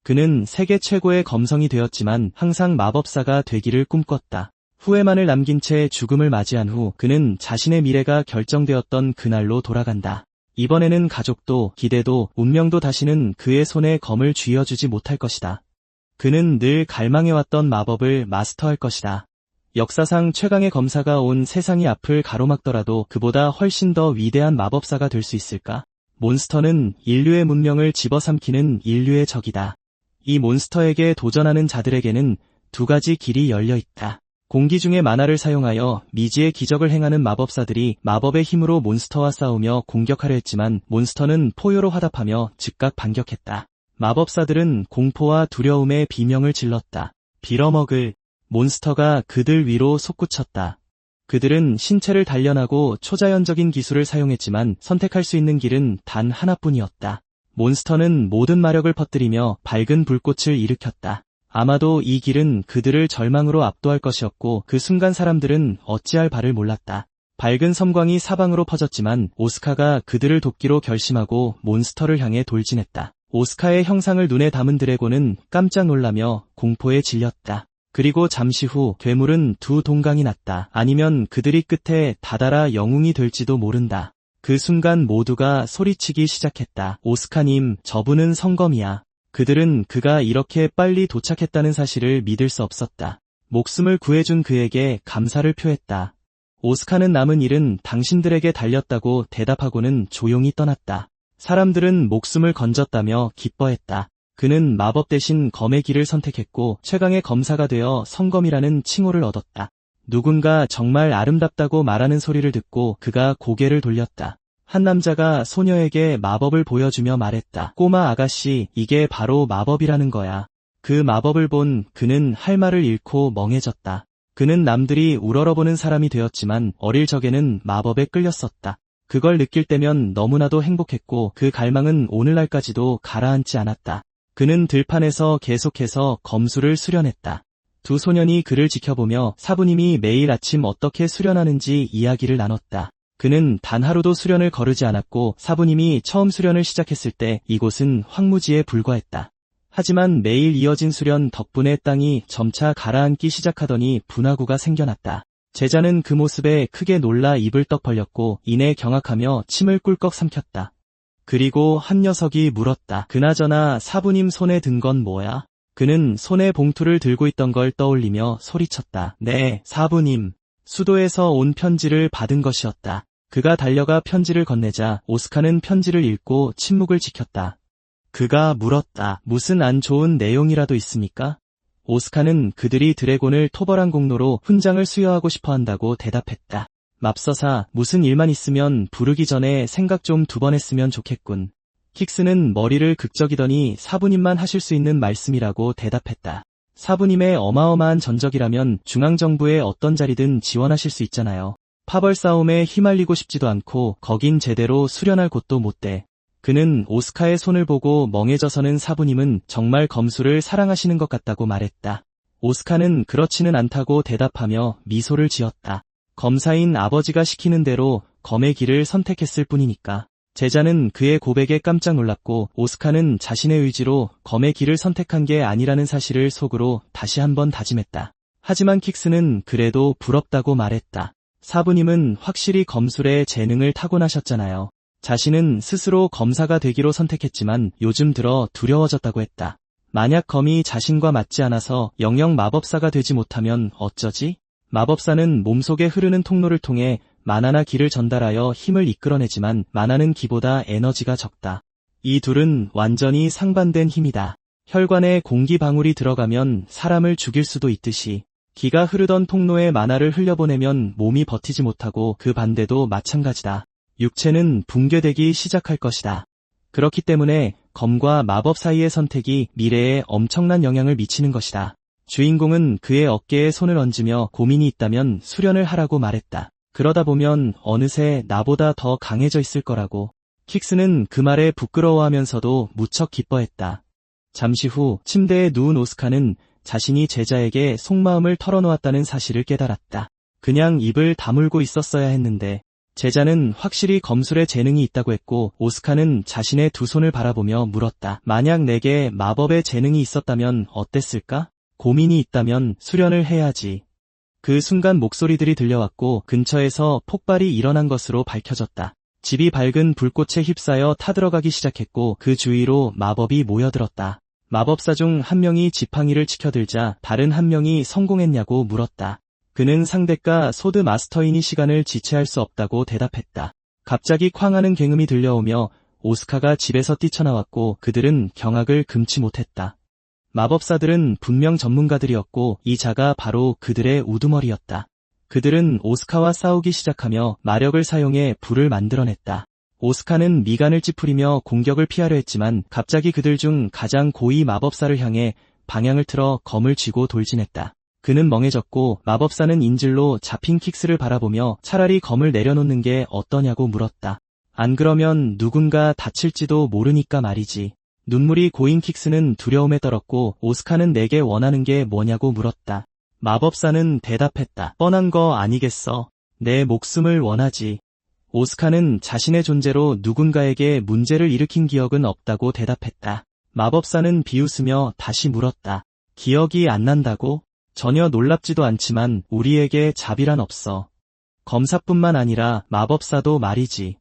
그는 세계 최고의 검성이 되었지만 항상 마법사가 되기를 꿈꿨다. 후회만을 남긴 채 죽음을 맞이한 후 그는 자신의 미래가 결정되었던 그날로 돌아간다. 이번에는 가족도 기대도 운명도 다시는 그의 손에 검을 쥐어주지 못할 것이다. 그는 늘 갈망해왔던 마법을 마스터할 것이다. 역사상 최강의 검사가 온 세상이 앞을 가로막더라도 그보다 훨씬 더 위대한 마법사가 될 수 있을까? 몬스터는 인류의 문명을 집어삼키는 인류의 적이다. 이 몬스터에게 도전하는 자들에게는 두 가지 길이 열려 있다. 공기 중의 만화를 사용하여 미지의 기적을 행하는 마법사들이 마법의 힘으로 몬스터와 싸우며 공격하려 했지만 몬스터는 포효로 화답하며 즉각 반격했다. 마법사들은 공포와 두려움의 비명을 질렀다. 빌어먹을. 몬스터가 그들 위로 솟구쳤다. 그들은 신체를 단련하고 초자연적인 기술을 사용했지만 선택할 수 있는 길은 단 하나뿐이었다. 몬스터는 모든 마력을 퍼뜨리며 밝은 불꽃을 일으켰다. 아마도 이 길은 그들을 절망으로 압도할 것이었고 그 순간 사람들은 어찌할 바를 몰랐다. 밝은 섬광이 사방으로 퍼졌지만 오스카가 그들을 돕기로 결심하고 몬스터를 향해 돌진했다. 오스카의 형상을 눈에 담은 드래곤은 깜짝 놀라며 공포에 질렸다. 그리고 잠시 후 괴물은 두 동강이 났다. 아니면 그들이 끝에 다다라 영웅이 될지도 모른다. 그 순간 모두가 소리치기 시작했다. 오스카님, 저분은 성검이야. 그들은 그가 이렇게 빨리 도착했다는 사실을 믿을 수 없었다. 목숨을 구해준 그에게 감사를 표했다. 오스카는 남은 일은 당신들에게 달렸다고 대답하고는 조용히 떠났다. 사람들은 목숨을 건졌다며 기뻐했다. 그는 마법 대신 검의 길을 선택했고 최강의 검사가 되어 성검이라는 칭호를 얻었다. 누군가 정말 아름답다고 말하는 소리를 듣고 그가 고개를 돌렸다. 한 남자가 소녀에게 마법을 보여주며 말했다. 꼬마 아가씨, 이게 바로 마법이라는 거야. 그 마법을 본 그는 할 말을 잃고 멍해졌다. 그는 남들이 우러러보는 사람이 되었지만 어릴 적에는 마법에 끌렸었다. 그걸 느낄 때면 너무나도 행복했고 그 갈망은 오늘날까지도 가라앉지 않았다. 그는 들판에서 계속해서 검수를 수련했다. 두 소년이 그를 지켜보며 사부님이 매일 아침 어떻게 수련하는지 이야기를 나눴다. 그는 단 하루도 수련을 거르지 않았고 사부님이 처음 수련을 시작했을 때 이곳은 황무지에 불과했다. 하지만 매일 이어진 수련 덕분에 땅이 점차 가라앉기 시작하더니 분화구가 생겨났다. 제자는 그 모습에 크게 놀라 입을 떡 벌렸고 이내 경악하며 침을 꿀꺽 삼켰다. 그리고 한 녀석이 물었다. 그나저나 사부님 손에 든 건 뭐야? 그는 손에 봉투를 들고 있던 걸 떠올리며 소리쳤다. 네, 사부님. 수도에서 온 편지를 받은 것이었다. 그가 달려가 편지를 건네자 오스카는 편지를 읽고 침묵을 지켰다. 그가 물었다. 무슨 안 좋은 내용이라도 있습니까? 오스카는 그들이 드래곤을 토벌한 공로로 훈장을 수여하고 싶어 한다고 대답했다. 맙서사, 무슨 일만 있으면 부르기 전에 생각 좀 두 번 했으면 좋겠군. 킥스는 머리를 극적이더니 사부님만 하실 수 있는 말씀이라고 대답했다. 사부님의 어마어마한 전적이라면 중앙정부의 어떤 자리든 지원하실 수 있잖아요. 파벌 싸움에 휘말리고 싶지도 않고 거긴 제대로 수련할 곳도 못 돼. 그는 오스카의 손을 보고 멍해져서는 사부님은 정말 검수를 사랑하시는 것 같다고 말했다. 오스카는 그렇지는 않다고 대답하며 미소를 지었다. 검사인 아버지가 시키는 대로 검의 길을 선택했을 뿐이니까. 제자는 그의 고백에 깜짝 놀랐고 오스카는 자신의 의지로 검의 길을 선택한 게 아니라는 사실을 속으로 다시 한번 다짐했다. 하지만 킥스는 그래도 부럽다고 말했다. 사부님은 확실히 검술에 재능을 타고나셨잖아요. 자신은 스스로 검사가 되기로 선택했지만 요즘 들어 두려워졌다고 했다. 만약 검이 자신과 맞지 않아서 영영 마법사가 되지 못하면 어쩌지? 마법사는 몸속에 흐르는 통로를 통해 만화나 기를 전달하여 힘을 이끌어내지만 만화는 기보다 에너지가 적다. 이 둘은 완전히 상반된 힘이다. 혈관에 공기 방울이 들어가면 사람을 죽일 수도 있듯이 기가 흐르던 통로에 만화를 흘려보내면 몸이 버티지 못하고 그 반대도 마찬가지다. 육체는 붕괴되기 시작할 것이다. 그렇기 때문에 검과 마법 사이의 선택이 미래에 엄청난 영향을 미치는 것이다. 주인공은 그의 어깨에 손을 얹으며 고민이 있다면 수련을 하라고 말했다. 그러다 보면 어느새 나보다 더 강해져 있을 거라고. 킥스는 그 말에 부끄러워하면서도 무척 기뻐했다. 잠시 후 침대에 누운 오스카는 자신이 제자에게 속마음을 털어놓았다는 사실을 깨달았다. 그냥 입을 다물고 있었어야 했는데 제자는 확실히 검술에 재능이 있다고 했고 오스카는 자신의 두 손을 바라보며 물었다. 만약 내게 마법의 재능이 있었다면 어땠을까? 고민이 있다면 수련을 해야지. 그 순간 목소리들이 들려왔고 근처에서 폭발이 일어난 것으로 밝혀졌다. 집이 밝은 불꽃에 휩싸여 타들어가기 시작했고 그 주위로 마법이 모여들었다. 마법사 중 한 명이 지팡이를 치켜들자 다른 한 명이 성공했냐고 물었다. 그는 상대가 소드 마스터이니 시간을 지체할 수 없다고 대답했다. 갑자기 쾅 하는 굉음이 들려오며 오스카가 집에서 뛰쳐나왔고 그들은 경악을 금치 못했다. 마법사들은 분명 전문가들이었고 이 자가 바로 그들의 우두머리였다. 그들은 오스카와 싸우기 시작하며 마력을 사용해 불을 만들어냈다. 오스카는 미간을 찌푸리며 공격을 피하려 했지만 갑자기 그들 중 가장 고위 마법사를 향해 방향을 틀어 검을 쥐고 돌진했다. 그는 멍해졌고 마법사는 인질로 잡힌 킥스를 바라보며 차라리 검을 내려놓는 게 어떠냐고 물었다. 안 그러면 누군가 다칠지도 모르니까 말이지. 눈물이 고인 킥스는 두려움에 떨었고 오스카는 내게 원하는 게 뭐냐고 물었다. 마법사는 대답했다. 뻔한 거 아니겠어. 내 목숨을 원하지. 오스카는 자신의 존재로 누군가에게 문제를 일으킨 기억은 없다고 대답했다. 마법사는 비웃으며 다시 물었다. 기억이 안 난다고? 전혀 놀랍지도 않지만 우리에게 자비란 없어. 검사뿐만 아니라 마법사도 말이지.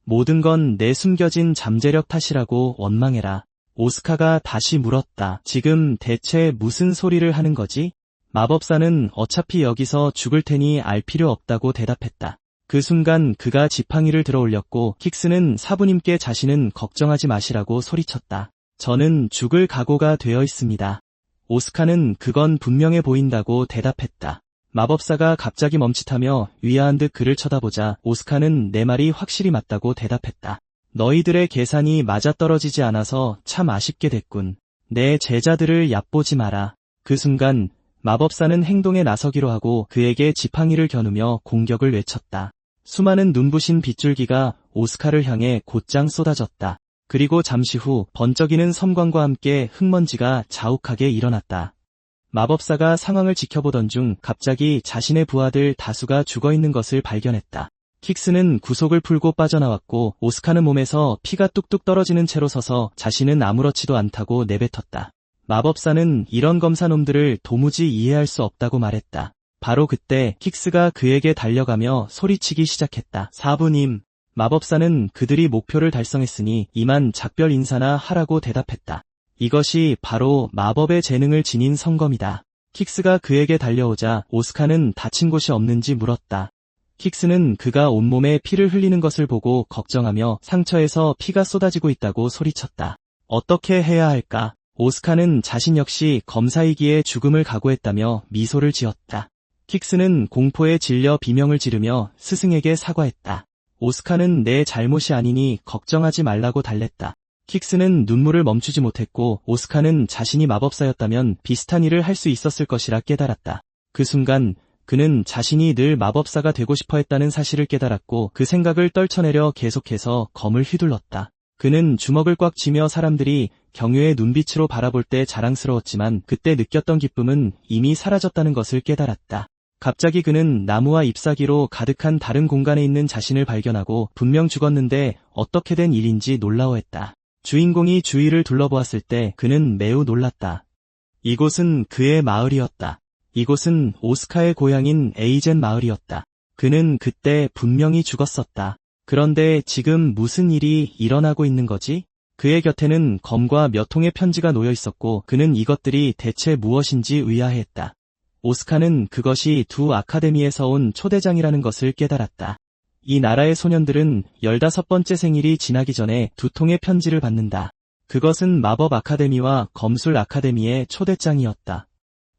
모든 건 내 숨겨진 잠재력 탓이라고 원망해라. 오스카가 다시 물었다. 지금 대체 무슨 소리를 하는 거지? 마법사는 어차피 여기서 죽을 테니 알 필요 없다고 대답했다. 그 순간 그가 지팡이를 들어 올렸고 킥스는 사부님께 자신은 걱정하지 마시라고 소리쳤다. 저는 죽을 각오가 되어 있습니다. 오스카는 그건 분명해 보인다고 대답했다. 마법사가 갑자기 멈칫하며 위아한 듯 그를 쳐다보자 오스카는 내 말이 확실히 맞다고 대답했다. 너희들의 계산이 맞아떨어지지 않아서 참 아쉽게 됐군. 내 제자들을 얕보지 마라. 그 순간 마법사는 행동에 나서기로 하고 그에게 지팡이를 겨누며 공격을 외쳤다. 수많은 눈부신 빗줄기가 오스카를 향해 곧장 쏟아졌다. 그리고 잠시 후 번쩍이는 섬광과 함께 흙먼지가 자욱하게 일어났다. 마법사가 상황을 지켜보던 중 갑자기 자신의 부하들 다수가 죽어있는 것을 발견했다. 킥스는 구속을 풀고 빠져나왔고 오스카는 몸에서 피가 뚝뚝 떨어지는 채로 서서 자신은 아무렇지도 않다고 내뱉었다. 마법사는 이런 검사놈들을 도무지 이해할 수 없다고 말했다. 바로 그때 킥스가 그에게 달려가며 소리치기 시작했다. 사부님. 마법사는 그들이 목표를 달성했으니 이만 작별 인사나 하라고 대답했다. 이것이 바로 마법의 재능을 지닌 성검이다. 킥스가 그에게 달려오자 오스카는 다친 곳이 없는지 물었다. 킥스는 그가 온몸에 피를 흘리는 것을 보고 걱정하며 상처에서 피가 쏟아지고 있다고 소리쳤다. 어떻게 해야 할까? 오스카는 자신 역시 검사이기에 죽음을 각오했다며 미소를 지었다. 킥스는 공포에 질려 비명을 지르며 스승에게 사과했다. 오스카는 내 잘못이 아니니 걱정하지 말라고 달랬다. 킥스는 눈물을 멈추지 못했고 오스카는 자신이 마법사였다면 비슷한 일을 할 수 있었을 것이라 깨달았다. 그 순간 그는 자신이 늘 마법사가 되고 싶어 했다는 사실을 깨달았고 그 생각을 떨쳐내려 계속해서 검을 휘둘렀다. 그는 주먹을 꽉 쥐며 사람들이 경외의 눈빛으로 바라볼 때 자랑스러웠지만 그때 느꼈던 기쁨은 이미 사라졌다는 것을 깨달았다. 갑자기 그는 나무와 잎사귀로 가득한 다른 공간에 있는 자신을 발견하고 분명 죽었는데 어떻게 된 일인지 놀라워했다. 주인공이 주위를 둘러보았을 때 그는 매우 놀랐다. 이곳은 그의 마을이었다. 이곳은 오스카의 고향인 에이젠 마을이었다. 그는 그때 분명히 죽었었다. 그런데 지금 무슨 일이 일어나고 있는 거지? 그의 곁에는 검과 몇 통의 편지가 놓여 있었고 그는 이것들이 대체 무엇인지 의아해했다. 오스카는 그것이 두 아카데미에서 온 초대장이라는 것을 깨달았다. 이 나라의 소년들은 15번째 생일이 지나기 전에 두 통의 편지를 받는다. 그것은 마법 아카데미와 검술 아카데미의 초대장이었다.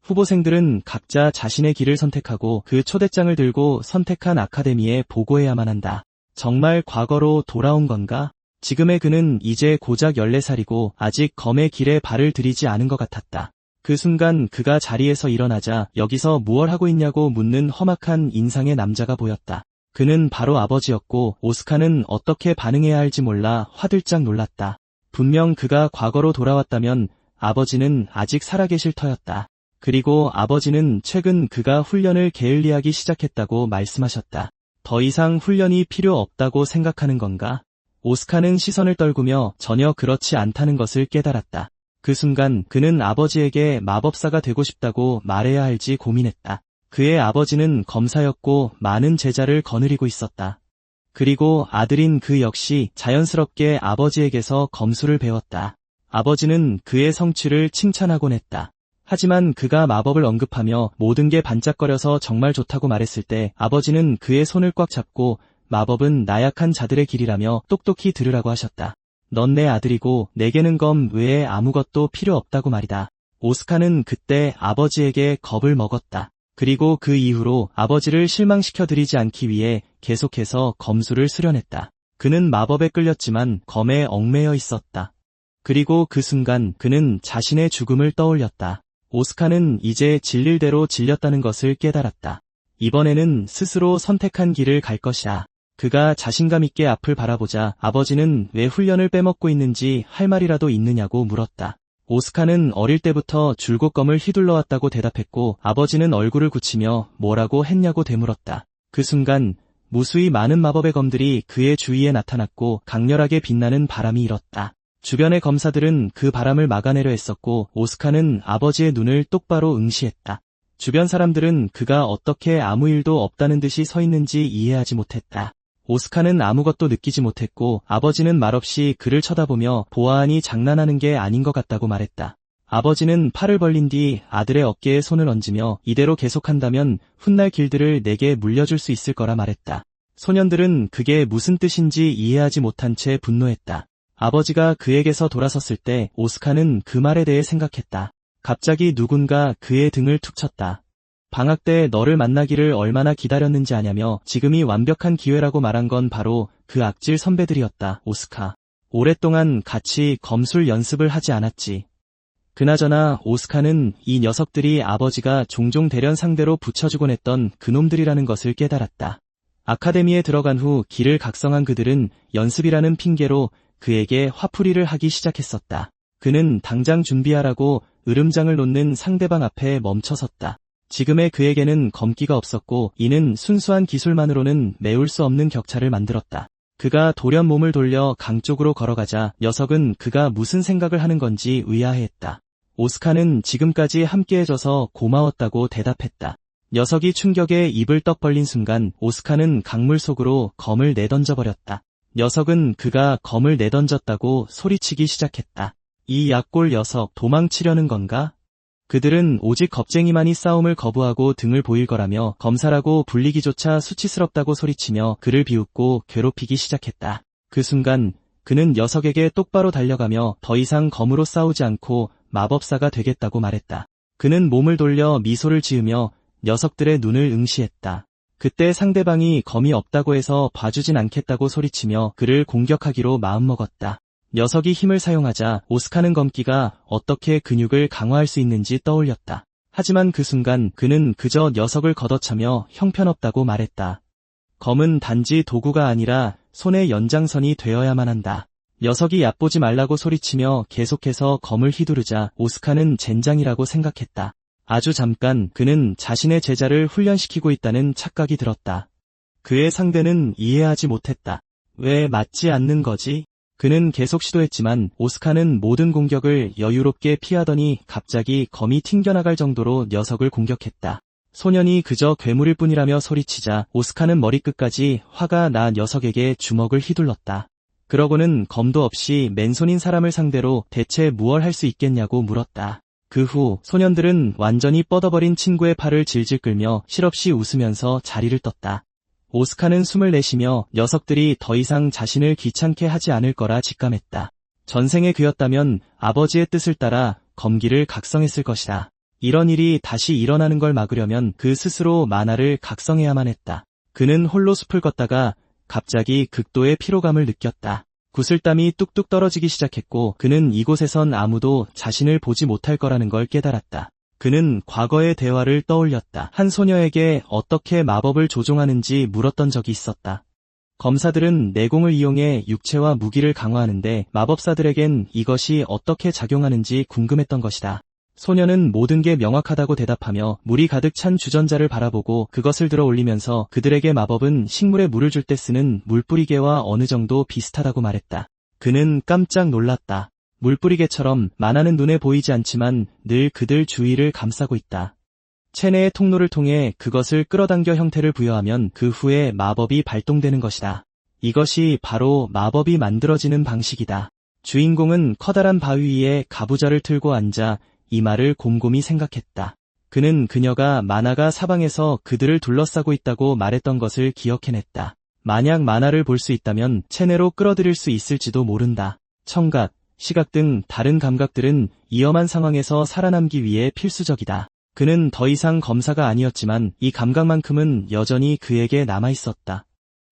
후보생들은 각자 자신의 길을 선택하고 그 초대장을 들고 선택한 아카데미에 보고해야만 한다. 정말 과거로 돌아온 건가? 지금의 그는 이제 고작 14살이고 아직 검의 길에 발을 들이지 않은 것 같았다. 그 순간 그가 자리에서 일어나자 여기서 무얼 하고 있냐고 묻는 험악한 인상의 남자가 보였다. 그는 바로 아버지였고 오스카는 어떻게 반응해야 할지 몰라 화들짝 놀랐다. 분명 그가 과거로 돌아왔다면 아버지는 아직 살아계실 터였다. 그리고 아버지는 최근 그가 훈련을 게을리하기 시작했다고 말씀하셨다. 더 이상 훈련이 필요 없다고 생각하는 건가? 오스카는 시선을 떨구며 전혀 그렇지 않다는 것을 깨달았다. 그 순간 그는 아버지에게 마법사가 되고 싶다고 말해야 할지 고민했다. 그의 아버지는 검사였고 많은 제자를 거느리고 있었다. 그리고 아들인 그 역시 자연스럽게 아버지에게서 검술을 배웠다. 아버지는 그의 성취를 칭찬하곤 했다. 하지만 그가 마법을 언급하며 모든 게 반짝거려서 정말 좋다고 말했을 때 아버지는 그의 손을 꽉 잡고 마법은 나약한 자들의 길이라며 똑똑히 들으라고 하셨다. 넌 내 아들이고 내게는 검 외에 아무것도 필요 없다고 말이다. 오스카는 그때 아버지에게 겁을 먹었다. 그리고 그 이후로 아버지를 실망시켜드리지 않기 위해 계속해서 검술을 수련했다. 그는 마법에 끌렸지만 검에 얽매여 있었다. 그리고 그 순간 그는 자신의 죽음을 떠올렸다. 오스카는 이제 질릴 대로 질렸다는 것을 깨달았다. 이번에는 스스로 선택한 길을 갈 것이다. 그가 자신감 있게 앞을 바라보자 아버지는 왜 훈련을 빼먹고 있는지 할 말이라도 있느냐고 물었다. 오스카는 어릴 때부터 줄곧 검을 휘둘러왔다고 대답했고 아버지는 얼굴을 굳히며 뭐라고 했냐고 되물었다. 그 순간 무수히 많은 마법의 검들이 그의 주위에 나타났고 강렬하게 빛나는 바람이 일었다. 주변의 검사들은 그 바람을 막아내려 했었고 오스카는 아버지의 눈을 똑바로 응시했다. 주변 사람들은 그가 어떻게 아무 일도 없다는 듯이 서 있는지 이해하지 못했다. 오스카는 아무것도 느끼지 못했고 아버지는 말없이 그를 쳐다보며 보아하니 장난하는 게 아닌 것 같다고 말했다. 아버지는 팔을 벌린 뒤 아들의 어깨에 손을 얹으며 이대로 계속한다면 훗날 길들을 내게 물려줄 수 있을 거라 말했다. 소년들은 그게 무슨 뜻인지 이해하지 못한 채 분노했다. 아버지가 그에게서 돌아섰을 때 오스카는 그 말에 대해 생각했다. 갑자기 누군가 그의 등을 툭 쳤다. 방학 때 너를 만나기를 얼마나 기다렸는지 아냐며 지금이 완벽한 기회라고 말한 건 바로 그 악질 선배들이었다. 오스카. 오랫동안 같이 검술 연습을 하지 않았지. 그나저나 오스카는 이 녀석들이 아버지가 종종 대련 상대로 붙여주곤 했던 그놈들이라는 것을 깨달았다. 아카데미에 들어간 후 길을 각성한 그들은 연습이라는 핑계로 그에게 화풀이를 하기 시작했었다. 그는 당장 준비하라고 으름장을 놓는 상대방 앞에 멈춰섰다. 지금의 그에게는 검기가 없었고 이는 순수한 기술만으로는 메울 수 없는 격차를 만들었다. 그가 돌연 몸을 돌려 강 쪽으로 걸어가자 녀석은 그가 무슨 생각을 하는 건지 의아해했다. 오스카는 지금까지 함께해줘서 고마웠다고 대답했다. 녀석이 충격에 입을 떡 벌린 순간 오스카는 강물 속으로 검을 내던져버렸다. 녀석은 그가 검을 내던졌다고 소리치기 시작했다. 이 약골 녀석 도망치려는 건가? 그들은 오직 겁쟁이만이 싸움을 거부하고 등을 보일 거라며 검사라고 불리기조차 수치스럽다고 소리치며 그를 비웃고 괴롭히기 시작했다. 그 순간 그는 녀석에게 똑바로 달려가며 더 이상 검으로 싸우지 않고 마법사가 되겠다고 말했다. 그는 몸을 돌려 미소를 지으며 녀석들의 눈을 응시했다. 그때 상대방이 검이 없다고 해서 봐주진 않겠다고 소리치며 그를 공격하기로 마음먹었다. 녀석이 힘을 사용하자 오스카는 검기가 어떻게 근육을 강화할 수 있는지 떠올렸다. 하지만 그 순간 그는 그저 녀석을 걷어차며 형편없다고 말했다. 검은 단지 도구가 아니라 손의 연장선이 되어야만 한다. 녀석이 얕보지 말라고 소리치며 계속해서 검을 휘두르자 오스카는 젠장이라고 생각했다. 아주 잠깐 그는 자신의 제자를 훈련시키고 있다는 착각이 들었다. 그의 상대는 이해하지 못했다. 왜 맞지 않는 거지? 그는 계속 시도했지만 오스카는 모든 공격을 여유롭게 피하더니 갑자기 검이 튕겨나갈 정도로 녀석을 공격했다. 소년이 그저 괴물일 뿐이라며 소리치자 오스카는 머리끝까지 화가 나 녀석에게 주먹을 휘둘렀다. 그러고는 검도 없이 맨손인 사람을 상대로 대체 무얼 할 수 있겠냐고 물었다. 그 후 소년들은 완전히 뻗어버린 친구의 팔을 질질 끌며 실없이 웃으면서 자리를 떴다. 오스카는 숨을 내쉬며 녀석들이 더 이상 자신을 귀찮게 하지 않을 거라 직감했다. 전생에 그였다면 아버지의 뜻을 따라 검기를 각성했을 것이다. 이런 일이 다시 일어나는 걸 막으려면 그 스스로 만화를 각성해야만 했다. 그는 홀로 숲을 걷다가 갑자기 극도의 피로감을 느꼈다. 구슬땀이 뚝뚝 떨어지기 시작했고 그는 이곳에선 아무도 자신을 보지 못할 거라는 걸 깨달았다. 그는 과거의 대화를 떠올렸다. 한 소녀에게 어떻게 마법을 조종하는지 물었던 적이 있었다. 검사들은 내공을 이용해 육체와 무기를 강화하는데 마법사들에겐 이것이 어떻게 작용하는지 궁금했던 것이다. 소녀는 모든 게 명확하다고 대답하며 물이 가득 찬 주전자를 바라보고 그것을 들어 올리면서 그들에게 마법은 식물에 물을 줄 때 쓰는 물뿌리개와 어느 정도 비슷하다고 말했다. 그는 깜짝 놀랐다. 물뿌리개처럼 만화는 눈에 보이지 않지만 늘 그들 주위를 감싸고 있다. 체내의 통로를 통해 그것을 끌어당겨 형태를 부여하면 그 후에 마법이 발동되는 것이다. 이것이 바로 마법이 만들어지는 방식이다. 주인공은 커다란 바위 위에 가부좌를 틀고 앉아 이 말을 곰곰이 생각했다. 그는 그녀가 만화가 사방에서 그들을 둘러싸고 있다고 말했던 것을 기억해냈다. 만약 만화를 볼 수 있다면 체내로 끌어들일 수 있을지도 모른다. 청각, 시각 등 다른 감각들은 위험한 상황에서 살아남기 위해 필수적이다. 그는 더 이상 검사가 아니었지만 이 감각만큼은 여전히 그에게 남아있었다.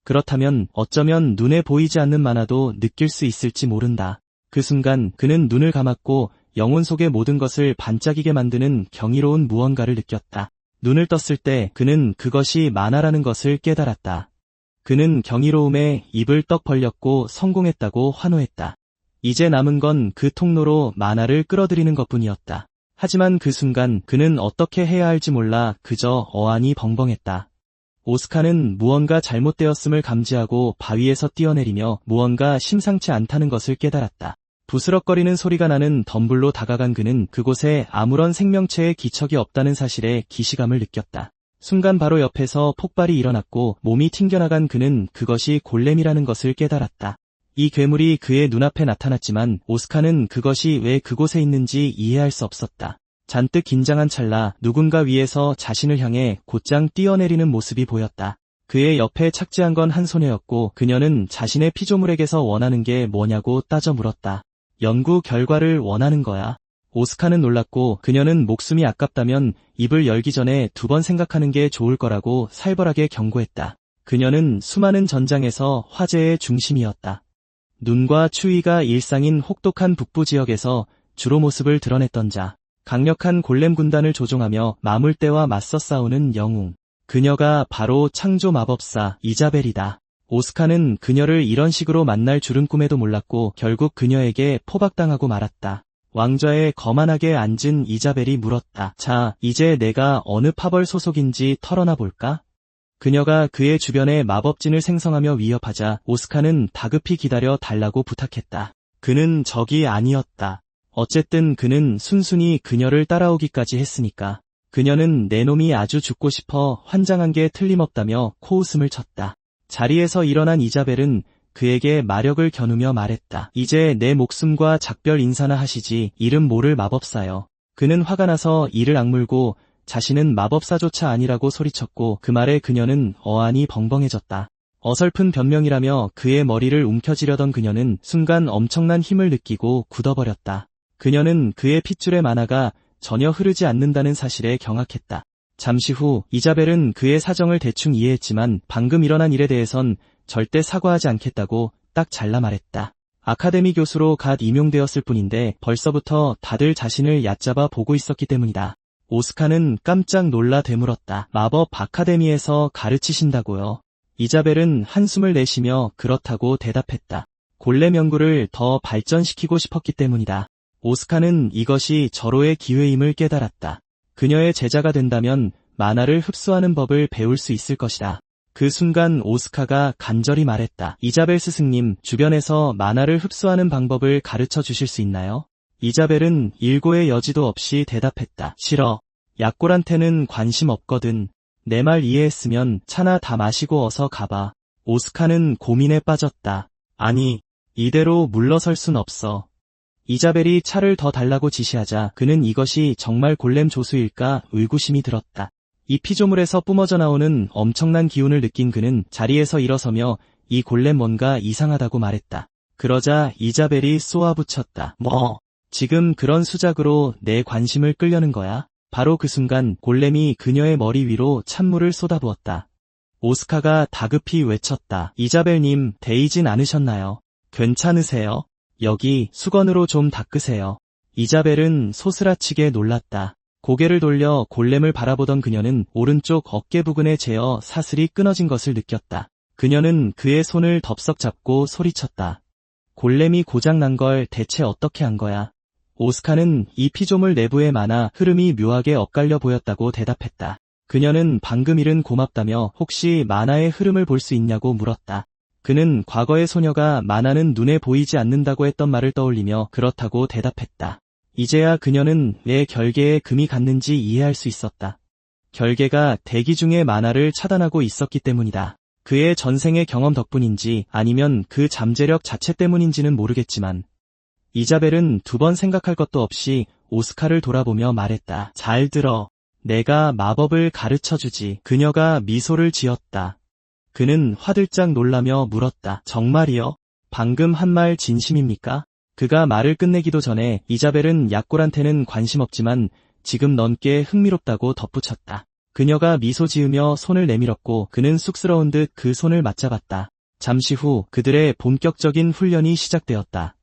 그렇다면 어쩌면 눈에 보이지 않는 만화도 느낄 수 있을지 모른다. 그 순간 그는 눈을 감았고 영혼 속의 모든 것을 반짝이게 만드는 경이로운 무언가를 느꼈다. 눈을 떴을 때 그는 그것이 만화라는 것을 깨달았다. 그는 경이로움에 입을 떡 벌렸고 성공했다고 환호했다. 이제 남은 건 그 통로로 만화를 끌어들이는 것뿐이었다. 하지만 그 순간 그는 어떻게 해야 할지 몰라 그저 어안이 벙벙했다. 오스카는 무언가 잘못되었음을 감지하고 바위에서 뛰어내리며 무언가 심상치 않다는 것을 깨달았다. 부스럭거리는 소리가 나는 덤불로 다가간 그는 그곳에 아무런 생명체의 기척이 없다는 사실에 기시감을 느꼈다. 순간 바로 옆에서 폭발이 일어났고 몸이 튕겨나간 그는 그것이 골렘이라는 것을 깨달았다. 이 괴물이 그의 눈앞에 나타났지만 오스카는 그것이 왜 그곳에 있는지 이해할 수 없었다. 잔뜩 긴장한 찰나 누군가 위에서 자신을 향해 곧장 뛰어내리는 모습이 보였다. 그의 옆에 착지한 건 한 소녀였고 그녀는 자신의 피조물에게서 원하는 게 뭐냐고 따져 물었다. 연구 결과를 원하는 거야. 오스카는 놀랐고 그녀는 목숨이 아깝다면 입을 열기 전에 2번 생각하는 게 좋을 거라고 살벌하게 경고했다. 그녀는 수많은 전장에서 화제의 중심이었다. 눈과 추위가 일상인 혹독한 북부 지역에서 주로 모습을 드러냈던 자. 강력한 골렘 군단을 조종하며 마물대와 맞서 싸우는 영웅. 그녀가 바로 창조 마법사 이자벨이다. 오스카는 그녀를 이런 식으로 만날 줄은 꿈에도 몰랐고 결국 그녀에게 포박당하고 말았다. 왕좌에 거만하게 앉은 이자벨이 물었다. 자, 이제 내가 어느 파벌 소속인지 털어놔 볼까? 그녀가 그의 주변에 마법진을 생성하며 위협하자 오스카는 다급히 기다려 달라고 부탁했다. 그는 적이 아니었다. 어쨌든 그는 순순히 그녀를 따라오기까지 했으니까. 그녀는 내 놈이 아주 죽고 싶어 환장한 게 틀림없다며 코웃음을 쳤다. 자리에서 일어난 이자벨은 그에게 마력을 겨누며 말했다. 이제 내 목숨과 작별 인사나 하시지. 이름 모를 마법사여. 그는 화가 나서 이를 악물고 자신은 마법사조차 아니라고 소리쳤고 그 말에 그녀는 어안이 벙벙해졌다. 어설픈 변명이라며 그의 머리를 움켜쥐려던 그녀는 순간 엄청난 힘을 느끼고 굳어버렸다. 그녀는 그의 핏줄의 만화가 전혀 흐르지 않는다는 사실에 경악했다. 잠시 후 이자벨은 그의 사정을 대충 이해했지만 방금 일어난 일에 대해선 절대 사과하지 않겠다고 딱 잘라 말했다. 아카데미 교수로 갓 임용되었을 뿐인데 벌써부터 다들 자신을 얕잡아 보고 있었기 때문이다. 오스카는 깜짝 놀라 되물었다. 마법 아카데미에서 가르치신다고요? 이자벨은 한숨을 내쉬며 그렇다고 대답했다. 골렘 연구를 더 발전시키고 싶었기 때문이다. 오스카는 이것이 절호의 기회임을 깨달았다. 그녀의 제자가 된다면 만화를 흡수하는 법을 배울 수 있을 것이다. 그 순간 오스카가 간절히 말했다. 이자벨 스승님, 주변에서 만화를 흡수하는 방법을 가르쳐 주실 수 있나요? 이자벨은 일고의 여지도 없이 대답했다. 싫어. 약골한테는 관심 없거든. 내 말 이해했으면 차나 다 마시고 어서 가봐. 오스카는 고민에 빠졌다. 아니, 이대로 물러설 순 없어. 이자벨이 차를 더 달라고 지시하자 그는 이것이 정말 골렘 조수일까 의구심이 들었다. 이 피조물에서 뿜어져 나오는 엄청난 기운을 느낀 그는 자리에서 일어서며 이 골렘 뭔가 이상하다고 말했다. 그러자 이자벨이 쏘아붙였다. 뭐? 지금 그런 수작으로 내 관심을 끌려는 거야? 바로 그 순간 골렘이 그녀의 머리 위로 찬물을 쏟아부었다. 오스카가 다급히 외쳤다. 이자벨님, 데이진 않으셨나요? 괜찮으세요? 여기 수건으로 좀 닦으세요. 이자벨은 소스라치게 놀랐다. 고개를 돌려 골렘을 바라보던 그녀는 오른쪽 어깨 부근에 제어 사슬이 끊어진 것을 느꼈다. 그녀는 그의 손을 덥석 잡고 소리쳤다. 골렘이 고장난 걸 대체 어떻게 한 거야? 오스카는 이 피조물 내부의 만화 흐름이 묘하게 엇갈려 보였다고 대답했다. 그녀는 방금 일은 고맙다며 혹시 만화의 흐름을 볼 수 있냐고 물었다. 그는 과거의 소녀가 만화는 눈에 보이지 않는다고 했던 말을 떠올리며 그렇다고 대답했다. 이제야 그녀는 왜 결계에 금이 갔는지 이해할 수 있었다. 결계가 대기 중에 만화를 차단하고 있었기 때문이다. 그의 전생의 경험 덕분인지 아니면 그 잠재력 자체 때문인지는 모르겠지만 이자벨은 두 번 생각할 것도 없이 오스카를 돌아보며 말했다. 잘 들어. 내가 마법을 가르쳐주지. 그녀가 미소를 지었다. 그는 화들짝 놀라며 물었다. 정말이요? 방금 한 말 진심입니까? 그가 말을 끝내기도 전에 이자벨은 약골한테는 관심 없지만 지금 넌 꽤 흥미롭다고 덧붙였다. 그녀가 미소 지으며 손을 내밀었고 그는 쑥스러운 듯 그 손을 맞잡았다. 잠시 후 그들의 본격적인 훈련이 시작되었다.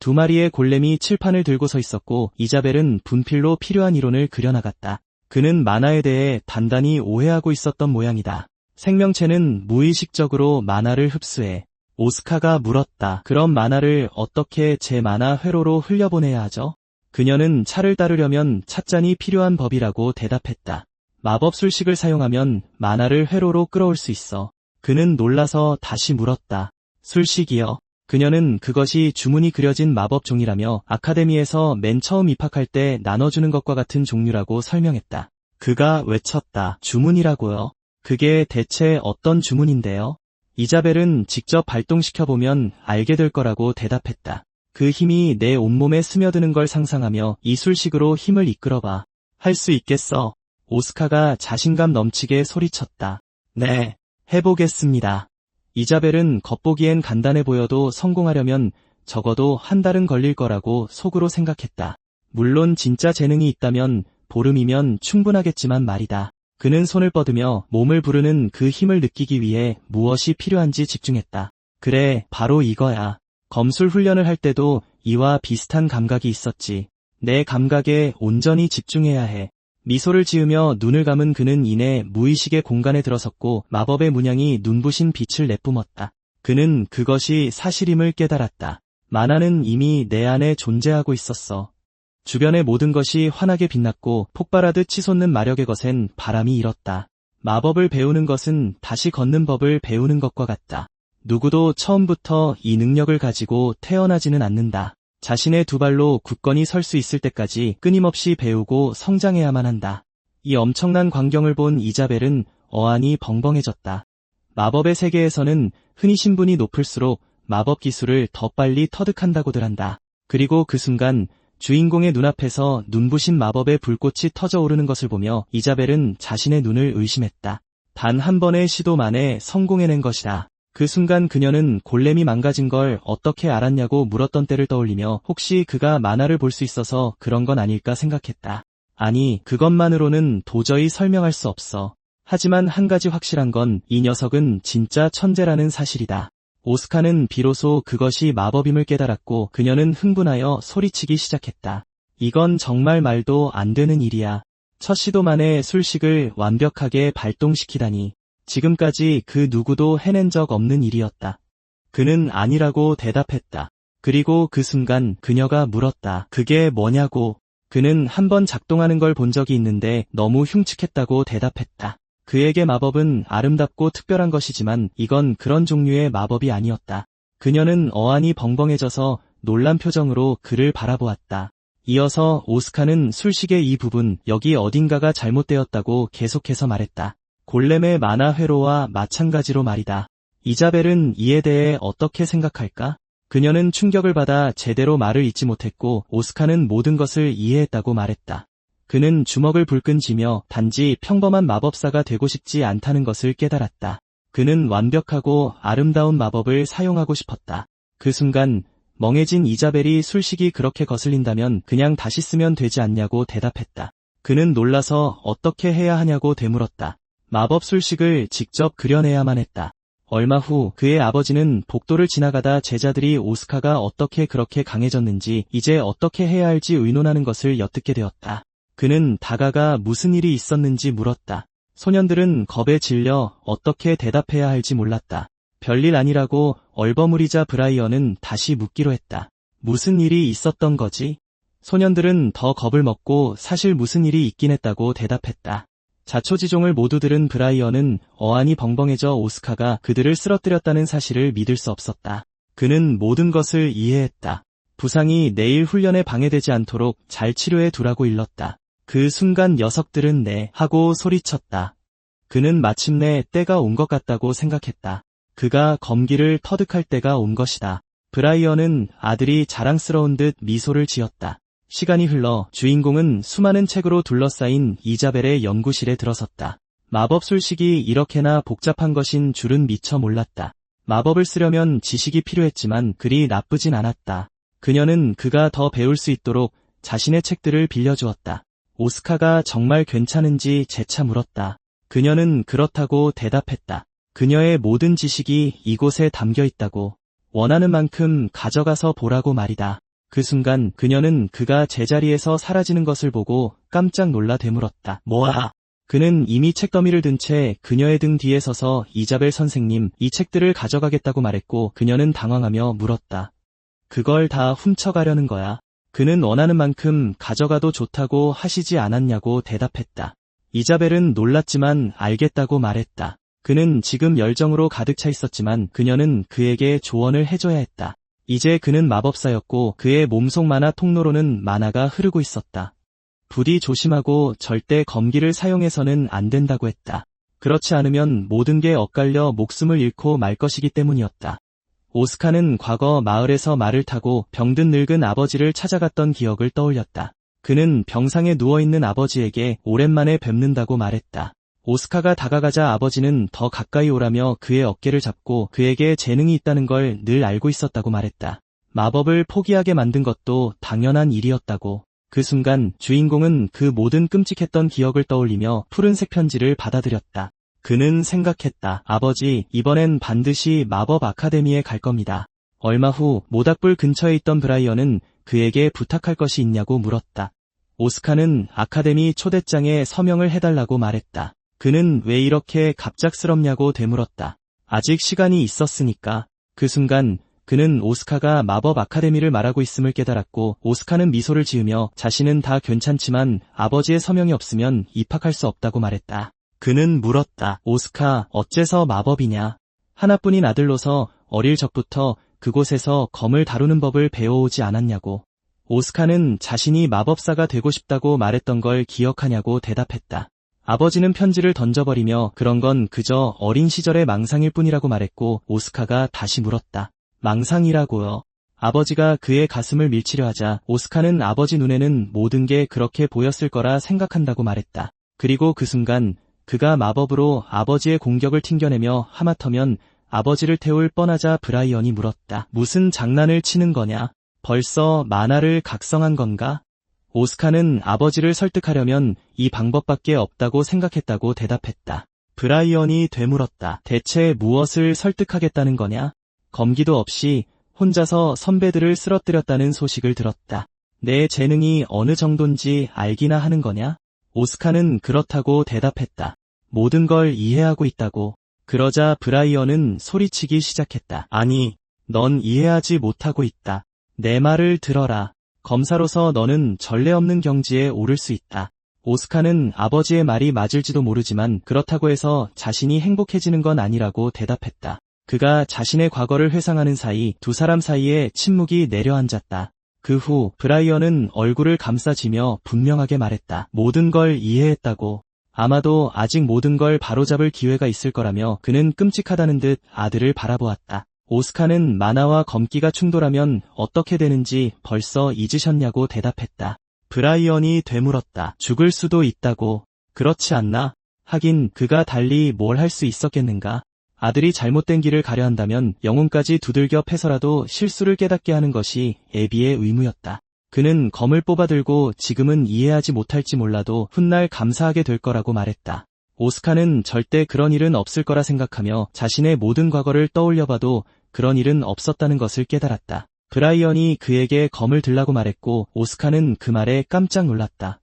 두 마리의 골렘이 칠판을 들고 서 있었고 이자벨은 분필로 필요한 이론을 그려나갔다. 그는 만화에 대해 단단히 오해하고 있었던 모양이다. 생명체는 무의식적으로 만화를 흡수해. 오스카가 물었다. 그럼 만화를 어떻게 제 만화 회로로 흘려보내야 하죠? 그녀는 차를 따르려면 찻잔이 필요한 법이라고 대답했다. 마법 술식을 사용하면 만화를 회로로 끌어올 수 있어. 그는 놀라서 다시 물었다. 술식이요? 그녀는 그것이 주문이 그려진 마법 종이라며 아카데미에서 맨 처음 입학할 때 나눠주는 것과 같은 종류라고 설명했다. 그가 외쳤다. 주문이라고요? 그게 대체 어떤 주문인데요? 이자벨은 직접 발동시켜보면 알게 될 거라고 대답했다. 그 힘이 내 온몸에 스며드는 걸 상상하며 이 술식으로 힘을 이끌어봐. 할 수 있겠어. 오스카가 자신감 넘치게 소리쳤다. 네, 해보겠습니다. 이자벨은 겉보기엔 간단해 보여도 성공하려면 적어도 한 달은 걸릴 거라고 속으로 생각했다. 물론 진짜 재능이 있다면 보름이면 충분하겠지만 말이다. 그는 손을 뻗으며 몸을 부르는 그 힘을 느끼기 위해 무엇이 필요한지 집중했다. 그래, 바로 이거야. 검술 훈련을 할 때도 이와 비슷한 감각이 있었지. 내 감각에 온전히 집중해야 해. 미소를 지으며 눈을 감은 그는 이내 무의식의 공간에 들어섰고 마법의 문양이 눈부신 빛을 내뿜었다. 그는 그것이 사실임을 깨달았다. 만화는 이미 내 안에 존재하고 있었어. 주변의 모든 것이 환하게 빛났고 폭발하듯 치솟는 마력의 것엔 바람이 일었다. 마법을 배우는 것은 다시 걷는 법을 배우는 것과 같다. 누구도 처음부터 이 능력을 가지고 태어나지는 않는다. 자신의 두 발로 굳건히 설 수 있을 때까지 끊임없이 배우고 성장해야만 한다. 이 엄청난 광경을 본 이자벨은 어안이 벙벙해졌다. 마법의 세계에서는 흔히 신분이 높을수록 마법 기술을 더 빨리 터득한다고들 한다. 그리고 그 순간 주인공의 눈앞에서 눈부신 마법의 불꽃이 터져 오르는 것을 보며 이자벨은 자신의 눈을 의심했다. 단 한 번의 시도만에 성공해낸 것이다. 그 순간 그녀는 골렘이 망가진 걸 어떻게 알았냐고 물었던 때를 떠올리며 혹시 그가 만화를 볼 수 있어서 그런 건 아닐까 생각했다. 아니, 그것만으로는 도저히 설명할 수 없어. 하지만 한 가지 확실한 건 이 녀석은 진짜 천재라는 사실이다. 오스카는 비로소 그것이 마법임을 깨달았고 그녀는 흥분하여 소리치기 시작했다. 이건 정말 말도 안 되는 일이야. 첫 시도만에 술식을 완벽하게 발동시키다니. 지금까지 그 누구도 해낸 적 없는 일이었다. 그는 아니라고 대답했다. 그리고 그 순간 그녀가 물었다. 그게 뭐냐고. 그는 한 번 작동하는 걸 본 적이 있는데 너무 흉측했다고 대답했다. 그에게 마법은 아름답고 특별한 것이지만 이건 그런 종류의 마법이 아니었다. 그녀는 어안이 벙벙해져서 놀란 표정으로 그를 바라보았다. 이어서 오스카는 술식의 이 부분, 여기 어딘가가 잘못되었다고 계속해서 말했다. 골렘의 만화 회로와 마찬가지로 말이다. 이자벨은 이에 대해 어떻게 생각할까? 그녀는 충격을 받아 제대로 말을 잇지 못했고 오스카는 모든 것을 이해했다고 말했다. 그는 주먹을 불끈 쥐며 단지 평범한 마법사가 되고 싶지 않다는 것을 깨달았다. 그는 완벽하고 아름다운 마법을 사용하고 싶었다. 그 순간 멍해진 이자벨이 술식이 그렇게 거슬린다면 그냥 다시 쓰면 되지 않냐고 대답했다. 그는 놀라서 어떻게 해야 하냐고 되물었다. 마법 술식을 직접 그려내야만 했다. 얼마 후 그의 아버지는 복도를 지나가다 제자들이 오스카가 어떻게 그렇게 강해졌는지 이제 어떻게 해야 할지 의논하는 것을 엿듣게 되었다. 그는 다가가 무슨 일이 있었는지 물었다. 소년들은 겁에 질려 어떻게 대답해야 할지 몰랐다. 별일 아니라고 얼버무리자 브라이언은 다시 묻기로 했다. 무슨 일이 있었던 거지? 소년들은 더 겁을 먹고 사실 무슨 일이 있긴 했다고 대답했다. 자초지종을 모두 들은 브라이언은 어안이 벙벙해져 오스카가 그들을 쓰러뜨렸다는 사실을 믿을 수 없었다. 그는 모든 것을 이해했다. 부상이 내일 훈련에 방해되지 않도록 잘 치료해 두라고 일렀다. 그 순간 녀석들은 네 하고 소리쳤다. 그는 마침내 때가 온 것 같다고 생각했다. 그가 검기를 터득할 때가 온 것이다. 브라이언은 아들이 자랑스러운 듯 미소를 지었다. 시간이 흘러 주인공은 수많은 책으로 둘러싸인 이자벨의 연구실에 들어섰다. 마법 술식이 이렇게나 복잡한 것인 줄은 미처 몰랐다. 마법을 쓰려면 지식이 필요했지만 그리 나쁘진 않았다. 그녀는 그가 더 배울 수 있도록 자신의 책들을 빌려주었다. 오스카가 정말 괜찮은지 재차 물었다. 그녀는 그렇다고 대답했다. 그녀의 모든 지식이 이곳에 담겨 있다고. 원하는 만큼 가져가서 보라고 말이다. 그 순간 그녀는 그가 제자리에서 사라지는 것을 보고 깜짝 놀라 되물었다. 뭐야? 그는 이미 책더미를 든 채 그녀의 등 뒤에 서서 이자벨 선생님, 이 책들을 가져가겠다고 말했고 그녀는 당황하며 물었다. 그걸 다 훔쳐가려는 거야? 그는 원하는 만큼 가져가도 좋다고 하시지 않았냐고 대답했다. 이자벨은 놀랐지만 알겠다고 말했다. 그는 지금 열정으로 가득 차 있었지만 그녀는 그에게 조언을 해줘야 했다. 이제 그는 마법사였고 그의 몸속 만화 통로로는 만화가 흐르고 있었다. 부디 조심하고 절대 검기를 사용해서는 안 된다고 했다. 그렇지 않으면 모든 게 엇갈려 목숨을 잃고 말 것이기 때문이었다. 오스카는 과거 마을에서 말을 타고 병든 늙은 아버지를 찾아갔던 기억을 떠올렸다. 그는 병상에 누워있는 아버지에게 오랜만에 뵙는다고 말했다. 오스카가 다가가자 아버지는 더 가까이 오라며 그의 어깨를 잡고 그에게 재능이 있다는 걸 늘 알고 있었다고 말했다. 마법을 포기하게 만든 것도 당연한 일이었다고. 그 순간 주인공은 그 모든 끔찍했던 기억을 떠올리며 푸른색 편지를 받아들였다. 그는 생각했다. 아버지, 이번엔 반드시 마법 아카데미에 갈 겁니다. 얼마 후 모닥불 근처에 있던 브라이언은 그에게 부탁할 것이 있냐고 물었다. 오스카는 아카데미 초대장에 서명을 해달라고 말했다. 그는 왜 이렇게 갑작스럽냐고 되물었다. 아직 시간이 있었으니까. 그 순간 그는 오스카가 마법 아카데미를 말하고 있음을 깨달았고 오스카는 미소를 지으며 자신은 다 괜찮지만 아버지의 서명이 없으면 입학할 수 없다고 말했다. 그는 물었다. 오스카, 어째서 마법이냐? 하나뿐인 아들로서 어릴 적부터 그곳에서 검을 다루는 법을 배워오지 않았냐고. 오스카는 자신이 마법사가 되고 싶다고 말했던 걸 기억하냐고 대답했다. 아버지는 편지를 던져버리며 그런 건 그저 어린 시절의 망상일 뿐이라고 말했고 오스카가 다시 물었다. 망상이라고요? 아버지가 그의 가슴을 밀치려 하자 오스카는 아버지 눈에는 모든 게 그렇게 보였을 거라 생각한다고 말했다. 그리고 그 순간 그가 마법으로 아버지의 공격을 튕겨내며 하마터면 아버지를 태울 뻔하자 브라이언이 물었다. 무슨 장난을 치는 거냐? 벌써 만화를 각성한 건가? 오스카는 아버지를 설득하려면 이 방법밖에 없다고 생각했다고 대답했다. 브라이언이 되물었다. 대체 무엇을 설득하겠다는 거냐? 검기도 없이 혼자서 선배들을 쓰러뜨렸다는 소식을 들었다. 내 재능이 어느 정도인지 알기나 하는 거냐? 오스카는 그렇다고 대답했다. 모든 걸 이해하고 있다고. 그러자 브라이언은 소리치기 시작했다. 아니, 넌 이해하지 못하고 있다. 내 말을 들어라. 검사로서 너는 전례 없는 경지에 오를 수 있다. 오스카는 아버지의 말이 맞을지도 모르지만 그렇다고 해서 자신이 행복해지는 건 아니라고 대답했다. 그가 자신의 과거를 회상하는 사이 두 사람 사이에 침묵이 내려앉았다. 그 후 브라이언은 얼굴을 감싸쥐며 분명하게 말했다. 모든 걸 이해했다고. 아마도 아직 모든 걸 바로잡을 기회가 있을 거라며 그는 끔찍하다는 듯 아들을 바라보았다. 오스카는 만화와 검기가 충돌하면 어떻게 되는지 벌써 잊으셨냐고 대답했다. 브라이언이 되물었다. 죽을 수도 있다고. 그렇지 않나? 하긴 그가 달리 뭘 할 수 있었겠는가? 아들이 잘못된 길을 가려 한다면 영혼까지 두들겨 패서라도 실수를 깨닫게 하는 것이 애비의 의무였다. 그는 검을 뽑아들고 지금은 이해하지 못할지 몰라도 훗날 감사하게 될 거라고 말했다. 오스카는 절대 그런 일은 없을 거라 생각하며 자신의 모든 과거를 떠올려봐도 그런 일은 없었다는 것을 깨달았다. 브라이언이 그에게 검을 들라고 말했고 오스카는 그 말에 깜짝 놀랐다.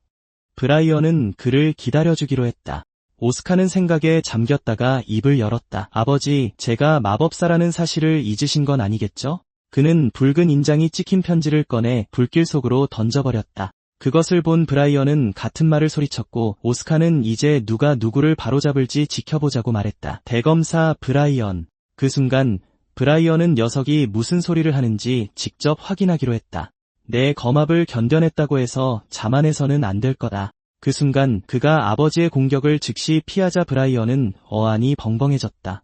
브라이언은 그를 기다려주기로 했다. 오스카는 생각에 잠겼다가 입을 열었다. 아버지, 제가 마법사라는 사실을 잊으신 건 아니겠죠? 그는 붉은 인장이 찍힌 편지를 꺼내 불길 속으로 던져버렸다. 그것을 본 브라이언은 같은 말을 소리쳤고 오스카는 이제 누가 누구를 바로잡을지 지켜보자고 말했다. 대검사 브라이언. 그 순간 브라이언은 녀석이 무슨 소리를 하는지 직접 확인하기로 했다. 내 검압을 견뎌냈다고 해서 자만해서는 안 될 거다. 그 순간 그가 아버지의 공격을 즉시 피하자 브라이언은 어안이 벙벙해졌다.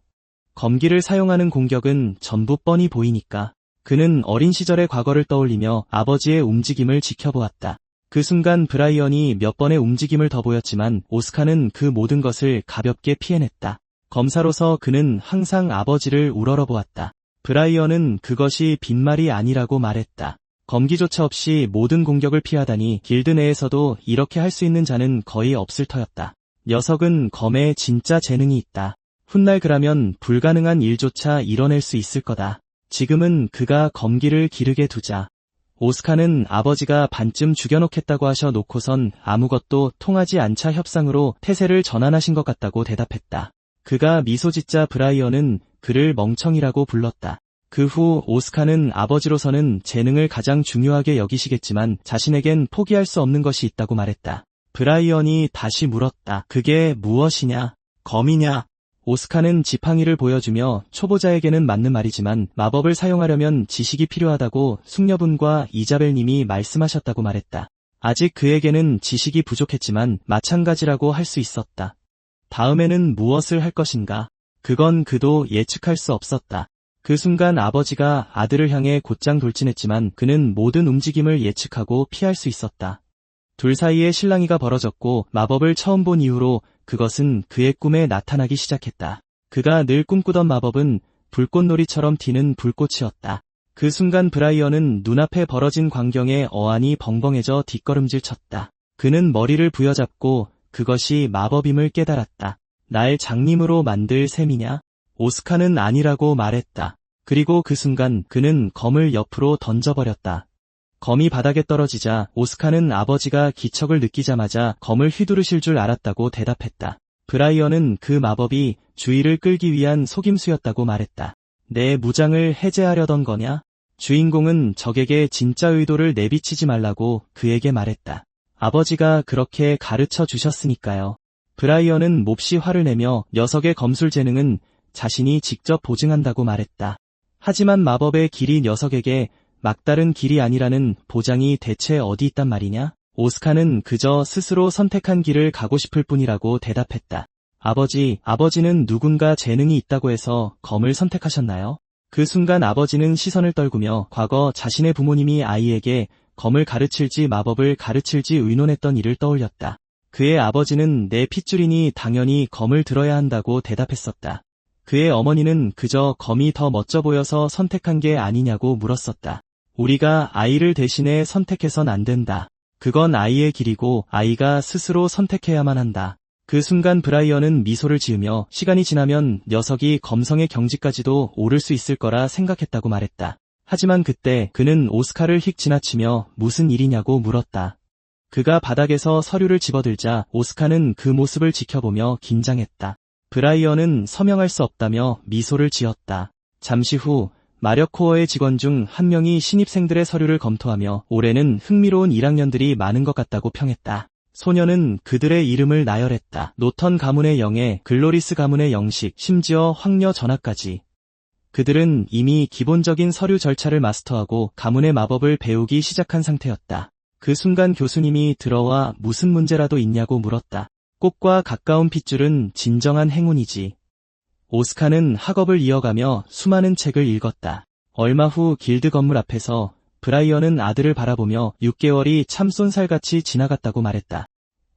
검기를 사용하는 공격은 전부 뻔히 보이니까. 그는 어린 시절의 과거를 떠올리며 아버지의 움직임을 지켜보았다. 그 순간 브라이언이 몇 번의 움직임을 더 보였지만 오스카는 그 모든 것을 가볍게 피해냈다. 검사로서 그는 항상 아버지를 우러러보았다. 브라이언은 그것이 빈말이 아니라고 말했다. 검기조차 없이 모든 공격을 피하다니 길드 내에서도 이렇게 할 수 있는 자는 거의 없을 터였다. 녀석은 검에 진짜 재능이 있다. 훗날 그라면 불가능한 일조차 이뤄낼 수 있을 거다. 지금은 그가 검기를 기르게 두자. 오스카는 아버지가 반쯤 죽여놓겠다고 하셔 놓고선 아무것도 통하지 않자 협상으로 태세를 전환하신 것 같다고 대답했다. 그가 미소 짓자 브라이언은 그를 멍청이라고 불렀다. 그 후 오스카는 아버지로서는 재능을 가장 중요하게 여기시겠지만 자신에겐 포기할 수 없는 것이 있다고 말했다. 브라이언이 다시 물었다. 그게 무엇이냐? 검이냐? 오스카는 지팡이를 보여주며 초보자에게는 맞는 말이지만 마법을 사용하려면 지식이 필요하다고 숙녀분과 이자벨님이 말씀하셨다고 말했다. 아직 그에게는 지식이 부족했지만 마찬가지라고 할 수 있었다. 다음에는 무엇을 할 것인가? 그건 그도 예측할 수 없었다. 그 순간 아버지가 아들을 향해 곧장 돌진했지만 그는 모든 움직임을 예측하고 피할 수 있었다. 둘 사이에 실랑이가 벌어졌고 마법을 처음 본 이후로 그것은 그의 꿈에 나타나기 시작했다. 그가 늘 꿈꾸던 마법은 불꽃놀이처럼 튀는 불꽃이었다. 그 순간 브라이언은 눈앞에 벌어진 광경에 어안이 벙벙해져 뒷걸음질 쳤다. 그는 머리를 부여잡고 그것이 마법임을 깨달았다. 날 장님으로 만들 셈이냐? 오스카는 아니라고 말했다. 그리고 그 순간 그는 검을 옆으로 던져버렸다. 검이 바닥에 떨어지자 오스카는 아버지가 기척을 느끼자마자 검을 휘두르실 줄 알았다고 대답했다. 브라이언은 그 마법이 주의를 끌기 위한 속임수였다고 말했다. 내 무장을 해제하려던 거냐? 주인공은 적에게 진짜 의도를 내비치지 말라고 그에게 말했다. 아버지가 그렇게 가르쳐 주셨으니까요. 브라이언은 몹시 화를 내며 녀석의 검술 재능은 자신이 직접 보증한다고 말했다. 하지만 마법의 길이 녀석에게 막다른 길이 아니라는 보장이 대체 어디 있단 말이냐? 오스카는 그저 스스로 선택한 길을 가고 싶을 뿐이라고 대답했다. 아버지는 누군가 재능이 있다고 해서 검을 선택하셨나요? 그 순간 아버지는 시선을 떨구며 과거 자신의 부모님이 아이에게 검을 가르칠지 마법을 가르칠지 의논했던 일을 떠올렸다. 그의 아버지는 내 핏줄이니 당연히 검을 들어야 한다고 대답했었다. 그의 어머니는 그저 검이 더 멋져 보여서 선택한 게 아니냐고 물었었다. 우리가 아이를 대신해 선택해선 안 된다. 그건 아이의 길이고 아이가 스스로 선택해야만 한다. 그 순간 브라이언은 미소를 지으며 시간이 지나면 녀석이 검성의 경지까지도 오를 수 있을 거라 생각했다고 말했다. 하지만 그때 그는 오스카를 휙 지나치며 무슨 일이냐고 물었다. 그가 바닥에서 서류를 집어들자 오스카는 그 모습을 지켜보며 긴장했다. 브라이언은 서명할 수 없다며 미소를 지었다. 잠시 후 마력코어의 직원 중 한 명이 신입생들의 서류를 검토하며 올해는 흥미로운 1학년들이 많은 것 같다고 평했다. 소녀는 그들의 이름을 나열했다. 노턴 가문의 영예, 글로리스 가문의 영식, 심지어 황녀 전하까지. 그들은 이미 기본적인 서류 절차를 마스터하고 가문의 마법을 배우기 시작한 상태였다. 그 순간 교수님이 들어와 무슨 문제라도 있냐고 물었다. 꽃과 가까운 핏줄은 진정한 행운이지. 오스카는 학업을 이어가며 수많은 책을 읽었다. 얼마 후 길드 건물 앞에서 브라이언은 아들을 바라보며 6개월이 참 쏜살같이 지나갔다고 말했다.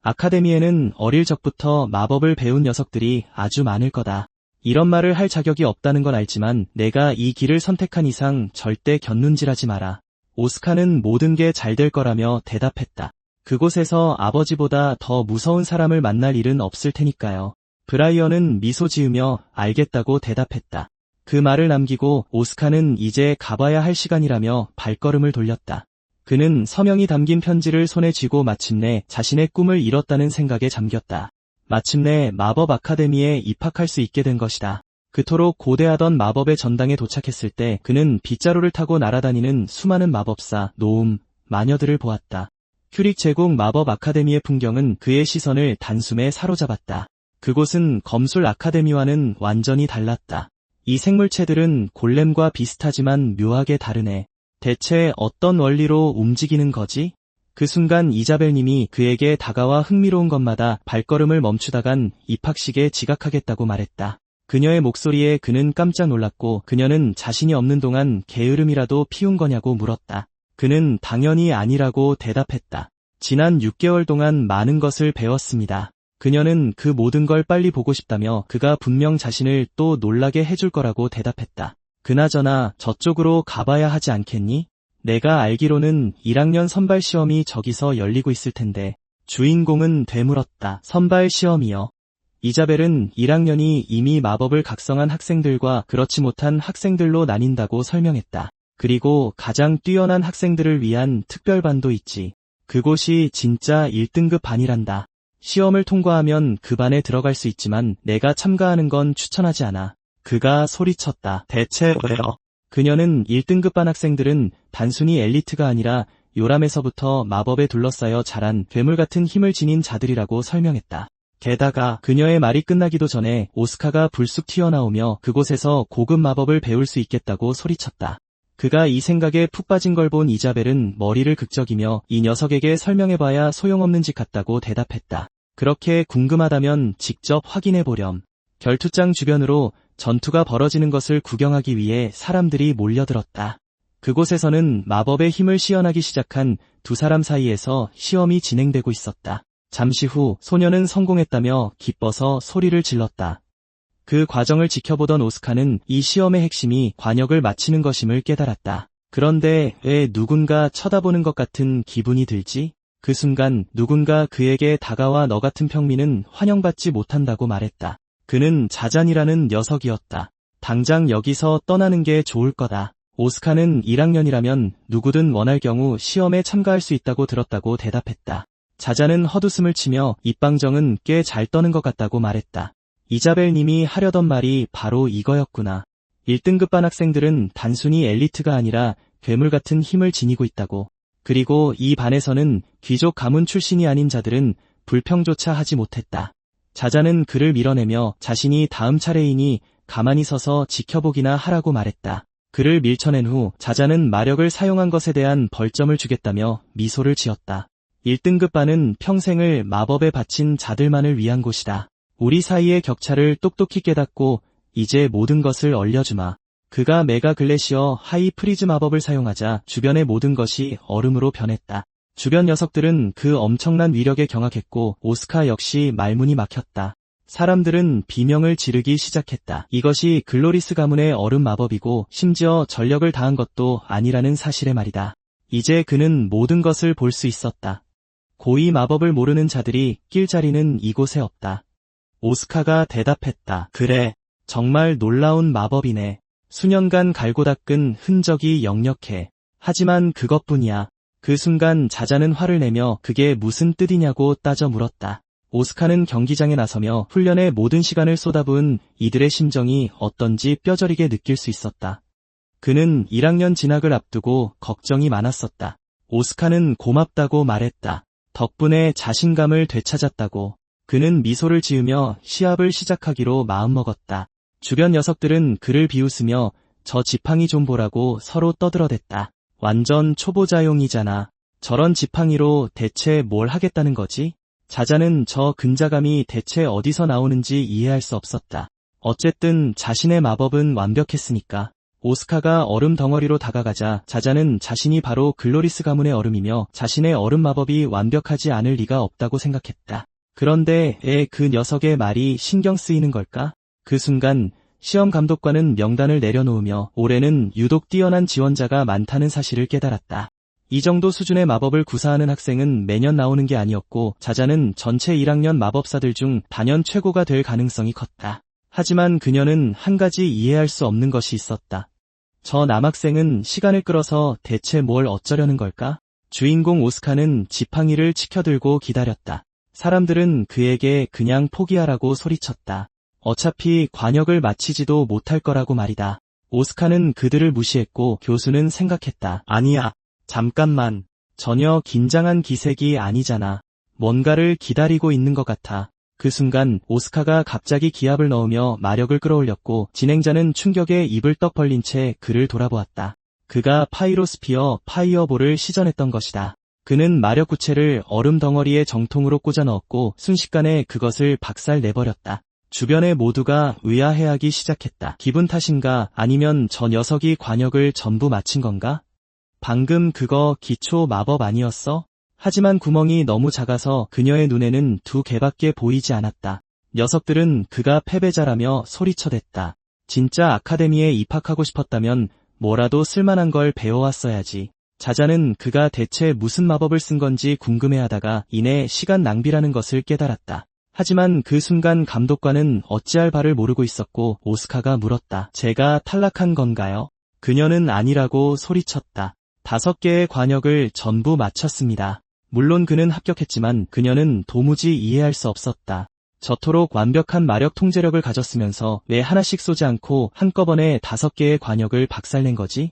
아카데미에는 어릴 적부터 마법을 배운 녀석들이 아주 많을 거다. 이런 말을 할 자격이 없다는 건 알지만 내가 이 길을 선택한 이상 절대 곁눈질하지 마라. 오스카는 모든 게 잘 될 거라며 대답했다. 그곳에서 아버지보다 더 무서운 사람을 만날 일은 없을 테니까요. 브라이언은 미소 지으며 알겠다고 대답했다. 그 말을 남기고 오스카는 이제 가봐야 할 시간이라며 발걸음을 돌렸다. 그는 서명이 담긴 편지를 손에 쥐고 마침내 자신의 꿈을 이뤘다는 생각에 잠겼다. 마침내 마법 아카데미에 입학할 수 있게 된 것이다. 그토록 고대하던 마법의 전당에 도착했을 때 그는 빗자루를 타고 날아다니는 수많은 마법사, 노움, 마녀들을 보았다. 큐릭 제국 마법 아카데미의 풍경은 그의 시선을 단숨에 사로잡았다. 그곳은 검술 아카데미와는 완전히 달랐다. 이 생물체들은 골렘과 비슷하지만 묘하게 다르네. 대체 어떤 원리로 움직이는 거지? 그 순간 이자벨님이 그에게 다가와 흥미로운 것마다 발걸음을 멈추다간 입학식에 지각하겠다고 말했다. 그녀의 목소리에 그는 깜짝 놀랐고 그녀는 자신이 없는 동안 게으름이라도 피운 거냐고 물었다. 그는 당연히 아니라고 대답했다. 지난 6개월 동안 많은 것을 배웠습니다. 그녀는 그 모든 걸 빨리 보고 싶다며 그가 분명 자신을 또 놀라게 해줄 거라고 대답했다. 그나저나 저쪽으로 가봐야 하지 않겠니? 내가 알기로는 1학년 선발 시험이 저기서 열리고 있을 텐데. 주인공은 되물었다. 선발 시험이요. 이자벨은 1학년이 이미 마법을 각성한 학생들과 그렇지 못한 학생들로 나뉜다고 설명했다. 그리고 가장 뛰어난 학생들을 위한 특별반도 있지. 그곳이 진짜 1등급 반이란다. 시험을 통과하면 그 반에 들어갈 수 있지만 내가 참가하는 건 추천하지 않아. 그가 소리쳤다. 대체 왜요? 그녀는 1등급 반 학생들은 단순히 엘리트가 아니라 요람에서부터 마법에 둘러싸여 자란 괴물 같은 힘을 지닌 자들이라고 설명했다. 게다가 그녀의 말이 끝나기도 전에 오스카가 불쑥 튀어나오며 그곳에서 고급 마법을 배울 수 있겠다고 소리쳤다. 그가 이 생각에 푹 빠진 걸 본 이자벨은 머리를 극적이며 이 녀석에게 설명해봐야 소용없는 짓 같다고 대답했다. 그렇게 궁금하다면 직접 확인해보렴. 결투장 주변으로 전투가 벌어지는 것을 구경하기 위해 사람들이 몰려들었다. 그곳에서는 마법의 힘을 시연하기 시작한 두 사람 사이에서 시험이 진행되고 있었다. 잠시 후 소녀는 성공했다며 기뻐서 소리를 질렀다. 그 과정을 지켜보던 오스카는 이 시험의 핵심이 관역을 맞히는 것임을 깨달았다. 그런데 왜 누군가 쳐다보는 것 같은 기분이 들지? 그 순간 누군가 그에게 다가와 너 같은 평민은 환영받지 못한다고 말했다. 그는 자잔이라는 녀석이었다. 당장 여기서 떠나는 게 좋을 거다. 오스카는 1학년이라면 누구든 원할 경우 시험에 참가할 수 있다고 들었다고 대답했다. 자잔은 헛웃음을 치며 입방정은 꽤 잘 떠는 것 같다고 말했다. 이자벨 님이 하려던 말이 바로 이거였구나. 1등급 반 학생들은 단순히 엘리트가 아니라 괴물 같은 힘을 지니고 있다고. 그리고 이 반에서는 귀족 가문 출신이 아닌 자들은 불평조차 하지 못했다. 자자는 그를 밀어내며 자신이 다음 차례이니 가만히 서서 지켜보기나 하라고 말했다. 그를 밀쳐낸 후 자자는 마력을 사용한 것에 대한 벌점을 주겠다며 미소를 지었다. 1등급 반은 평생을 마법에 바친 자들만을 위한 곳이다. 우리 사이의 격차를 똑똑히 깨닫고 이제 모든 것을 얼려주마. 그가 메가 글래시어 하이 프리즈 마법을 사용하자 주변의 모든 것이 얼음으로 변했다. 주변 녀석들은 그 엄청난 위력에 경악했고 오스카 역시 말문이 막혔다. 사람들은 비명을 지르기 시작했다. 이것이 글로리스 가문의 얼음 마법이고 심지어 전력을 다한 것도 아니라는 사실의 말이다. 이제 그는 모든 것을 볼 수 있었다. 고위 마법을 모르는 자들이 낄 자리는 이곳에 없다. 오스카가 대답했다. 그래, 정말 놀라운 마법이네. 수년간 갈고 닦은 흔적이 역력해. 하지만 그것뿐이야. 그 순간 자자는 화를 내며 그게 무슨 뜻이냐고 따져 물었다. 오스카는 경기장에 나서며 훈련에 모든 시간을 쏟아부은 이들의 심정이 어떤지 뼈저리게 느낄 수 있었다. 그는 1학년 진학을 앞두고 걱정이 많았었다. 오스카는 고맙다고 말했다. 덕분에 자신감을 되찾았다고. 그는 미소를 지으며 시합을 시작하기로 마음먹었다. 주변 녀석들은 그를 비웃으며 저 지팡이 좀 보라고 서로 떠들어댔다. 완전 초보자용이잖아. 저런 지팡이로 대체 뭘 하겠다는 거지? 자자는 저 근자감이 대체 어디서 나오는지 이해할 수 없었다. 어쨌든 자신의 마법은 완벽했으니까. 오스카가 얼음 덩어리로 다가가자 자자는 자신이 바로 글로리스 가문의 얼음이며 자신의 얼음 마법이 완벽하지 않을 리가 없다고 생각했다. 그런데 그 녀석의 말이 신경 쓰이는 걸까? 그 순간 시험 감독관은 명단을 내려놓으며 올해는 유독 뛰어난 지원자가 많다는 사실을 깨달았다. 이 정도 수준의 마법을 구사하는 학생은 매년 나오는 게 아니었고 자자는 전체 1학년 마법사들 중 단연 최고가 될 가능성이 컸다. 하지만 그녀는 한 가지 이해할 수 없는 것이 있었다. 저 남학생은 시간을 끌어서 대체 뭘 어쩌려는 걸까? 주인공 오스카는 지팡이를 치켜들고 기다렸다. 사람들은 그에게 그냥 포기하라고 소리쳤다. 어차피 관역을 마치지도 못할 거라고 말이다. 오스카는 그들을 무시했고 교수는 생각했다. 아니야. 잠깐만. 전혀 긴장한 기색이 아니잖아. 뭔가를 기다리고 있는 것 같아. 그 순간 오스카가 갑자기 기압을 넣으며 마력을 끌어올렸고 진행자는 충격에 입을 떡 벌린 채 그를 돌아보았다. 그가 파이로스피어 파이어볼을 시전했던 것이다. 그는 마력 구체를 얼음 덩어리에 정통으로 꽂아 넣었고 순식간에 그것을 박살내버렸다. 주변의 모두가 의아해하기 시작했다. 기분 탓인가 아니면 저 녀석이 관역을 전부 마친 건가? 방금 그거 기초 마법 아니었어? 하지만 구멍이 너무 작아서 그녀의 눈에는 두 개밖에 보이지 않았다. 녀석들은 그가 패배자라며 소리쳐댔다. 진짜 아카데미에 입학하고 싶었다면 뭐라도 쓸만한 걸 배워왔어야지. 자자는 그가 대체 무슨 마법을 쓴 건지 궁금해하다가 이내 시간 낭비라는 것을 깨달았다. 하지만 그 순간 감독관은 어찌할 바를 모르고 있었고 오스카가 물었다. 제가 탈락한 건가요? 그녀는 아니라고 소리쳤다. 5개의 관역을 전부 마쳤습니다. 물론 그는 합격했지만 그녀는 도무지 이해할 수 없었다. 저토록 완벽한 마력 통제력을 가졌으면서 왜 하나씩 쏘지 않고 한꺼번에 5개의 관역을 박살낸 거지?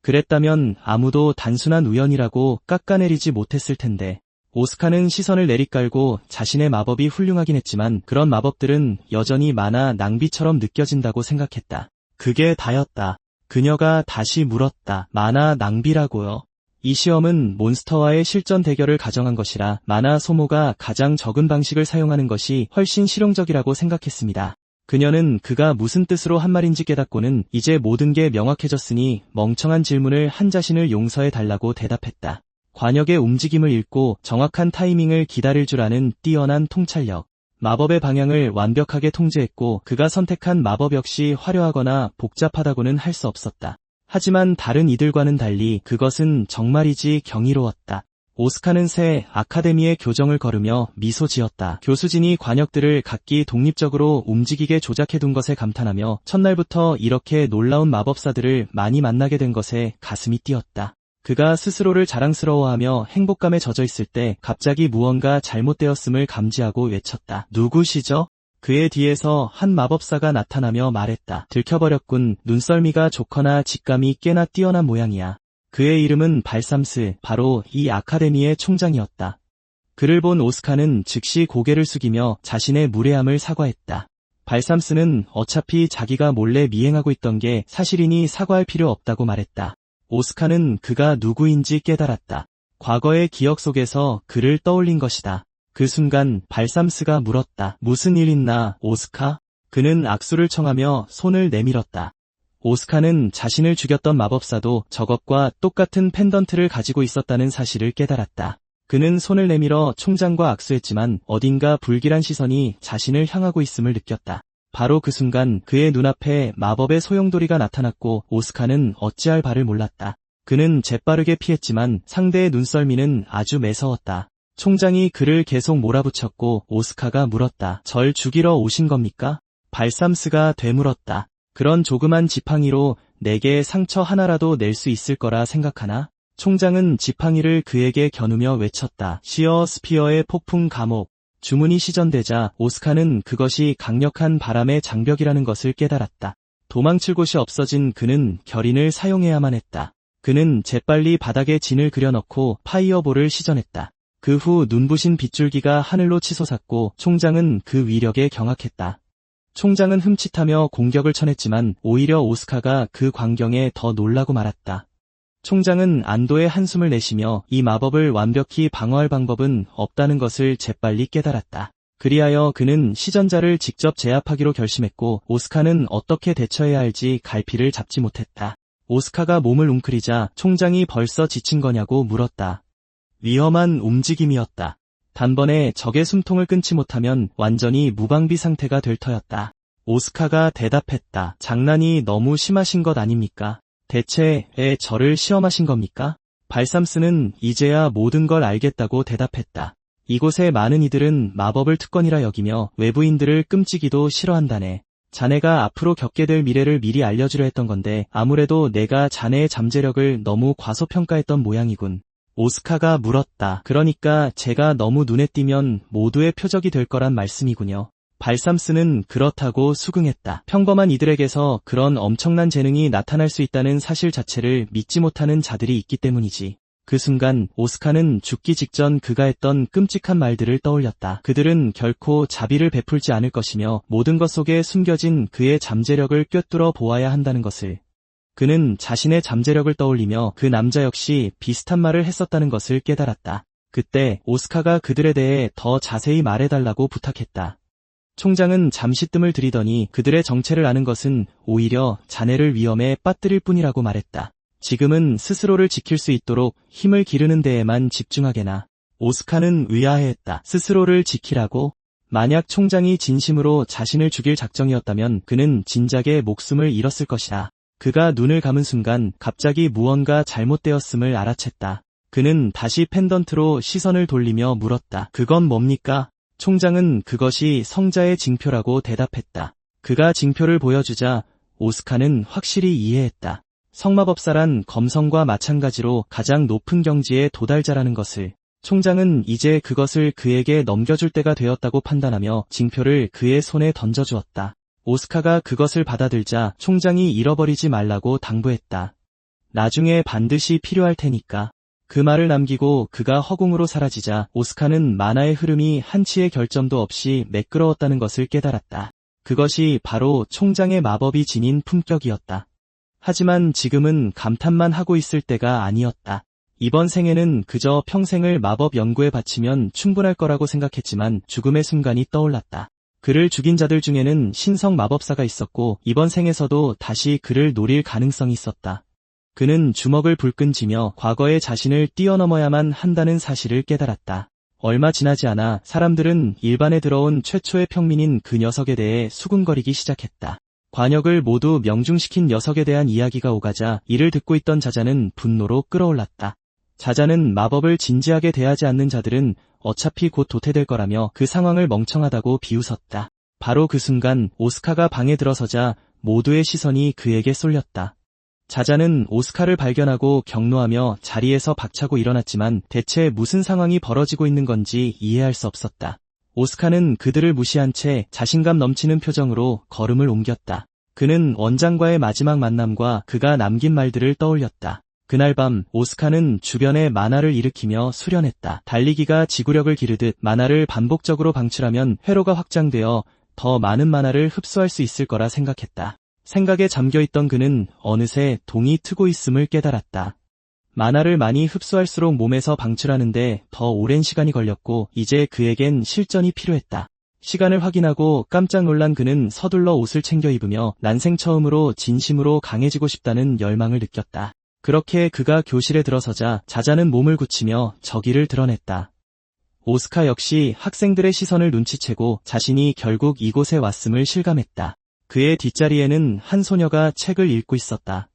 그랬다면 아무도 단순한 우연이라고 깎아내리지 못했을 텐데. 오스카는 시선을 내리깔고 자신의 마법이 훌륭하긴 했지만 그런 마법들은 여전히 만화 낭비처럼 느껴진다고 생각했다. 그게 다였다. 그녀가 다시 물었다. 만화 낭비라고요? 이 시험은 몬스터와의 실전 대결을 가정한 것이라 만화 소모가 가장 적은 방식을 사용하는 것이 훨씬 실용적이라고 생각했습니다. 그녀는 그가 무슨 뜻으로 한 말인지 깨닫고는 이제 모든 게 명확해졌으니 멍청한 질문을 한 자신을 용서해달라고 대답했다. 관역의 움직임을 읽고 정확한 타이밍을 기다릴 줄 아는 뛰어난 통찰력. 마법의 방향을 완벽하게 통제했고 그가 선택한 마법 역시 화려하거나 복잡하다고는 할 수 없었다. 하지만 다른 이들과는 달리 그것은 정말이지 경이로웠다. 오스카는 새 아카데미의 교정을 걸으며 미소 지었다. 교수진이 관역들을 각기 독립적으로 움직이게 조작해둔 것에 감탄하며 첫날부터 이렇게 놀라운 마법사들을 많이 만나게 된 것에 가슴이 뛰었다. 그가 스스로를 자랑스러워하며 행복감에 젖어 있을 때 갑자기 무언가 잘못되었음을 감지하고 외쳤다. 누구시죠? 그의 뒤에서 한 마법사가 나타나며 말했다. 들켜버렸군. 눈썰미가 좋거나 직감이 꽤나 뛰어난 모양이야. 그의 이름은 발삼스, 바로 이 아카데미의 총장이었다. 그를 본 오스카는 즉시 고개를 숙이며 자신의 무례함을 사과했다. 발삼스는 어차피 자기가 몰래 미행하고 있던 게 사실이니 사과할 필요 없다고 말했다. 오스카는 그가 누구인지 깨달았다. 과거의 기억 속에서 그를 떠올린 것이다. 그 순간 발삼스가 물었다. 무슨 일 있나, 오스카? 그는 악수를 청하며 손을 내밀었다. 오스카는 자신을 죽였던 마법사도 저것과 똑같은 펜던트를 가지고 있었다는 사실을 깨달았다. 그는 손을 내밀어 총장과 악수했지만 어딘가 불길한 시선이 자신을 향하고 있음을 느꼈다. 바로 그 순간 그의 눈앞에 마법의 소용돌이가 나타났고 오스카는 어찌할 바를 몰랐다. 그는 재빠르게 피했지만 상대의 눈썰미는 아주 매서웠다. 총장이 그를 계속 몰아붙였고 오스카가 물었다. 절 죽이러 오신 겁니까? 발삼스가 되물었다. 그런 조그만 지팡이로 내게 상처 하나라도 낼 수 있을 거라 생각하나? 총장은 지팡이를 그에게 겨누며 외쳤다. 시어 스피어의 폭풍 감옥. 주문이 시전되자 오스카는 그것이 강력한 바람의 장벽이라는 것을 깨달았다. 도망칠 곳이 없어진 그는 결인을 사용해야만 했다. 그는 재빨리 바닥에 진을 그려넣고 파이어볼을 시전했다. 그 후 눈부신 빗줄기가 하늘로 치솟았고 총장은 그 위력에 경악했다. 총장은 흠칫하며 공격을 쳐냈지만 오히려 오스카가 그 광경에 더 놀라고 말았다. 총장은 안도의 한숨을 내쉬며 이 마법을 완벽히 방어할 방법은 없다는 것을 재빨리 깨달았다. 그리하여 그는 시전자를 직접 제압하기로 결심했고 오스카는 어떻게 대처해야 할지 갈피를 잡지 못했다. 오스카가 몸을 웅크리자 총장이 벌써 지친 거냐고 물었다. 위험한 움직임이었다. 단번에 적의 숨통을 끊지 못하면 완전히 무방비 상태가 될 터였다. 오스카가 대답했다. 장난이 너무 심하신 것 아닙니까? 대체 왜 저를 시험하신 겁니까? 발삼스는 이제야 모든 걸 알겠다고 대답했다. 이곳의 많은 이들은 마법을 특권이라 여기며 외부인들을 끔찍이도 싫어한다네. 자네가 앞으로 겪게 될 미래를 미리 알려주려 했던 건데 아무래도 내가 자네의 잠재력을 너무 과소평가했던 모양이군. 오스카가 물었다. 그러니까 제가 너무 눈에 띄면 모두의 표적이 될 거란 말씀이군요. 발삼스는 그렇다고 수긍했다. 평범한 이들에게서 그런 엄청난 재능이 나타날 수 있다는 사실 자체를 믿지 못하는 자들이 있기 때문이지. 그 순간 오스카는 죽기 직전 그가 했던 끔찍한 말들을 떠올렸다. 그들은 결코 자비를 베풀지 않을 것이며 모든 것 속에 숨겨진 그의 잠재력을 꿰뚫어 보아야 한다는 것을. 그는 자신의 잠재력을 떠올리며 그 남자 역시 비슷한 말을 했었다는 것을 깨달았다. 그때 오스카가 그들에 대해 더 자세히 말해달라고 부탁했다. 총장은 잠시 뜸을 들이더니 그들의 정체를 아는 것은 오히려 자네를 위험에 빠뜨릴 뿐이라고 말했다. 지금은 스스로를 지킬 수 있도록 힘을 기르는 데에만 집중하게나. 오스카는 의아해했다. 스스로를 지키라고? 만약 총장이 진심으로 자신을 죽일 작정이었다면 그는 진작에 목숨을 잃었을 것이다. 그가 눈을 감은 순간 갑자기 무언가 잘못되었음을 알아챘다. 그는 다시 펜던트로 시선을 돌리며 물었다. 그건 뭡니까? 총장은 그것이 성자의 징표라고 대답했다. 그가 징표를 보여주자 오스카는 확실히 이해했다. 성마법사란 검성과 마찬가지로 가장 높은 경지에 도달자라는 것을. 총장은 이제 그것을 그에게 넘겨줄 때가 되었다고 판단하며 징표를 그의 손에 던져주었다. 오스카가 그것을 받아들자 총장이 잃어버리지 말라고 당부했다. 나중에 반드시 필요할 테니까. 그 말을 남기고 그가 허공으로 사라지자 오스카는 만화의 흐름이 한치의 결점도 없이 매끄러웠다는 것을 깨달았다. 그것이 바로 총장의 마법이 지닌 품격이었다. 하지만 지금은 감탄만 하고 있을 때가 아니었다. 이번 생에는 그저 평생을 마법 연구에 바치면 충분할 거라고 생각했지만 죽음의 순간이 떠올랐다. 그를 죽인 자들 중에는 신성 마법사가 있었고 이번 생에서도 다시 그를 노릴 가능성이 있었다. 그는 주먹을 불끈 쥐며 과거의 자신을 뛰어넘어야만 한다는 사실을 깨달았다. 얼마 지나지 않아 사람들은 일반에 들어온 최초의 평민인 그 녀석에 대해 수군거리기 시작했다. 관역을 모두 명중시킨 녀석에 대한 이야기가 오가자 이를 듣고 있던 자자는 분노로 끓어올랐다. 자자는 마법을 진지하게 대하지 않는 자들은 어차피 곧 도태될 거라며 그 상황을 멍청하다고 비웃었다. 바로 그 순간 오스카가 방에 들어서자 모두의 시선이 그에게 쏠렸다. 자자는 오스카를 발견하고 경노하며 자리에서 박차고 일어났지만 대체 무슨 상황이 벌어지고 있는 건지 이해할 수 없었다. 오스카는 그들을 무시한 채 자신감 넘치는 표정으로 걸음을 옮겼다. 그는 원장과의 마지막 만남과 그가 남긴 말들을 떠올렸다. 그날 밤 오스카는 주변에 만화를 일으키며 수련했다. 달리기가 지구력을 기르듯 만화를 반복적으로 방출하면 회로가 확장되어 더 많은 만화를 흡수할 수 있을 거라 생각했다. 생각에 잠겨있던 그는 어느새 동이 트고 있음을 깨달았다. 만화를 많이 흡수할수록 몸에서 방출하는데 더 오랜 시간이 걸렸고 이제 그에겐 실전이 필요했다. 시간을 확인하고 깜짝 놀란 그는 서둘러 옷을 챙겨 입으며 난생 처음으로 진심으로 강해지고 싶다는 열망을 느꼈다. 그렇게 그가 교실에 들어서자 자자는 몸을 굳히며 저기를 드러냈다. 오스카 역시 학생들의 시선을 눈치채고 자신이 결국 이곳에 왔음을 실감했다. 그의 뒷자리에는 한 소녀가 책을 읽고 있었다.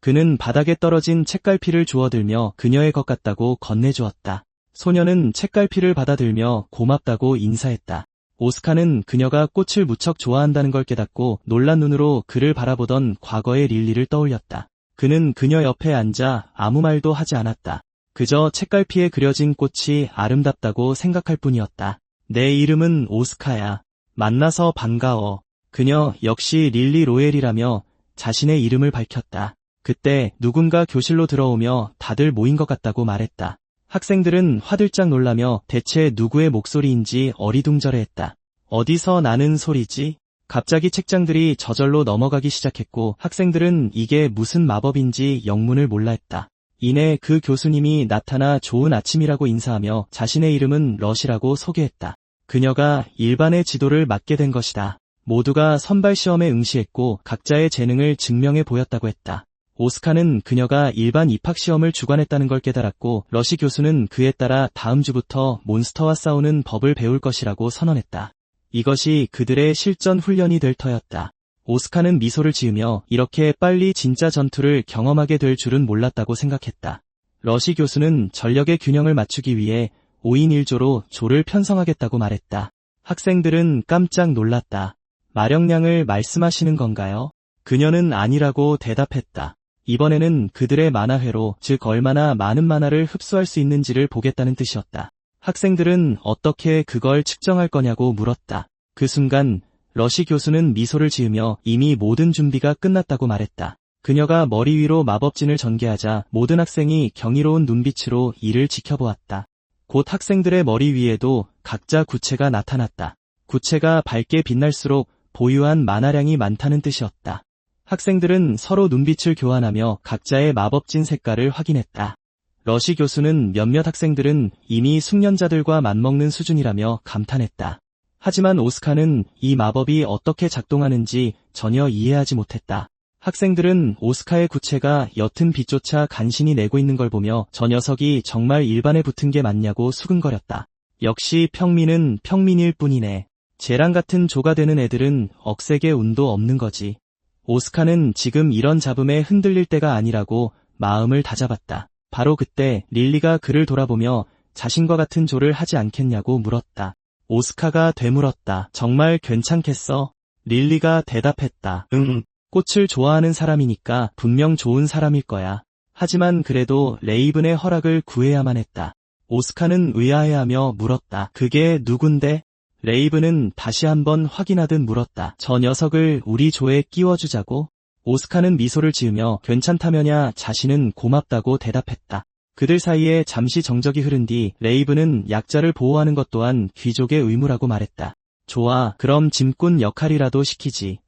그는 바닥에 떨어진 책갈피를 주워들며 그녀의 것 같다고 건네주었다. 소녀는 책갈피를 받아들며 고맙다고 인사했다. 오스카는 그녀가 꽃을 무척 좋아한다는 걸 깨닫고 놀란 눈으로 그를 바라보던 과거의 릴리를 떠올렸다. 그는 그녀 옆에 앉아 아무 말도 하지 않았다. 그저 책갈피에 그려진 꽃이 아름답다고 생각할 뿐이었다. 내 이름은 오스카야. 만나서 반가워. 그녀 역시 릴리 로엘이라며 자신의 이름을 밝혔다. 그때 누군가 교실로 들어오며 다들 모인 것 같다고 말했다. 학생들은 화들짝 놀라며 대체 누구의 목소리인지 어리둥절해했다. 어디서 나는 소리지? 갑자기 책장들이 저절로 넘어가기 시작했고 학생들은 이게 무슨 마법인지 영문을 몰라 했다. 이내 그 교수님이 나타나 좋은 아침이라고 인사하며 자신의 이름은 러시라고 소개했다. 그녀가 일반의 지도를 맡게 된 것이다. 모두가 선발시험에 응시했고 각자의 재능을 증명해 보였다고 했다. 오스카는 그녀가 일반 입학시험을 주관했다는 걸 깨달았고 러시 교수는 그에 따라 다음 주부터 몬스터와 싸우는 법을 배울 것이라고 선언했다. 이것이 그들의 실전 훈련이 될 터였다. 오스카는 미소를 지으며 이렇게 빨리 진짜 전투를 경험하게 될 줄은 몰랐다고 생각했다. 러시 교수는 전력의 균형을 맞추기 위해 5인 1조로 조를 편성하겠다고 말했다. 학생들은 깜짝 놀랐다. 마력량을 말씀하시는 건가요? 그녀는 아니라고 대답했다. 이번에는 그들의 만화회로, 즉 얼마나 많은 만화를 흡수할 수 있는지를 보겠다는 뜻이었다. 학생들은 어떻게 그걸 측정할 거냐고 물었다. 그 순간 러시 교수는 미소를 지으며 이미 모든 준비가 끝났다고 말했다. 그녀가 머리 위로 마법진을 전개하자 모든 학생이 경이로운 눈빛으로 이를 지켜보았다. 곧 학생들의 머리 위에도 각자 구체가 나타났다. 구체가 밝게 빛날수록 보유한 마나량이 많다는 뜻이었다. 학생들은 서로 눈빛을 교환하며 각자의 마법진 색깔을 확인했다. 러시 교수는 몇몇 학생들은 이미 숙련자들과 맞먹는 수준이라며 감탄했다. 하지만 오스카는 이 마법이 어떻게 작동하는지 전혀 이해하지 못했다. 학생들은 오스카의 구체가 옅은 빛조차 간신히 내고 있는 걸 보며 저 녀석이 정말 일반에 붙은 게 맞냐고 수근거렸다. 역시 평민은 평민일 뿐이네. 쟤랑 같은 조가 되는 애들은 억세게 운도 없는 거지. 오스카는 지금 이런 잡음에 흔들릴 때가 아니라고 마음을 다잡았다. 바로 그때 릴리가 그를 돌아보며 자신과 같은 조를 하지 않겠냐고 물었다. 오스카가 되물었다. 정말 괜찮겠어? 릴리가 대답했다. 응. 꽃을 좋아하는 사람이니까 분명 좋은 사람일 거야. 하지만 그래도 레이븐의 허락을 구해야만 했다. 오스카는 의아해하며 물었다. 그게 누군데? 레이븐은 다시 한번 확인하듯 물었다. 저 녀석을 우리 조에 끼워주자고? 오스카는 미소를 지으며 괜찮다며냐 자신은 고맙다고 대답했다. 그들 사이에 잠시 정적이 흐른 뒤 레이븐은 약자를 보호하는 것 또한 귀족의 의무라고 말했다. 좋아, 그럼 짐꾼 역할이라도 시키지.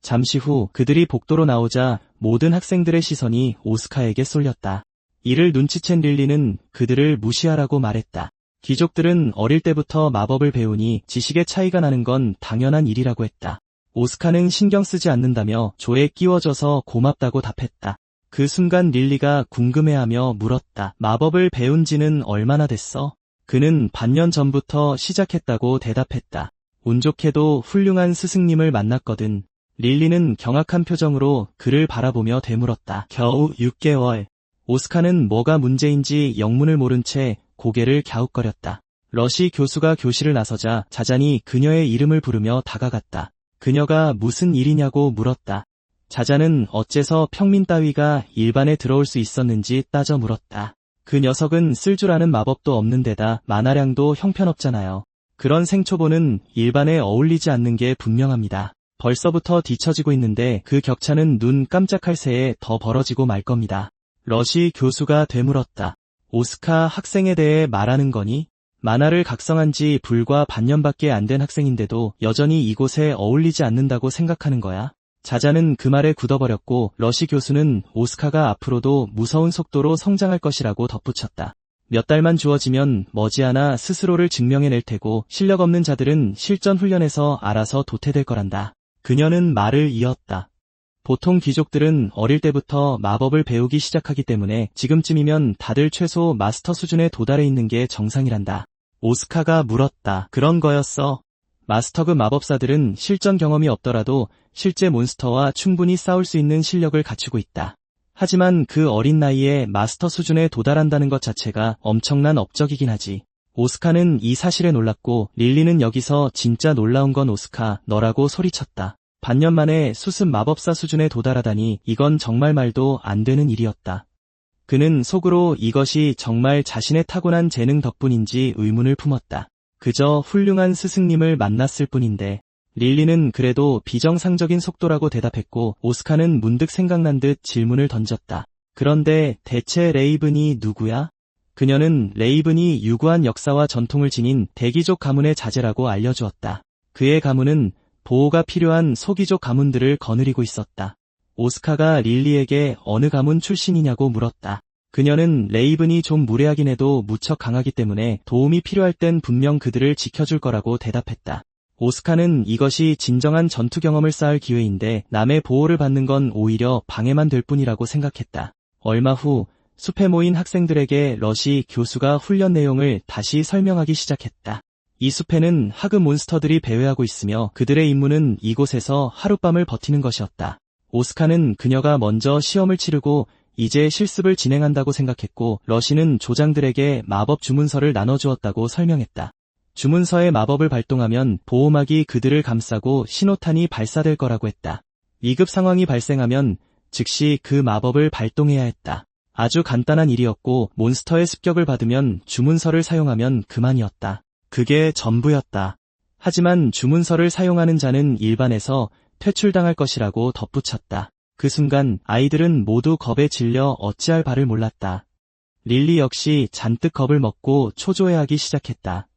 잠시 후 그들이 복도로 나오자 모든 학생들의 시선이 오스카에게 쏠렸다. 이를 눈치챈 릴리는 그들을 무시하라고 말했다. 귀족들은 어릴 때부터 마법을 배우니 지식의 차이가 나는 건 당연한 일이라고 했다. 오스카는 신경 쓰지 않는다며 조에 끼워줘서 고맙다고 답했다. 그 순간 릴리가 궁금해하며 물었다. 마법을 배운 지는 얼마나 됐어? 그는 반년 전부터 시작했다고 대답했다. 운 좋게도 훌륭한 스승님을 만났거든. 릴리는 경악한 표정으로 그를 바라보며 되물었다. 겨우 6개월. 오스카는 뭐가 문제인지 영문을 모른 채 고개를 갸웃거렸다. 러시 교수가 교실을 나서자 자잔이 그녀의 이름을 부르며 다가갔다. 그녀가 무슨 일이냐고 물었다. 자잔은 어째서 평민 따위가 일반에 들어올 수 있었는지 따져 물었다. 그 녀석은 쓸 줄 아는 마법도 없는 데다 마나량도 형편없잖아요. 그런 생초보는 일반에 어울리지 않는 게 분명합니다. 벌써부터 뒤처지고 있는데 그 격차는 눈 깜짝할 새에 더 벌어지고 말 겁니다. 러시 교수가 되물었다. 오스카 학생에 대해 말하는 거니? 만화를 각성한 지 불과 반년밖에 안 된 학생인데도 여전히 이곳에 어울리지 않는다고 생각하는 거야? 자자는 그 말에 굳어버렸고 러시 교수는 오스카가 앞으로도 무서운 속도로 성장할 것이라고 덧붙였다. 몇 달만 주어지면 머지않아 스스로를 증명해낼 테고 실력 없는 자들은 실전 훈련에서 알아서 도태될 거란다. 그녀는 말을 이었다. 보통 귀족들은 어릴 때부터 마법을 배우기 시작하기 때문에 지금쯤이면 다들 최소 마스터 수준에 도달해 있는 게 정상이란다. 오스카가 물었다. 그런 거였어? 마스터급 마법사들은 실전 경험이 없더라도 실제 몬스터와 충분히 싸울 수 있는 실력을 갖추고 있다. 하지만 그 어린 나이에 마스터 수준에 도달한다는 것 자체가 엄청난 업적이긴 하지. 오스카는 이 사실에 놀랐고 릴리는 여기서 진짜 놀라운 건 오스카, 너라고 소리쳤다. 반년 만에 수습 마법사 수준에 도달하다니 이건 정말 말도 안 되는 일이었다. 그는 속으로 이것이 정말 자신의 타고난 재능 덕분인지 의문을 품었다. 그저 훌륭한 스승님을 만났을 뿐인데. 릴리는 그래도 비정상적인 속도라고 대답했고 오스카는 문득 생각난 듯 질문을 던졌다. 그런데 대체 레이븐이 누구야? 그녀는 레이븐이 유구한 역사와 전통을 지닌 대귀족 가문의 자제라고 알려주었다. 그의 가문은 보호가 필요한 소귀족 가문들을 거느리고 있었다. 오스카가 릴리에게 어느 가문 출신이냐고 물었다. 그녀는 레이븐이 좀 무례하긴 해도 무척 강하기 때문에 도움이 필요할 땐 분명 그들을 지켜줄 거라고 대답했다. 오스카는 이것이 진정한 전투 경험을 쌓을 기회인데 남의 보호를 받는 건 오히려 방해만 될 뿐이라고 생각했다. 얼마 후 숲에 모인 학생들에게 러시 교수가 훈련 내용을 다시 설명하기 시작했다. 이 숲에는 하급 몬스터들이 배회하고 있으며 그들의 임무는 이곳에서 하룻밤을 버티는 것이었다. 오스카는 그녀가 먼저 시험을 치르고 이제 실습을 진행한다고 생각했고 러시는 조장들에게 마법 주문서를 나눠주었다고 설명했다. 주문서의 마법을 발동하면 보호막이 그들을 감싸고 신호탄이 발사될 거라고 했다. 위급 상황이 발생하면 즉시 그 마법을 발동해야 했다. 아주 간단한 일이었고 몬스터의 습격을 받으면 주문서를 사용하면 그만이었다. 그게 전부였다. 하지만 주문서를 사용하는 자는 일반에서 퇴출당할 것이라고 덧붙였다. 그 순간 아이들은 모두 겁에 질려 어찌할 바를 몰랐다. 릴리 역시 잔뜩 겁을 먹고 초조해하기 시작했다.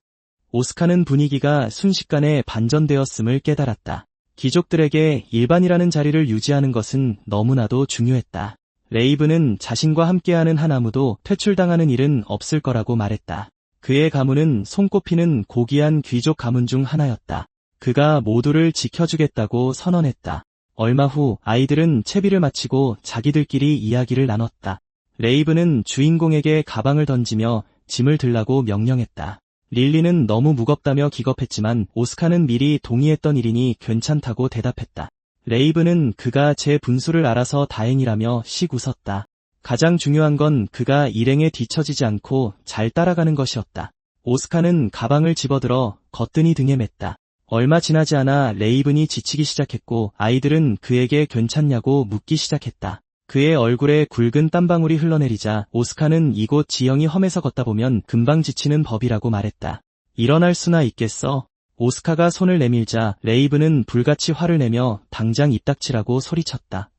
오스카는 분위기가 순식간에 반전되었음을 깨달았다. 귀족들에게 일반이라는 자리를 유지하는 것은 너무나도 중요했다. 레이븐은 자신과 함께하는 한 아무도 퇴출당하는 일은 없을 거라고 말했다. 그의 가문은 손꼽히는 고귀한 귀족 가문 중 하나였다. 그가 모두를 지켜주겠다고 선언했다. 얼마 후 아이들은 채비를 마치고 자기들끼리 이야기를 나눴다. 레이븐은 주인공에게 가방을 던지며 짐을 들라고 명령했다. 릴리는 너무 무겁다며 기겁했지만 오스카는 미리 동의했던 일이니 괜찮다고 대답했다. 레이븐은 그가 제 분수를 알아서 다행이라며 씩 웃었다. 가장 중요한 건 그가 일행에 뒤처지지 않고 잘 따라가는 것이었다. 오스카는 가방을 집어들어 거뜬히 등에 맸다. 얼마 지나지 않아 레이븐이 지치기 시작했고 아이들은 그에게 괜찮냐고 묻기 시작했다. 그의 얼굴에 굵은 땀방울이 흘러내리자 오스카는 이곳 지형이 험해서 걷다 보면 금방 지치는 법이라고 말했다. 일어날 수나 있겠어? 오스카가 손을 내밀자 레이븐은 불같이 화를 내며 당장 입 닥치라고 소리쳤다.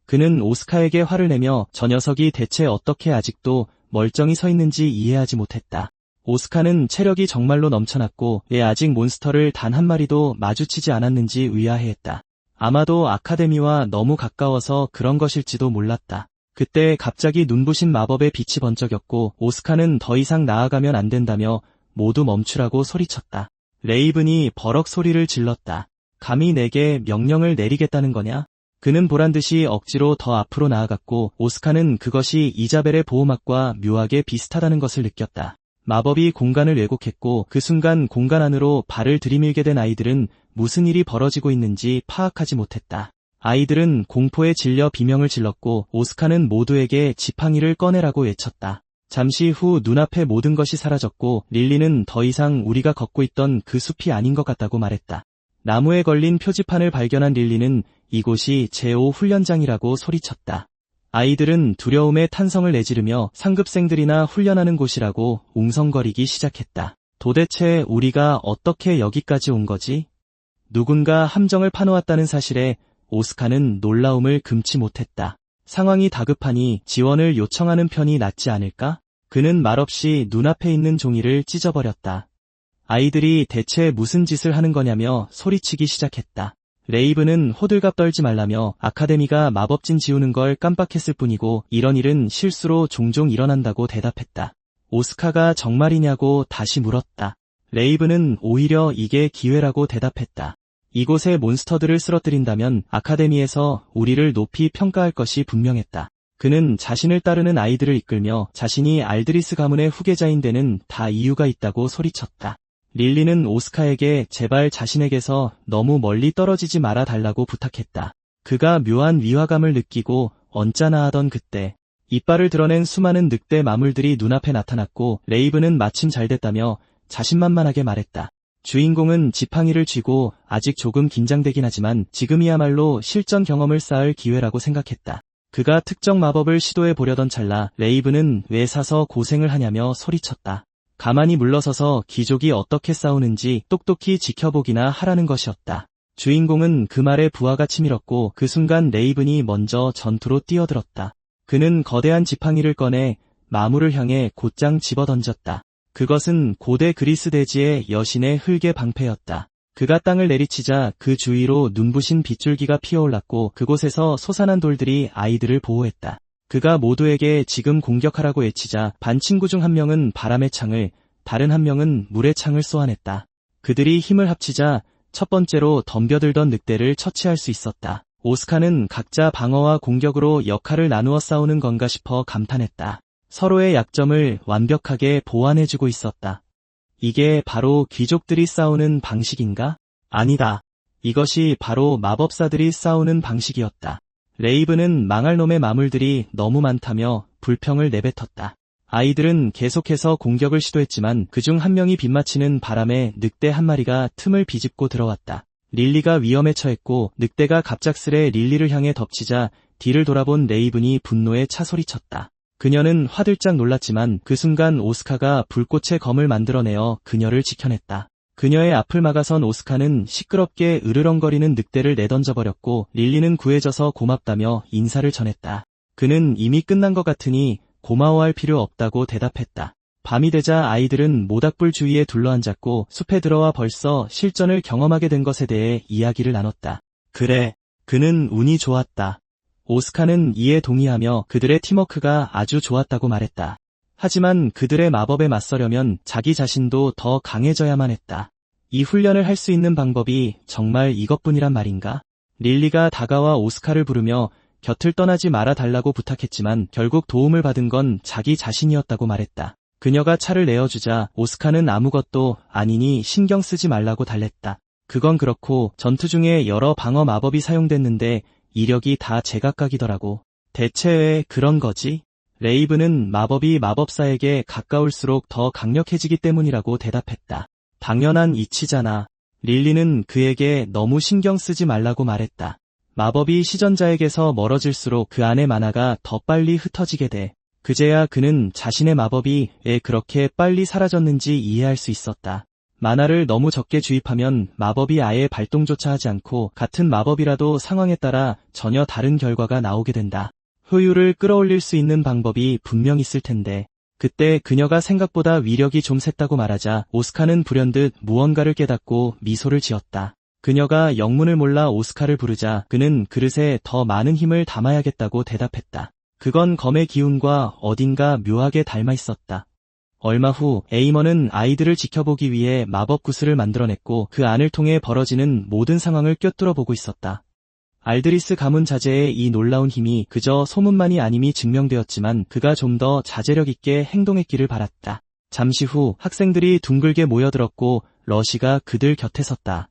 그는 오스카에게 화를 내며 저 녀석이 대체 어떻게 아직도 멀쩡히 서 있는지 이해하지 못했다. 오스카는 체력이 정말로 넘쳐났고 왜 아직 몬스터를 단 한 마리도 마주치지 않았는지 의아해했다. 아마도 아카데미와 너무 가까워서 그런 것일지도 몰랐다. 그때 갑자기 눈부신 마법의 빛이 번쩍였고 오스카는 더 이상 나아가면 안 된다며 모두 멈추라고 소리쳤다. 레이븐이 버럭 소리를 질렀다. 감히 내게 명령을 내리겠다는 거냐? 그는 보란듯이 억지로 더 앞으로 나아갔고 오스카는 그것이 이자벨의 보호막과 묘하게 비슷하다는 것을 느꼈다. 마법이 공간을 왜곡했고 그 순간 공간 안으로 발을 들이밀게 된 아이들은 무슨 일이 벌어지고 있는지 파악하지 못했다. 아이들은 공포에 질려 비명을 질렀고 오스카는 모두에게 지팡이를 꺼내라고 외쳤다. 잠시 후 눈앞의 모든 것이 사라졌고 릴리는 더 이상 우리가 걷고 있던 그 숲이 아닌 것 같다고 말했다. 나무에 걸린 표지판을 발견한 릴리는 이곳이 제5 훈련장이라고 소리쳤다. 아이들은 두려움에 탄성을 내지르며 상급생들이나 훈련하는 곳이라고 웅성거리기 시작했다. 도대체 우리가 어떻게 여기까지 온 거지? 누군가 함정을 파놓았다는 사실에 오스카는 놀라움을 금치 못했다. 상황이 다급하니 지원을 요청하는 편이 낫지 않을까? 그는 말없이 눈앞에 있는 종이를 찢어버렸다. 아이들이 대체 무슨 짓을 하는 거냐며 소리치기 시작했다. 레이븐은 호들갑 떨지 말라며 아카데미가 마법진 지우는 걸 깜빡했을 뿐이고 이런 일은 실수로 종종 일어난다고 대답했다. 오스카가 정말이냐고 다시 물었다. 레이븐은 오히려 이게 기회라고 대답했다. 이곳의 몬스터들을 쓰러뜨린다면 아카데미에서 우리를 높이 평가할 것이 분명했다. 그는 자신을 따르는 아이들을 이끌며 자신이 알드리스 가문의 후계자인 데는 다 이유가 있다고 소리쳤다. 릴리는 오스카에게 제발 자신에게서 너무 멀리 떨어지지 말아 달라고 부탁했다. 그가 묘한 위화감을 느끼고 언짢아 하던 그때 이빨을 드러낸 수많은 늑대 마물들이 눈앞에 나타났고 레이븐은 마침 잘됐다며 자신만만하게 말했다. 주인공은 지팡이를 쥐고 아직 조금 긴장되긴 하지만 지금이야말로 실전 경험을 쌓을 기회라고 생각했다. 그가 특정 마법을 시도해 보려던 찰나 레이븐은 왜 사서 고생을 하냐며 소리쳤다. 가만히 물러서서 귀족이 어떻게 싸우는지 똑똑히 지켜보기나 하라는 것이었다. 주인공은 그 말에 부하가 치밀었고 그 순간 레이븐이 먼저 전투로 뛰어들었다. 그는 거대한 지팡이를 꺼내 마물을 향해 곧장 집어던졌다. 그것은 고대 그리스 대지의 여신의 흙의 방패였다. 그가 땅을 내리치자 그 주위로 눈부신 빗줄기가 피어올랐고 그곳에서 솟아난 돌들이 아이들을 보호했다. 그가 모두에게 지금 공격하라고 외치자 반 친구 중 한 명은 바람의 창을, 다른 한 명은 물의 창을 쏘아냈다. 그들이 힘을 합치자 첫 번째로 덤벼들던 늑대를 처치할 수 있었다. 오스카는 각자 방어와 공격으로 역할을 나누어 싸우는 건가 싶어 감탄했다. 서로의 약점을 완벽하게 보완해주고 있었다. 이게 바로 귀족들이 싸우는 방식인가? 아니다. 이것이 바로 마법사들이 싸우는 방식이었다. 레이븐은 망할 놈의 마물들이 너무 많다며 불평을 내뱉었다. 아이들은 계속해서 공격을 시도했지만 그중 한 명이 빗맞히는 바람에 늑대 한 마리가 틈을 비집고 들어왔다. 릴리가 위험에 처했고 늑대가 갑작스레 릴리를 향해 덮치자 뒤를 돌아본 레이븐이 분노에 차소리쳤다. 그녀는 화들짝 놀랐지만 그 순간 오스카가 불꽃의 검을 만들어내어 그녀를 지켜냈다. 그녀의 앞을 막아선 오스카는 시끄럽게 으르렁거리는 늑대를 내던져버렸고 릴리는 구해줘서 고맙다며 인사를 전했다. 그는 이미 끝난 것 같으니 고마워할 필요 없다고 대답했다. 밤이 되자 아이들은 모닥불 주위에 둘러앉았고 숲에 들어와 벌써 실전을 경험하게 된 것에 대해 이야기를 나눴다. 그래, 그는 운이 좋았다. 오스카는 이에 동의하며 그들의 팀워크가 아주 좋았다고 말했다. 하지만 그들의 마법에 맞서려면 자기 자신도 더 강해져야만 했다. 이 훈련을 할 수 있는 방법이 정말 이것뿐이란 말인가? 릴리가 다가와 오스카를 부르며 곁을 떠나지 말아달라고 부탁했지만 결국 도움을 받은 건 자기 자신이었다고 말했다. 그녀가 차를 내어주자 오스카는 아무것도 아니니 신경 쓰지 말라고 달랬다. 그건 그렇고 전투 중에 여러 방어 마법이 사용됐는데 이력이 다 제각각이더라고. 대체 왜 그런 거지? 레이븐은 마법이 마법사에게 가까울수록 더 강력해지기 때문이라고 대답했다. 당연한 이치잖아. 릴리는 그에게 너무 신경 쓰지 말라고 말했다. 마법이 시전자에게서 멀어질수록 그 안의 만화가 더 빨리 흩어지게 돼. 그제야 그는 자신의 마법이 왜 그렇게 빨리 사라졌는지 이해할 수 있었다. 만화를 너무 적게 주입하면 마법이 아예 발동조차 하지 않고 같은 마법이라도 상황에 따라 전혀 다른 결과가 나오게 된다. 효율을 끌어올릴 수 있는 방법이 분명 있을 텐데. 그때 그녀가 생각보다 위력이 좀 셌다고 말하자 오스카는 불현듯 무언가를 깨닫고 미소를 지었다. 그녀가 영문을 몰라 오스카를 부르자 그는 그릇에 더 많은 힘을 담아야겠다고 대답했다. 그건 검의 기운과 어딘가 묘하게 닮아 있었다. 얼마 후 에이먼은 아이들을 지켜보기 위해 마법 구슬을 만들어냈고 그 안을 통해 벌어지는 모든 상황을 꿰뚫어 보고 있었다. 알드리스 가문 자제의 이 놀라운 힘이 그저 소문만이 아님이 증명되었지만 그가 좀 더 자제력 있게 행동했기를 바랐다. 잠시 후 학생들이 둥글게 모여들었고 러시가 그들 곁에 섰다.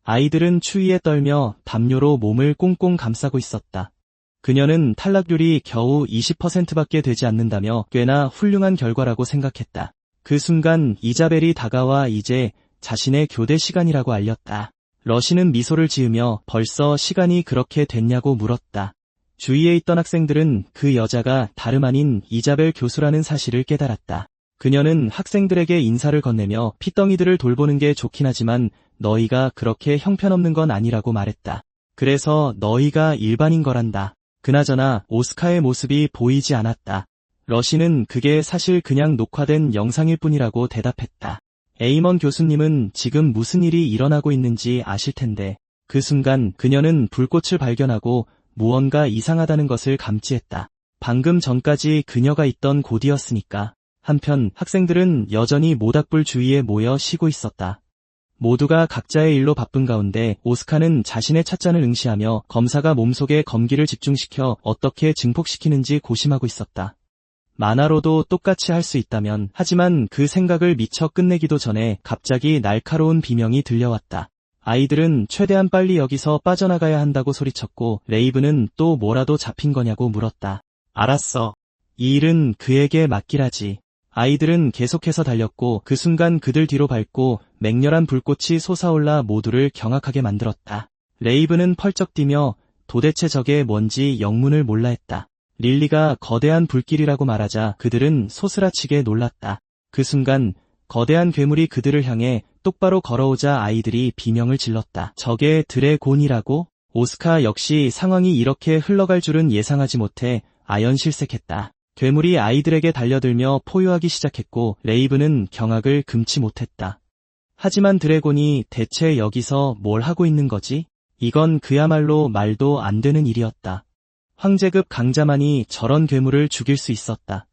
아이들은 추위에 떨며 담요로 몸을 꽁꽁 감싸고 있었다. 그녀는 탈락률이 겨우 20%밖에 되지 않는다며 꽤나 훌륭한 결과라고 생각했다. 그 순간 이자벨이 다가와 이제 자신의 교대 시간이라고 알렸다. 러시는 미소를 지으며 벌써 시간이 그렇게 됐냐고 물었다. 주위에 있던 학생들은 그 여자가 다름 아닌 이자벨 교수라는 사실을 깨달았다. 그녀는 학생들에게 인사를 건네며 피덩이들을 돌보는 게 좋긴 하지만 너희가 그렇게 형편없는 건 아니라고 말했다. 그래서 너희가 일반인 거란다. 그나저나 오스카의 모습이 보이지 않았다. 러시는 그게 사실 그냥 녹화된 영상일 뿐이라고 대답했다. 에이먼 교수님은 지금 무슨 일이 일어나고 있는지 아실 텐데. 그 순간 그녀는 불꽃을 발견하고 무언가 이상하다는 것을 감지했다. 방금 전까지 그녀가 있던 곳이었으니까. 한편 학생들은 여전히 모닥불 주위에 모여 쉬고 있었다. 모두가 각자의 일로 바쁜 가운데 오스카는 자신의 찻잔을 응시하며 검사가 몸속에 검기를 집중시켜 어떻게 증폭시키는지 고심하고 있었다. 만화로도 똑같이 할 수 있다면. 하지만 그 생각을 미처 끝내기도 전에 갑자기 날카로운 비명이 들려왔다. 아이들은 최대한 빨리 여기서 빠져나가야 한다고 소리쳤고 레이븐은 또 뭐라도 잡힌 거냐고 물었다. 알았어. 이 일은 그에게 맡기라지. 아이들은 계속해서 달렸고 그 순간 그들 뒤로 밟고 맹렬한 불꽃이 솟아올라 모두를 경악하게 만들었다. 레이븐은 펄쩍 뛰며 도대체 저게 뭔지 영문을 몰라 했다. 릴리가 거대한 불길이라고 말하자 그들은 소스라치게 놀랐다. 그 순간 거대한 괴물이 그들을 향해 똑바로 걸어오자 아이들이 비명을 질렀다. 저게 드래곤이라고? 오스카 역시 상황이 이렇게 흘러갈 줄은 예상하지 못해 아연실색했다. 괴물이 아이들에게 달려들며 포효하기 시작했고 레이븐은 경악을 금치 못했다. 하지만 드래곤이 대체 여기서 뭘 하고 있는 거지? 이건 그야말로 말도 안 되는 일이었다. 황제급 강자만이 저런 괴물을 죽일 수 있었다.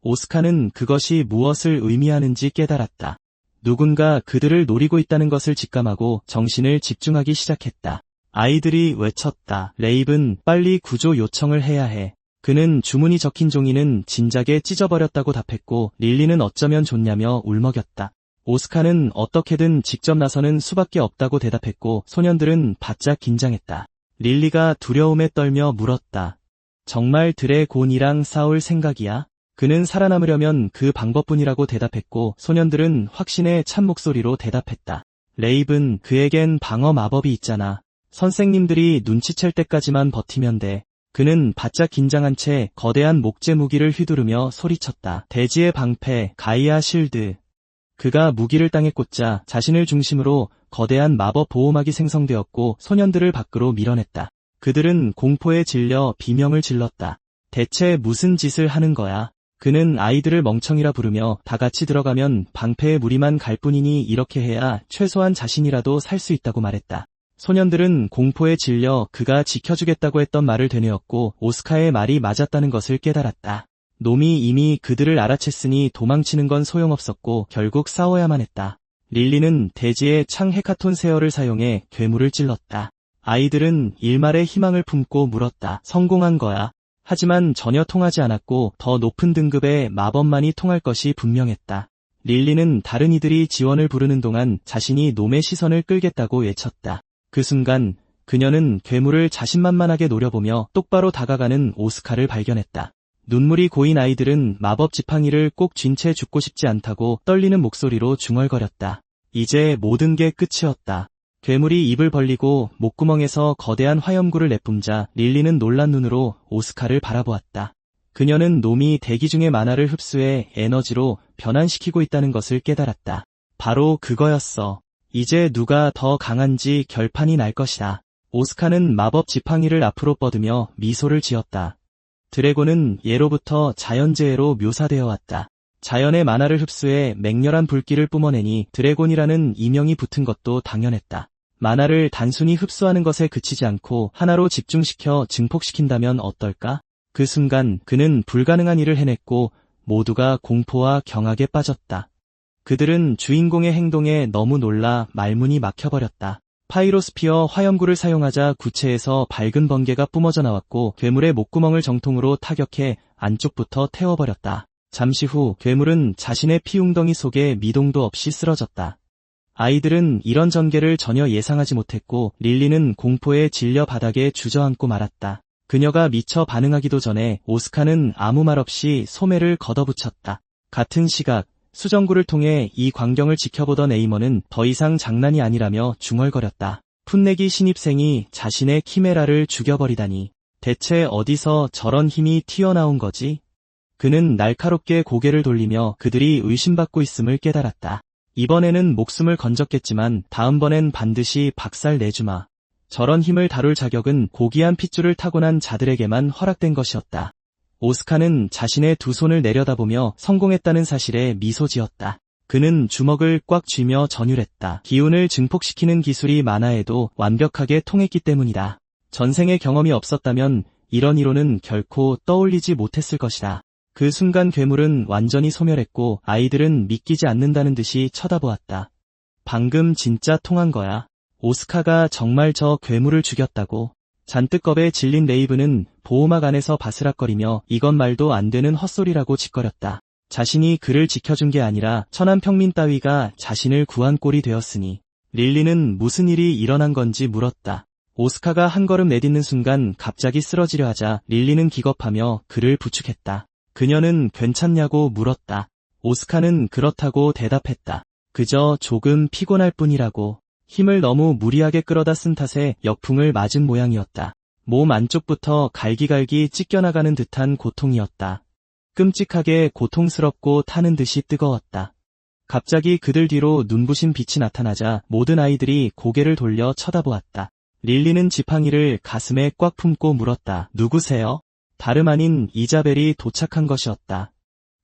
오스카는 그것이 무엇을 의미하는지 깨달았다. 누군가 그들을 노리고 있다는 것을 직감하고 정신을 집중하기 시작했다. 아이들이 외쳤다. 레이븐, 빨리 구조 요청을 해야 해. 그는 주문이 적힌 종이는 진작에 찢어버렸다고 답했고 릴리는 어쩌면 좋냐며 울먹였다. 오스카는 어떻게든 직접 나서는 수밖에 없다고 대답했고 소년들은 바짝 긴장했다. 릴리가 두려움에 떨며 물었다. 정말 드래곤이랑 싸울 생각이야? 그는 살아남으려면 그 방법뿐이라고 대답했고 소년들은 확신에 찬 목소리로 대답했다. 레이븐, 그에겐 방어 마법이 있잖아. 선생님들이 눈치챌 때까지만 버티면 돼. 그는 바짝 긴장한 채 거대한 목재 무기를 휘두르며 소리쳤다. 대지의 방패, 가이아 실드. 그가 무기를 땅에 꽂자 자신을 중심으로 거대한 마법 보호막이 생성되었고 소년들을 밖으로 밀어냈다. 그들은 공포에 질려 비명을 질렀다. 대체 무슨 짓을 하는 거야? 그는 아이들을 멍청이라 부르며 다 같이 들어가면 방패에 무리만 갈 뿐이니 이렇게 해야 최소한 자신이라도 살 수 있다고 말했다. 소년들은 공포에 질려 그가 지켜주겠다고 했던 말을 되뇌었고 오스카의 말이 맞았다는 것을 깨달았다. 놈이 이미 그들을 알아챘으니 도망치는 건 소용없었고 결국 싸워야만 했다. 릴리는 대지의 창 헤카톤 세어를 사용해 괴물을 찔렀다. 아이들은 일말의 희망을 품고 물었다. 성공한 거야. 하지만 전혀 통하지 않았고 더 높은 등급의 마법만이 통할 것이 분명했다. 릴리는 다른 이들이 지원을 부르는 동안 자신이 놈의 시선을 끌겠다고 외쳤다. 그 순간 그녀는 괴물을 자신만만하게 노려보며 똑바로 다가가는 오스카를 발견했다. 눈물이 고인 아이들은 마법 지팡이를 꼭 쥔 채 죽고 싶지 않다고 떨리는 목소리로 중얼거렸다. 이제 모든 게 끝이었다. 괴물이 입을 벌리고 목구멍에서 거대한 화염구를 내뿜자 릴리는 놀란 눈으로 오스카를 바라보았다. 그녀는 놈이 대기 중의 만화를 흡수해 에너지로 변환시키고 있다는 것을 깨달았다. 바로 그거였어. 이제 누가 더 강한지 결판이 날 것이다. 오스카는 마법 지팡이를 앞으로 뻗으며 미소를 지었다. 드래곤은 예로부터 자연재해로 묘사되어 왔다. 자연의 만화를 흡수해 맹렬한 불길을 뿜어내니 드래곤이라는 이명이 붙은 것도 당연했다. 만화를 단순히 흡수하는 것에 그치지 않고 하나로 집중시켜 증폭시킨다면 어떨까? 그 순간 그는 불가능한 일을 해냈고 모두가 공포와 경악에 빠졌다. 그들은 주인공의 행동에 너무 놀라 말문이 막혀버렸다. 파이로스피어 화염구를 사용하자 구체에서 밝은 번개가 뿜어져 나왔고 괴물의 목구멍을 정통으로 타격해 안쪽부터 태워버렸다. 잠시 후 괴물은 자신의 피웅덩이 속에 미동도 없이 쓰러졌다. 아이들은 이런 전개를 전혀 예상하지 못했고 릴리는 공포에 질려 바닥에 주저앉고 말았다. 그녀가 미처 반응하기도 전에 오스카는 아무 말 없이 소매를 걷어붙였다. 같은 시각 수정구를 통해 이 광경을 지켜보던 에이머는 더 이상 장난이 아니라며 중얼거렸다. 풋내기 신입생이 자신의 키메라를 죽여버리다니. 대체 어디서 저런 힘이 튀어나온 거지? 그는 날카롭게 고개를 돌리며 그들이 의심받고 있음을 깨달았다. 이번에는 목숨을 건졌겠지만 다음번엔 반드시 박살 내주마. 저런 힘을 다룰 자격은 고귀한 핏줄을 타고난 자들에게만 허락된 것이었다. 오스카는 자신의 두 손을 내려다보며 성공했다는 사실에 미소 지었다. 그는 주먹을 꽉 쥐며 전율했다. 기운을 증폭시키는 기술이 만화에도 완벽하게 통했기 때문이다. 전생의 경험이 없었다면 이런 이론은 결코 떠올리지 못했을 것이다. 그 순간 괴물은 완전히 소멸했고 아이들은 믿기지 않는다는 듯이 쳐다보았다. 방금 진짜 통한 거야. 오스카가 정말 저 괴물을 죽였다고. 잔뜩 겁에 질린 레이븐은 보호막 안에서 바스락거리며 이건 말도 안 되는 헛소리라고 짓거렸다. 자신이 그를 지켜준 게 아니라 천한 평민 따위가 자신을 구한 꼴이 되었으니. 릴리는 무슨 일이 일어난 건지 물었다. 오스카가 한 걸음 내딛는 순간 갑자기 쓰러지려 하자 릴리는 기겁하며 그를 부축했다. 그녀는 괜찮냐고 물었다. 오스카는 그렇다고 대답했다. 그저 조금 피곤할 뿐이라고. 힘을 너무 무리하게 끌어다 쓴 탓에 역풍을 맞은 모양이었다. 몸 안쪽부터 갈기갈기 찢겨나가는 듯한 고통이었다. 끔찍하게 고통스럽고 타는 듯이 뜨거웠다. 갑자기 그들 뒤로 눈부신 빛이 나타나자 모든 아이들이 고개를 돌려 쳐다보았다. 릴리는 지팡이를 가슴에 꽉 품고 물었다. 누구세요? 다름 아닌 이자벨이 도착한 것이었다.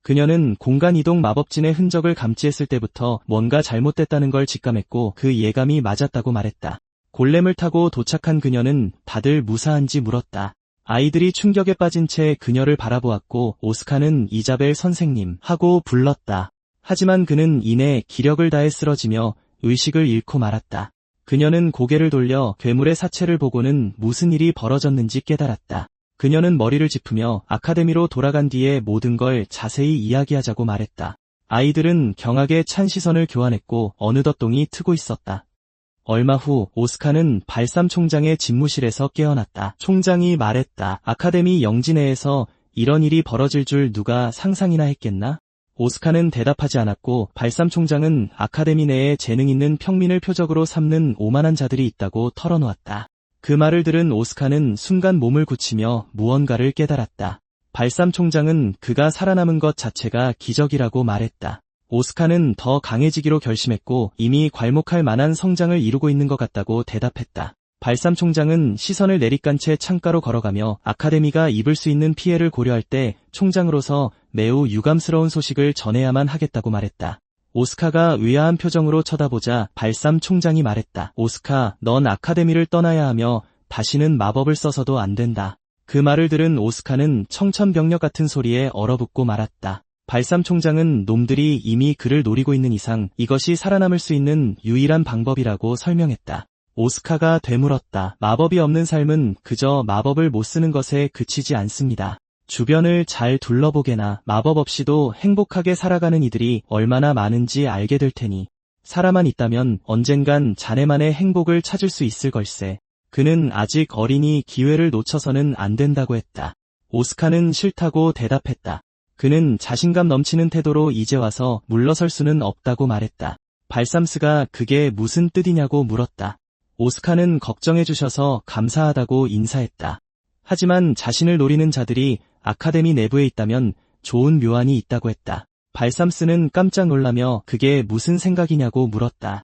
그녀는 공간이동 마법진의 흔적을 감지했을 때부터 뭔가 잘못됐다는 걸 직감했고 그 예감이 맞았다고 말했다. 골렘을 타고 도착한 그녀는 다들 무사한지 물었다. 아이들이 충격에 빠진 채 그녀를 바라보았고 오스카는 이자벨 선생님 하고 불렀다. 하지만 그는 이내 기력을 다해 쓰러지며 의식을 잃고 말았다. 그녀는 고개를 돌려 괴물의 사체를 보고는 무슨 일이 벌어졌는지 깨달았다. 그녀는 머리를 짚으며 아카데미로 돌아간 뒤에 모든 걸 자세히 이야기하자고 말했다. 아이들은 경악에 찬 시선을 교환했고 어느덧 똥이 트고 있었다. 얼마 후 오스카는 발삼 총장의 집무실에서 깨어났다. 총장이 말했다. 아카데미 영지 내에서 이런 일이 벌어질 줄 누가 상상이나 했겠나? 오스카는 대답하지 않았고 발삼 총장은 아카데미 내에 재능 있는 평민을 표적으로 삼는 오만한 자들이 있다고 털어놓았다. 그 말을 들은 오스카는 순간 몸을 굳히며 무언가를 깨달았다. 발삼 총장은 그가 살아남은 것 자체가 기적이라고 말했다. 오스카는 더 강해지기로 결심했고 이미 괄목할 만한 성장을 이루고 있는 것 같다고 대답했다. 발삼 총장은 시선을 내리깐 채 창가로 걸어가며 아카데미가 입을 수 있는 피해를 고려할 때 총장으로서 매우 유감스러운 소식을 전해야만 하겠다고 말했다. 오스카가 의아한 표정으로 쳐다보자 발삼 총장이 말했다. 오스카, 넌 아카데미를 떠나야 하며 다시는 마법을 써서도 안 된다. 그 말을 들은 오스카는 청천벽력 같은 소리에 얼어붙고 말았다. 발삼 총장은 놈들이 이미 그를 노리고 있는 이상 이것이 살아남을 수 있는 유일한 방법이라고 설명했다. 오스카가 되물었다. 마법이 없는 삶은 그저 마법을 못 쓰는 것에 그치지 않습니다. 주변을 잘 둘러보게나 마법 없이도 행복하게 살아가는 이들이 얼마나 많은지 알게 될 테니 살아만 있다면 언젠간 자네만의 행복을 찾을 수 있을 걸세. 그는 아직 어리니 기회를 놓쳐서는 안 된다고 했다. 오스카는 싫다고 대답했다. 그는 자신감 넘치는 태도로 이제 와서 물러설 수는 없다고 말했다. 발삼스가 그게 무슨 뜻이냐고 물었다. 오스카는 걱정해 주셔서 감사하다고 인사했다. 하지만 자신을 노리는 자들이 아카데미 내부에 있다면 좋은 묘안이 있다고 했다. 발삼스는 깜짝 놀라며 그게 무슨 생각이냐고 물었다.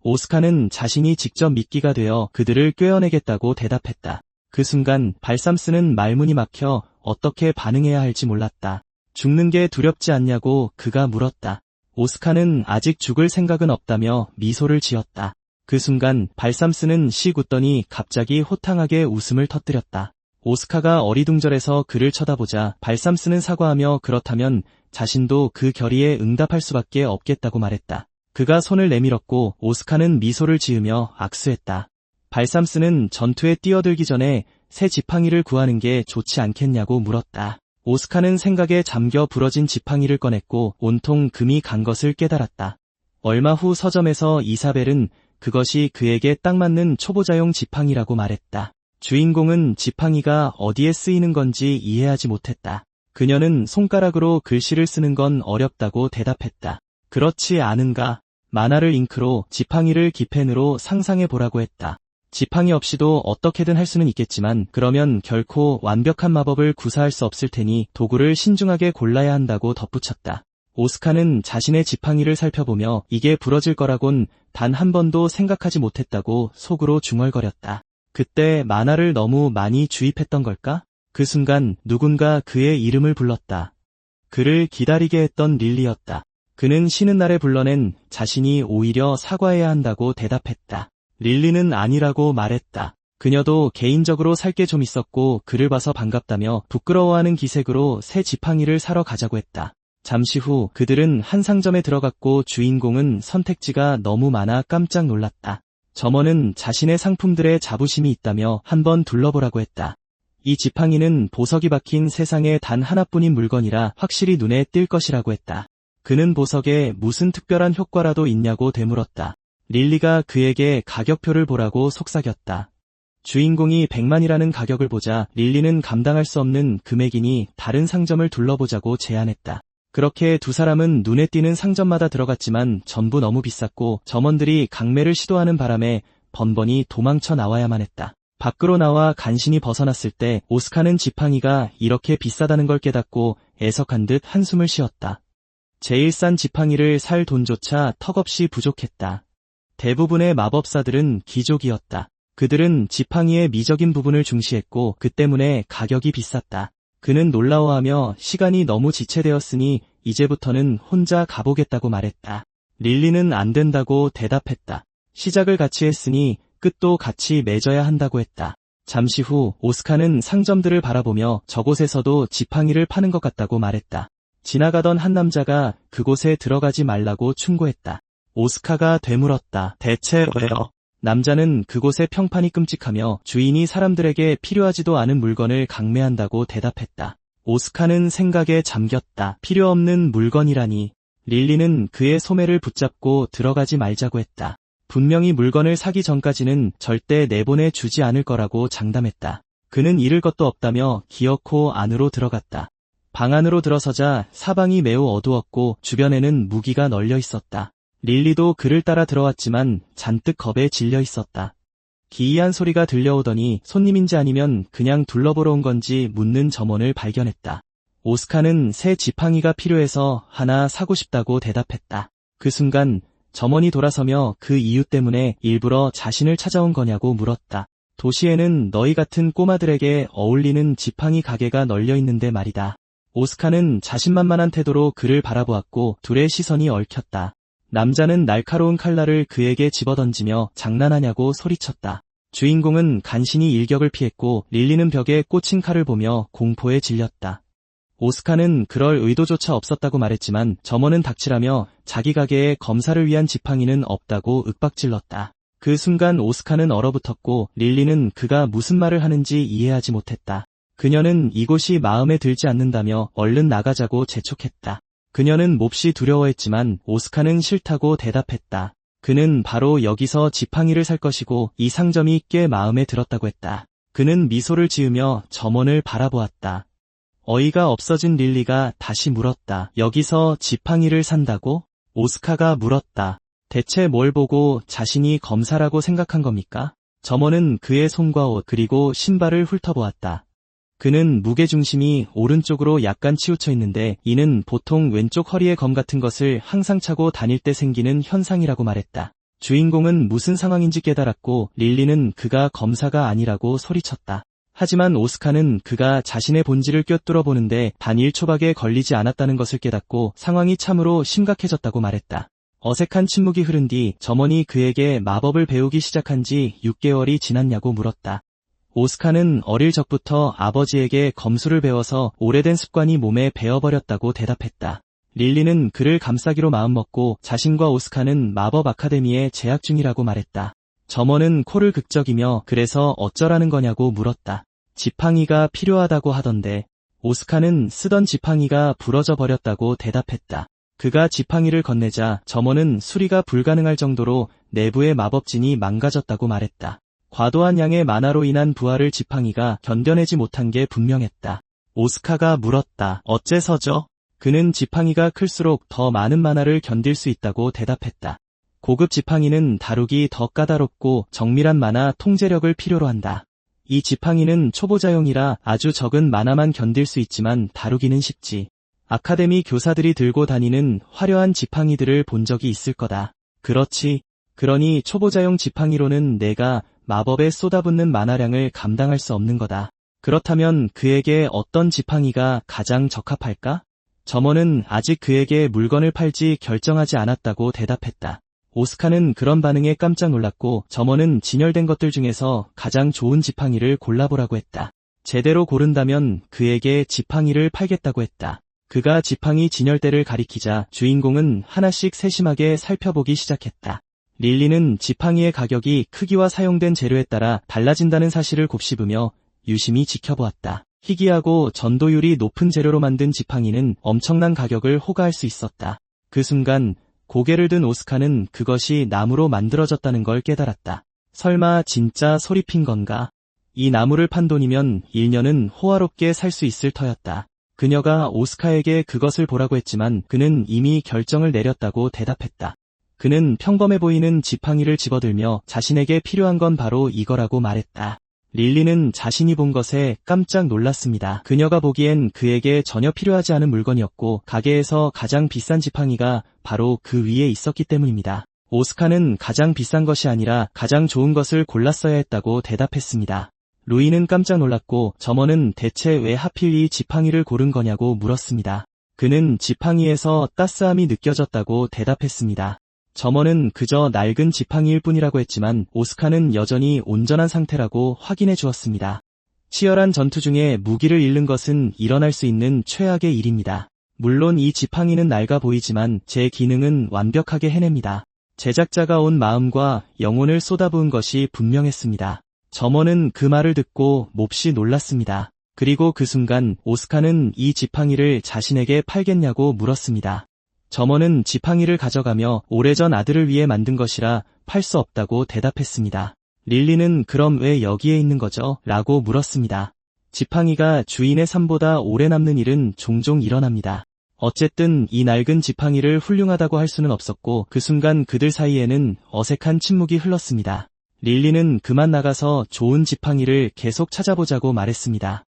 오스카는 자신이 직접 미끼가 되어 그들을 꿰어내겠다고 대답했다. 그 순간 발삼스는 말문이 막혀 어떻게 반응해야 할지 몰랐다. 죽는 게 두렵지 않냐고 그가 물었다. 오스카는 아직 죽을 생각은 없다며 미소를 지었다. 그 순간 발삼스는 씩 웃더니 갑자기 호탕하게 웃음을 터뜨렸다. 오스카가 어리둥절해서 그를 쳐다보자 발삼스는 사과하며 그렇다면 자신도 그 결의에 응답할 수밖에 없겠다고 말했다. 그가 손을 내밀었고 오스카는 미소를 지으며 악수했다. 발삼스는 전투에 뛰어들기 전에 새 지팡이를 구하는 게 좋지 않겠냐고 물었다. 오스카는 생각에 잠겨 부러진 지팡이를 꺼냈고 온통 금이 간 것을 깨달았다. 얼마 후 서점에서 이사벨은 그것이 그에게 딱 맞는 초보자용 지팡이라고 말했다. 주인공은 지팡이가 어디에 쓰이는 건지 이해하지 못했다. 그녀는 손가락으로 글씨를 쓰는 건 어렵다고 대답했다. 그렇지 않은가? 만화를 잉크로 지팡이를 기펜으로 상상해보라고 했다. 지팡이 없이도 어떻게든 할 수는 있겠지만 그러면 결코 완벽한 마법을 구사할 수 없을 테니 도구를 신중하게 골라야 한다고 덧붙였다. 오스카는 자신의 지팡이를 살펴보며 이게 부러질 거라곤 단 한 번도 생각하지 못했다고 속으로 중얼거렸다. 그때 만화를 너무 많이 주입했던 걸까? 그 순간 누군가 그의 이름을 불렀다. 그를 기다리게 했던 릴리였다. 그는 쉬는 날에 불러낸 자신이 오히려 사과해야 한다고 대답했다. 릴리는 아니라고 말했다. 그녀도 개인적으로 살 게 좀 있었고 그를 봐서 반갑다며 부끄러워하는 기색으로 새 지팡이를 사러 가자고 했다. 잠시 후 그들은 한 상점에 들어갔고 주인공은 선택지가 너무 많아 깜짝 놀랐다. 점원은 자신의 상품들에 자부심이 있다며 한번 둘러보라고 했다. 이 지팡이는 보석이 박힌 세상에 단 하나뿐인 물건이라 확실히 눈에 띌 것이라고 했다. 그는 보석에 무슨 특별한 효과라도 있냐고 되물었다. 릴리가 그에게 가격표를 보라고 속삭였다. 주인공이 100만이라는 가격을 보자 릴리는 감당할 수 없는 금액이니 다른 상점을 둘러보자고 제안했다. 그렇게 두 사람은 눈에 띄는 상점마다 들어갔지만 전부 너무 비쌌고 점원들이 강매를 시도하는 바람에 번번이 도망쳐 나와야만 했다. 밖으로 나와 간신히 벗어났을 때 오스카는 지팡이가 이렇게 비싸다는 걸 깨닫고 애석한 듯 한숨을 쉬었다. 제일 싼 지팡이를 살 돈조차 턱없이 부족했다. 대부분의 마법사들은 귀족이었다. 그들은 지팡이의 미적인 부분을 중시했고 그 때문에 가격이 비쌌다. 그는 놀라워하며 시간이 너무 지체되었으니 이제부터는 혼자 가보겠다고 말했다. 릴리는 안 된다고 대답했다. 시작을 같이 했으니 끝도 같이 맺어야 한다고 했다. 잠시 후 오스카는 상점들을 바라보며 저곳에서도 지팡이를 파는 것 같다고 말했다. 지나가던 한 남자가 그곳에 들어가지 말라고 충고했다. 오스카가 되물었다. 대체 왜요? 남자는 그곳의 평판이 끔찍하며 주인이 사람들에게 필요하지도 않은 물건을 강매한다고 대답했다. 오스카는 생각에 잠겼다. 필요 없는 물건이라니. 릴리는 그의 소매를 붙잡고 들어가지 말자고 했다. 분명히 물건을 사기 전까지는 절대 내보내 주지 않을 거라고 장담했다. 그는 잃을 것도 없다며 기어코 안으로 들어갔다. 방 안으로 들어서자 사방이 매우 어두웠고 주변에는 무기가 널려 있었다. 릴리도 그를 따라 들어왔지만 잔뜩 겁에 질려 있었다. 기이한 소리가 들려오더니 손님인지 아니면 그냥 둘러보러 온 건지 묻는 점원을 발견했다. 오스카는 새 지팡이가 필요해서 하나 사고 싶다고 대답했다. 그 순간 점원이 돌아서며 그 이유 때문에 일부러 자신을 찾아온 거냐고 물었다. 도시에는 너희 같은 꼬마들에게 어울리는 지팡이 가게가 널려 있는데 말이다. 오스카는 자신만만한 태도로 그를 바라보았고 둘의 시선이 얽혔다. 남자는 날카로운 칼날을 그에게 집어던지며 장난하냐고 소리쳤다. 주인공은 간신히 일격을 피했고 릴리는 벽에 꽂힌 칼을 보며 공포에 질렸다. 오스카는 그럴 의도조차 없었다고 말했지만 점원은 닥치라며 자기 가게에 검사를 위한 지팡이는 없다고 윽박질렀다. 그 순간 오스카는 얼어붙었고 릴리는 그가 무슨 말을 하는지 이해하지 못했다. 그녀는 이곳이 마음에 들지 않는다며 얼른 나가자고 재촉했다. 그녀는 몹시 두려워했지만 오스카는 싫다고 대답했다. 그는 바로 여기서 지팡이를 살 것이고 이 상점이 꽤 마음에 들었다고 했다. 그는 미소를 지으며 점원을 바라보았다. 어이가 없어진 릴리가 다시 물었다. 여기서 지팡이를 산다고? 오스카가 물었다. 대체 뭘 보고 자신이 검사라고 생각한 겁니까? 점원은 그의 손과 옷 그리고 신발을 훑어보았다. 그는 무게중심이 오른쪽으로 약간 치우쳐 있는데 이는 보통 왼쪽 허리에 검 같은 것을 항상 차고 다닐 때 생기는 현상이라고 말했다. 주인공은 무슨 상황인지 깨달았고 릴리는 그가 검사가 아니라고 소리쳤다. 하지만 오스카는 그가 자신의 본질을 꿰뚫어 보는데 단 1초밖에 걸리지 않았다는 것을 깨닫고 상황이 참으로 심각해졌다고 말했다. 어색한 침묵이 흐른 뒤 점원이 그에게 마법을 배우기 시작한 지 6개월이 지났냐고 물었다. 오스카는 어릴 적부터 아버지에게 검술을 배워서 오래된 습관이 몸에 배어버렸다고 대답했다. 릴리는 그를 감싸기로 마음먹고 자신과 오스카는 마법 아카데미에 재학 중이라고 말했다. 점원은 코를 극적이며 그래서 어쩌라는 거냐고 물었다. 지팡이가 필요하다고 하던데. 오스카는 쓰던 지팡이가 부러져 버렸다고 대답했다. 그가 지팡이를 건네자 점원은 수리가 불가능할 정도로 내부의 마법진이 망가졌다고 말했다. 과도한 양의 만화로 인한 부하를 지팡이가 견뎌내지 못한 게 분명했다. 오스카가 물었다. 어째서죠? 그는 지팡이가 클수록 더 많은 만화를 견딜 수 있다고 대답했다. 고급 지팡이는 다루기 더 까다롭고 정밀한 만화 통제력을 필요로 한다. 이 지팡이는 초보자용이라 아주 적은 만화만 견딜 수 있지만 다루기는 쉽지. 아카데미 교사들이 들고 다니는 화려한 지팡이들을 본 적이 있을 거다. 그렇지. 그러니 초보자용 지팡이로는 내가 마법에 쏟아붓는 만화량을 감당할 수 없는 거다. 그렇다면 그에게 어떤 지팡이가 가장 적합할까? 점원은 아직 그에게 물건을 팔지 결정하지 않았다고 대답했다. 오스카는 그런 반응에 깜짝 놀랐고 점원은 진열된 것들 중에서 가장 좋은 지팡이를 골라보라고 했다. 제대로 고른다면 그에게 지팡이를 팔겠다고 했다. 그가 지팡이 진열대를 가리키자 주인공은 하나씩 세심하게 살펴보기 시작했다. 릴리는 지팡이의 가격이 크기와 사용된 재료에 따라 달라진다는 사실을 곱씹으며 유심히 지켜보았다. 희귀하고 전도율이 높은 재료로 만든 지팡이는 엄청난 가격을 호가할 수 있었다. 그 순간 고개를 든 오스카는 그것이 나무로 만들어졌다는 걸 깨달았다. 설마 진짜 소리핀 건가? 이 나무를 판 돈이면 1년은 호화롭게 살 수 있을 터였다. 그녀가 오스카에게 그것을 보라고 했지만 그는 이미 결정을 내렸다고 대답했다. 그는 평범해 보이는 지팡이를 집어들며 자신에게 필요한 건 바로 이거라고 말했다. 릴리는 자신이 본 것에 깜짝 놀랐습니다. 그녀가 보기엔 그에게 전혀 필요하지 않은 물건이었고 가게에서 가장 비싼 지팡이가 바로 그 위에 있었기 때문입니다. 오스카는 가장 비싼 것이 아니라 가장 좋은 것을 골랐어야 했다고 대답했습니다. 루이는 깜짝 놀랐고 점원은 대체 왜 하필 이 지팡이를 고른 거냐고 물었습니다. 그는 지팡이에서 따스함이 느껴졌다고 대답했습니다. 점원은 그저 낡은 지팡이일 뿐이라고 했지만 오스카는 여전히 온전한 상태라고 확인해 주었습니다. 치열한 전투 중에 무기를 잃는 것은 일어날 수 있는 최악의 일입니다. 물론 이 지팡이는 낡아 보이지만 제 기능은 완벽하게 해냅니다. 제작자가 온 마음과 영혼을 쏟아부은 것이 분명했습니다. 점원은 그 말을 듣고 몹시 놀랐습니다. 그리고 그 순간 오스카는 이 지팡이를 자신에게 팔겠냐고 물었습니다. 점원은 지팡이를 가져가며 오래전 아들을 위해 만든 것이라 팔 수 없다고 대답했습니다. 릴리는 그럼 왜 여기에 있는 거죠? 라고 물었습니다. 지팡이가 주인의 삶보다 오래 남는 일은 종종 일어납니다. 어쨌든 이 낡은 지팡이를 훌륭하다고 할 수는 없었고 그 순간 그들 사이에는 어색한 침묵이 흘렀습니다. 릴리는 그만 나가서 좋은 지팡이를 계속 찾아보자고 말했습니다.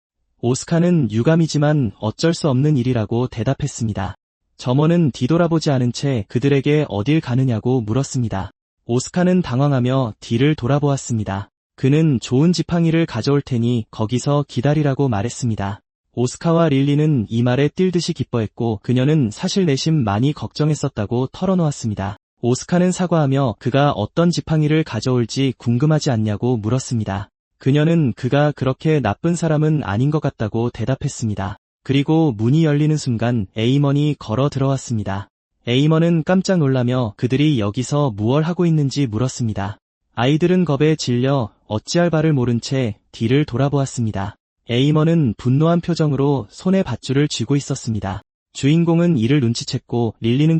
오스카는 유감이지만 어쩔 수 없는 일이라고 대답했습니다. 점원은 뒤돌아보지 않은 채 그들에게 어딜 가느냐고 물었습니다. 오스카는 당황하며 뒤를 돌아보았습니다. 그는 좋은 지팡이를 가져올 테니 거기서 기다리라고 말했습니다. 오스카와 릴리는 이 말에 뛸 듯이 기뻐했고 그녀는 사실 내심 많이 걱정했었다고 털어놓았습니다. 오스카는 사과하며 그가 어떤 지팡이를 가져올지 궁금하지 않냐고 물었습니다. 그녀는 그가 그렇게 나쁜 사람은 아닌 것 같다고 대답했습니다. 그리고 문이 열리는 순간 에이먼이 걸어 들어왔습니다. 에이먼은 깜짝 놀라며 그들이 여기서 무얼 하고 있는지 물었습니다. 아이들은 겁에 질려 어찌할 바를 모른 채 뒤를 돌아보았습니다. 에이먼은 분노한 표정으로 손에 밧줄을 쥐고 있었습니다. 주인공은 이를 눈치챘고 릴리는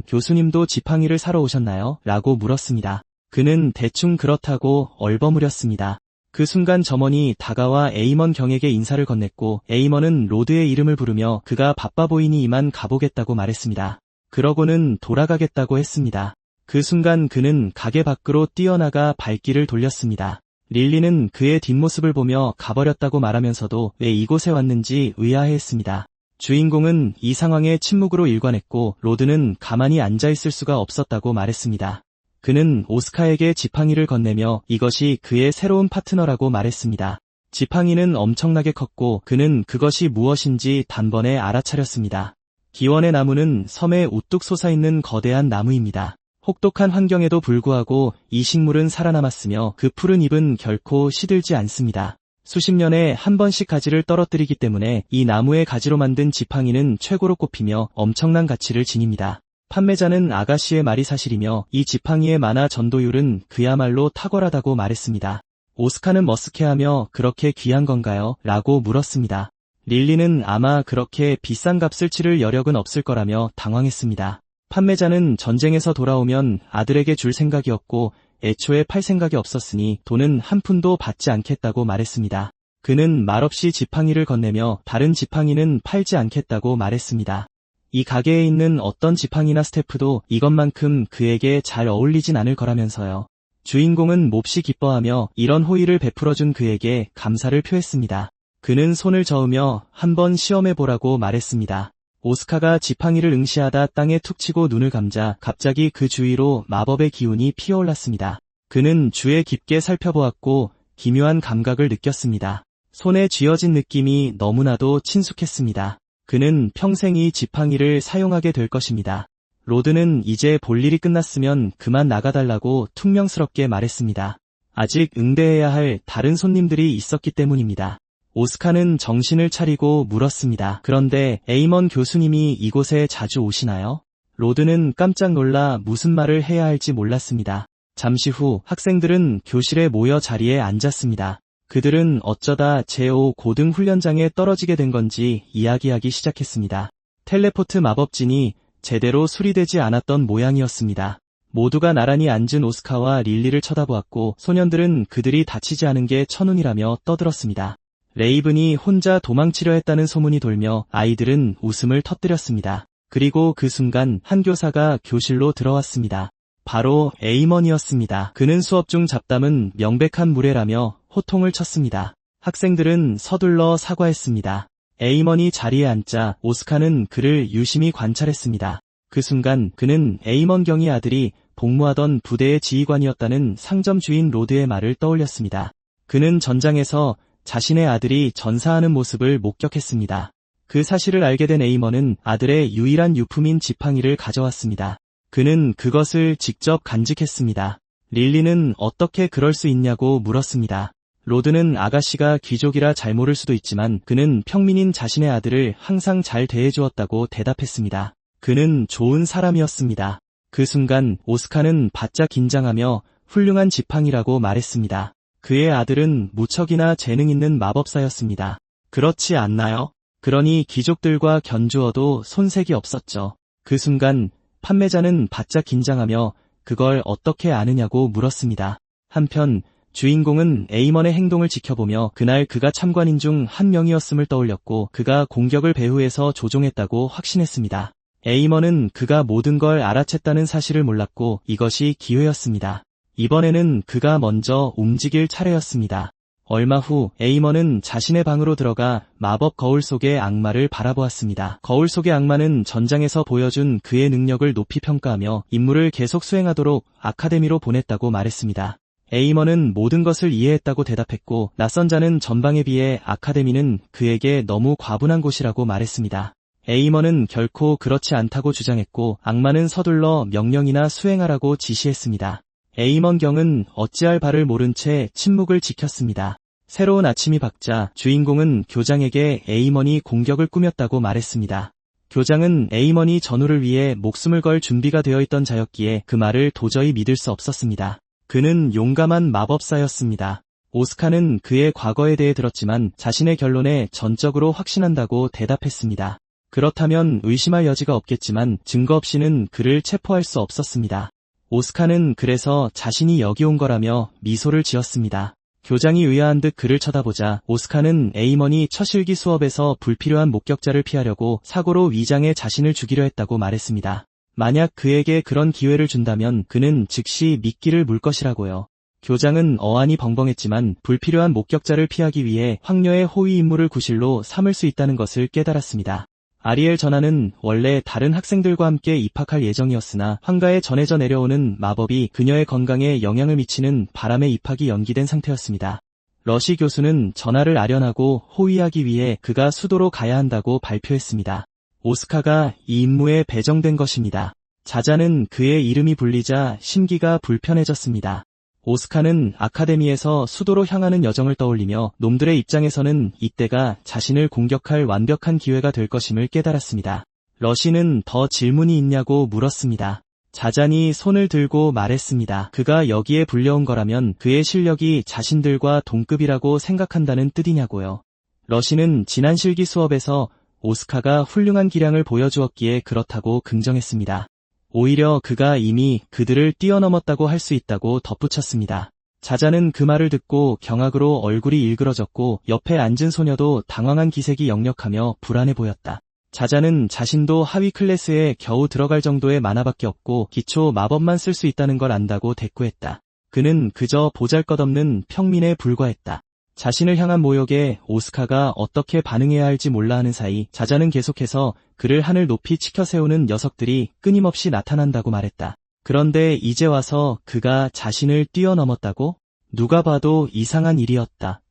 교수님도 지팡이를 사러 오셨나요? 라고 물었습니다. 그는 대충 그렇다고 얼버무렸습니다. 그 순간 점원이 다가와 에이먼 경에게 인사를 건넸고 에이먼은 로드의 이름을 부르며 그가 바빠 보이니 이만 가보겠다고 말했습니다. 그러고는 돌아가겠다고 했습니다. 그 순간 그는 가게 밖으로 뛰어나가 발길을 돌렸습니다. 릴리는 그의 뒷모습을 보며 가버렸다고 말하면서도 왜 이곳에 왔는지 의아해했습니다. 주인공은 이 상황에 침묵으로 일관했고 로드는 가만히 앉아있을 수가 없었다고 말했습니다. 그는 오스카에게 지팡이를 건네며 이것이 그의 새로운 파트너라고 말했습니다. 지팡이는 엄청나게 컸고 그는 그것이 무엇인지 단번에 알아차렸습니다. 기원의 나무는 섬에 우뚝 솟아있는 거대한 나무입니다. 혹독한 환경에도 불구하고 이 식물은 살아남았으며 그 푸른 잎은 결코 시들지 않습니다. 수십 년에 한 번씩 가지를 떨어뜨리기 때문에 이 나무의 가지로 만든 지팡이는 최고로 꼽히며 엄청난 가치를 지닙니다. 판매자는 아가씨의 말이 사실이며 이 지팡이의 만화 전도율은 그야말로 탁월하다고 말했습니다. 오스카는 머쓱해하며 그렇게 귀한 건가요? 라고 물었습니다. 릴리는 아마 그렇게 비싼 값을 치를 여력은 없을 거라며 당황했습니다. 판매자는 전쟁에서 돌아오면 아들에게 줄 생각이었고 애초에 팔 생각이 없었으니 돈은 한 푼도 받지 않겠다고 말했습니다. 그는 말없이 지팡이를 건네며 다른 지팡이는 팔지 않겠다고 말했습니다. 이 가게에 있는 어떤 지팡이나 스태프도 이것만큼 그에게 잘 어울리진 않을 거라면서요. 주인공은 몹시 기뻐하며 이런 호의를 베풀어준 그에게 감사를 표했습니다. 그는 손을 저으며 한번 시험해보라고 말했습니다. 오스카가 지팡이를 응시하다 땅에 툭 치고 눈을 감자 갑자기 그 주위로 마법의 기운이 피어올랐습니다. 그는 주에 깊게 살펴보았고 기묘한 감각을 느꼈습니다. 손에 쥐어진 느낌이 너무나도 친숙했습니다. 그는 평생 이 지팡이를 사용하게 될 것입니다. 로드는 이제 볼 일이 끝났으면 그만 나가달라고 퉁명스럽게 말했습니다. 아직 응대해야 할 다른 손님들이 있었기 때문입니다. 오스카는 정신을 차리고 물었습니다. 그런데 에이먼 교수님이 이곳에 자주 오시나요? 로드는 깜짝 놀라 무슨 말을 해야 할지 몰랐습니다. 잠시 후 학생들은 교실에 모여 자리에 앉았습니다. 그들은 어쩌다 제5 고등훈련장에 떨어지게 된 건지 이야기하기 시작했습니다. 텔레포트 마법진이 제대로 수리되지 않았던 모양이었습니다. 모두가 나란히 앉은 오스카와 릴리를 쳐다보았고 소년들은 그들이 다치지 않은 게 천운이라며 떠들었습니다. 레이븐이 혼자 도망치려 했다는 소문이 돌며 아이들은 웃음을 터뜨렸습니다. 그리고 그 순간 한 교사가 교실로 들어왔습니다. 바로 에이먼이었습니다. 그는 수업 중 잡담은 명백한 무례라며 호통을 쳤습니다. 학생들은 서둘러 사과했습니다. 에이먼이 자리에 앉자 오스카는 그를 유심히 관찰했습니다. 그 순간 그는 에이먼 경의 아들이 복무하던 부대의 지휘관이었다는 상점 주인 로드의 말을 떠올렸습니다. 그는 전장에서 자신의 아들이 전사하는 모습을 목격했습니다. 그 사실을 알게 된 에이먼은 아들의 유일한 유품인 지팡이를 가져왔습니다. 그는 그것을 직접 간직했습니다. 릴리는 어떻게 그럴 수 있냐고 물었습니다. 로드는 아가씨가 귀족이라 잘 모를 수도 있지만 그는 평민인 자신의 아들을 항상 잘 대해주었다고 대답했습니다. 그는 좋은 사람이었습니다. 그 순간 오스카는 바짝 긴장하며 훌륭한 지팡이라고 말했습니다. 그의 아들은 무척이나 재능 있는 마법사였습니다. 그렇지 않나요? 그러니 귀족들과 견주어도 손색이 없었죠. 그 순간 판매자는 바짝 긴장하며 그걸 어떻게 아느냐고 물었습니다. 한편 주인공은 에이먼의 행동을 지켜보며 그날 그가 참관인 중 한 명이었음을 떠올렸고 그가 공격을 배후에서 조종했다고 확신했습니다. 에이먼은 그가 모든 걸 알아챘다는 사실을 몰랐고 이것이 기회였습니다. 이번에는 그가 먼저 움직일 차례였습니다. 얼마 후 에이먼은 자신의 방으로 들어가 마법 거울 속의 악마를 바라보았습니다. 거울 속의 악마는 전장에서 보여준 그의 능력을 높이 평가하며 임무를 계속 수행하도록 아카데미로 보냈다고 말했습니다. 에이먼은 모든 것을 이해했다고 대답했고 낯선 자는 전방에 비해 아카데미는 그에게 너무 과분한 곳이라고 말했습니다. 에이먼은 결코 그렇지 않다고 주장했고 악마는 서둘러 명령이나 수행하라고 지시했습니다. 에이먼 경은 어찌할 바를 모른 채 침묵을 지켰습니다. 새로운 아침이 밝자 주인공은 교장에게 에이먼이 공격을 꾸몄다고 말했습니다. 교장은 에이먼이 전우를 위해 목숨을 걸 준비가 되어 있던 자였기에 그 말을 도저히 믿을 수 없었습니다. 그는 용감한 마법사였습니다. 오스카는 그의 과거에 대해 들었지만 자신의 결론에 전적으로 확신한다고 대답했습니다. 그렇다면 의심할 여지가 없겠지만 증거 없이는 그를 체포할 수 없었습니다. 오스카는 그래서 자신이 여기 온 거라며 미소를 지었습니다. 교장이 의아한 듯 그를 쳐다보자 오스카는 에이먼이 첫 실기 수업에서 불필요한 목격자를 피하려고 사고로 위장해 자신을 죽이려 했다고 말했습니다. 만약 그에게 그런 기회를 준다면 그는 즉시 미끼를 물 것이라고요. 교장은 어안이 벙벙했지만 불필요한 목격자를 피하기 위해 황녀의 호위 임무를 구실로 삼을 수 있다는 것을 깨달았습니다. 아리엘 전하는 원래 다른 학생들과 함께 입학할 예정이었으나 황가에 전해져 내려오는 마법이 그녀의 건강에 영향을 미치는 바람에 입학이 연기된 상태였습니다. 러시 교수는 전하를 아련하고 호위하기 위해 그가 수도로 가야 한다고 발표했습니다. 오스카가 이 임무에 배정된 것입니다. 자자는 그의 이름이 불리자 심기가 불편해졌습니다. 오스카는 아카데미에서 수도로 향하는 여정을 떠올리며 놈들의 입장에서는 이때가 자신을 공격할 완벽한 기회가 될 것임을 깨달았습니다. 러시는 더 질문이 있냐고 물었습니다. 자잔이 손을 들고 말했습니다. 그가 여기에 불려온 거라면 그의 실력이 자신들과 동급이라고 생각한다는 뜻이냐고요. 러시는 지난 실기 수업에서 오스카가 훌륭한 기량을 보여주었기에 그렇다고 긍정했습니다. 오히려 그가 이미 그들을 뛰어넘었다고 할 수 있다고 덧붙였습니다. 자자는 그 말을 듣고 경악으로 얼굴이 일그러졌고 옆에 앉은 소녀도 당황한 기색이 역력하며 불안해 보였다. 자자는 자신도 하위 클래스에 겨우 들어갈 정도의 만화밖에 없고 기초 마법만 쓸 수 있다는 걸 안다고 대꾸했다. 그는 그저 보잘것없는 평민에 불과했다. 자신을 향한 모욕에 오스카가 어떻게 반응해야 할지 몰라 하는 사이 자자는 계속해서 그를 하늘 높이 치켜 세우는 녀석들이 끊임없이 나타난다고 말했다. 그런데 이제 와서 그가 자신을 뛰어넘었다고? 누가 봐도 이상한 일이었다.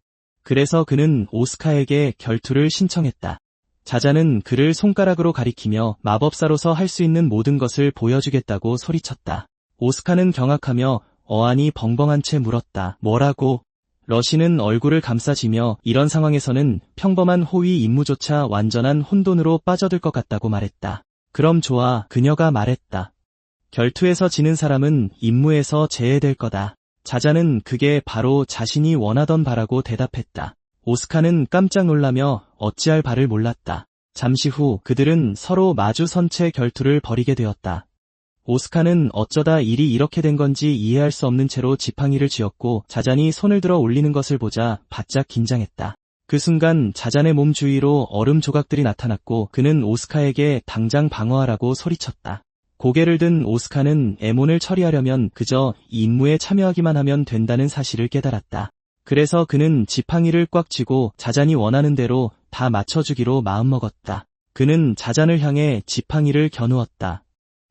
그래서 그는 오스카에게 결투를 신청했다. 자자는 그를 손가락으로 가리키며 마법사로서 할 수 있는 모든 것을 보여주겠다고 소리쳤다. 오스카는 경악하며 어안이 벙벙한 채 물었다. 뭐라고? 러시는 얼굴을 감싸지며 이런 상황에서는 평범한 호위 임무조차 완전한 혼돈으로 빠져들 것 같다고 말했다. 그럼 좋아, 그녀가 말했다. 결투에서 지는 사람은 임무에서 제외될 거다. 자자는 그게 바로 자신이 원하던 바라고 대답했다. 오스카는 깜짝 놀라며 어찌할 바를 몰랐다. 잠시 후 그들은 서로 마주 선 채 결투를 벌이게 되었다. 오스카는 어쩌다 일이 이렇게 된 건지 이해할 수 없는 채로 지팡이를 쥐었고 자잔이 손을 들어 올리는 것을 보자 바짝 긴장했다. 그 순간 자잔의 몸 주위로 얼음 조각들이 나타났고 그는 오스카에게 당장 방어하라고 소리쳤다. 고개를 든 오스카는 에몬을 처리하려면 그저 이 임무에 참여하기만 하면 된다는 사실을 깨달았다. 그래서 그는 지팡이를 꽉 쥐고 자잔이 원하는 대로 다 맞춰주기로 마음먹었다. 그는 자잔을 향해 지팡이를 겨누었다.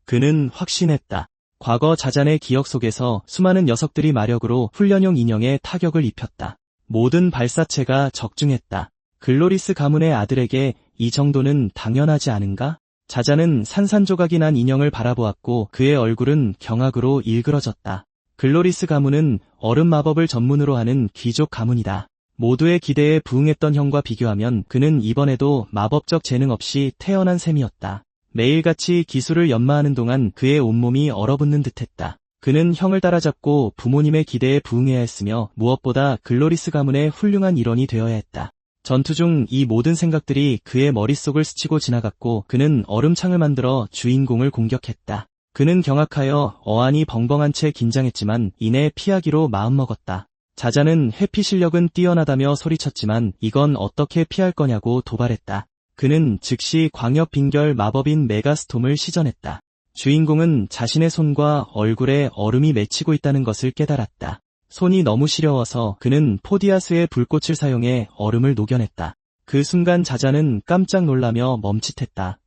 그는 확신했다. 과거 자잔의 기억 속에서 수많은 녀석들이 마력으로 훈련용 인형에 타격을 입혔다. 모든 발사체가 적중했다. 글로리스 가문의 아들에게 이 정도는 당연하지 않은가? 자잔은 산산조각이 난 인형을 바라보았고 그의 얼굴은 경악으로 일그러졌다. 글로리스 가문은 얼음 마법을 전문으로 하는 귀족 가문이다. 모두의 기대에 부응했던 형과 비교하면 그는 이번에도 마법적 재능 없이 태어난 셈이었다. 매일같이 기술을 연마하는 동안 그의 온몸이 얼어붙는 듯했다. 그는 형을 따라잡고 부모님의 기대에 부응해야 했으며 무엇보다 글로리스 가문의 훌륭한 일원이 되어야 했다. 전투 중 이 모든 생각들이 그의 머릿속을 스치고 지나갔고 그는 얼음창을 만들어 주인공을 공격했다. 그는 경악하여 어안이 벙벙한 채 긴장했지만 이내 피하기로 마음먹었다. 자자는 회피 실력은 뛰어나다며 소리쳤지만 이건 어떻게 피할 거냐고 도발했다. 그는 즉시 광역 빙결 마법인 메가스톰을 시전했다. 주인공은 자신의 손과 얼굴에 얼음이 맺히고 있다는 것을 깨달았다. 손이 너무 시려워서 그는 포디아스의 불꽃을 사용해 얼음을 녹여냈다. 그 순간 자자는 깜짝 놀라며 멈칫했다.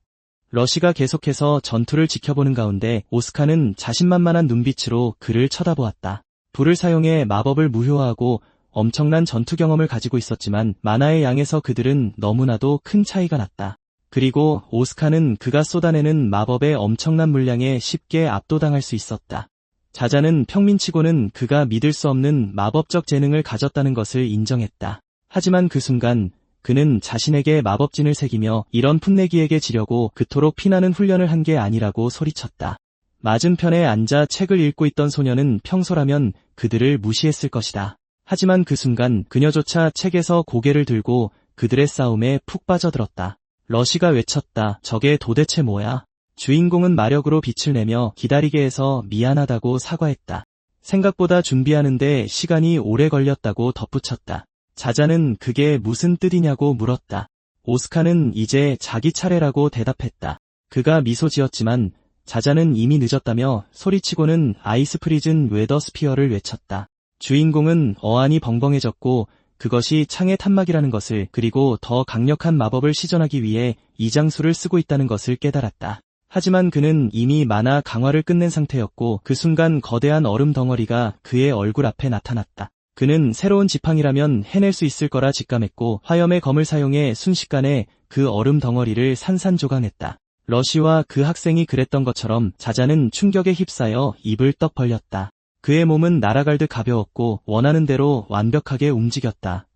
러시가 계속해서 전투를 지켜보는 가운데 오스카는 자신만만한 눈빛으로 그를 쳐다보았다. 불을 사용해 마법을 무효화하고 엄청난 전투 경험을 가지고 있었지만 만화의 양에서 그들은 너무나도 큰 차이가 났다. 그리고 오스카는 그가 쏟아내는 마법의 엄청난 물량에 쉽게 압도당할 수 있었다. 자자는 평민치고는 그가 믿을 수 없는 마법적 재능을 가졌다는 것을 인정했다. 하지만 그 순간 그는 자신에게 마법진을 새기며 이런 풋내기에게 지려고 그토록 피나는 훈련을 한 게 아니라고 소리쳤다. 맞은편에 앉아 책을 읽고 있던 소녀는 평소라면 그들을 무시했을 것이다. 하지만 그 순간 그녀조차 책에서 고개를 들고 그들의 싸움에 푹 빠져들었다. 러시가 외쳤다. 저게 도대체 뭐야? 주인공은 마력으로 빛을 내며 기다리게 해서 미안하다고 사과했다. 생각보다 준비하는데 시간이 오래 걸렸다고 덧붙였다. 자자는 그게 무슨 뜻이냐고 물었다. 오스카는 이제 자기 차례라고 대답했다. 그가 미소 지었지만 자자는 이미 늦었다며 소리치고는 아이스 프리즌 웨더 스피어를 외쳤다. 주인공은 어안이 벙벙해졌고 그것이 창의 탄막이라는 것을, 그리고 더 강력한 마법을 시전하기 위해 이 장수를 쓰고 있다는 것을 깨달았다. 하지만 그는 이미 만화 강화를 끝낸 상태였고 그 순간 거대한 얼음 덩어리가 그의 얼굴 앞에 나타났다. 그는 새로운 지팡이라면 해낼 수 있을 거라 직감했고 화염의 검을 사용해 순식간에 그 얼음 덩어리를 산산조각냈다. 러시와 그 학생이 그랬던 것처럼 자자는 충격에 휩싸여 입을 떡 벌렸다. 그의 몸은 날아갈 듯 가벼웠고 원하는 대로 완벽하게 움직였다.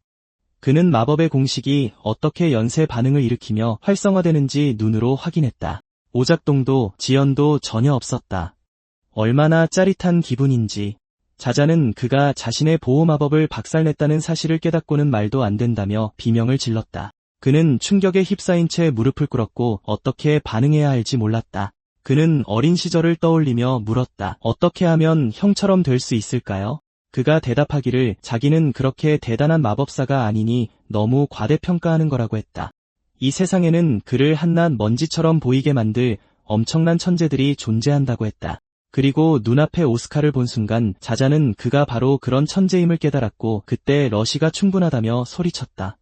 그는 마법의 공식이 어떻게 연쇄 반응을 일으키며 활성화되는지 눈으로 확인했다. 오작동도 지연도 전혀 없었다. 얼마나 짜릿한 기분인지. 자자는 그가 자신의 보호 마법을 박살냈다는 사실을 깨닫고는 말도 안 된다며 비명을 질렀다. 그는 충격에 휩싸인 채 무릎을 꿇었고 어떻게 반응해야 할지 몰랐다. 그는 어린 시절을 떠올리며 물었다. 어떻게 하면 형처럼 될 수 있을까요? 그가 대답하기를 자기는 그렇게 대단한 마법사가 아니니 너무 과대평가하는 거라고 했다. 이 세상에는 그를 한낱 먼지처럼 보이게 만들 엄청난 천재들이 존재한다고 했다. 그리고 눈앞에 오스카를 본 순간 자자는 그가 바로 그런 천재임을 깨달았고 그때 러시가 충분하다며 소리쳤다.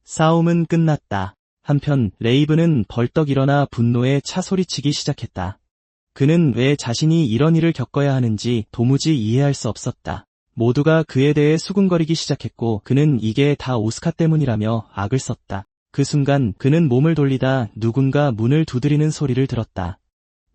싸움은 끝났다. 한편 레이븐은 벌떡 일어나 분노에 차 소리치기 시작했다. 그는 왜 자신이 이런 일을 겪어야 하는지 도무지 이해할 수 없었다. 모두가 그에 대해 수군거리기 시작했고 그는 이게 다 오스카 때문이라며 악을 썼다. 그 순간 그는 몸을 돌리다 누군가 문을 두드리는 소리를 들었다.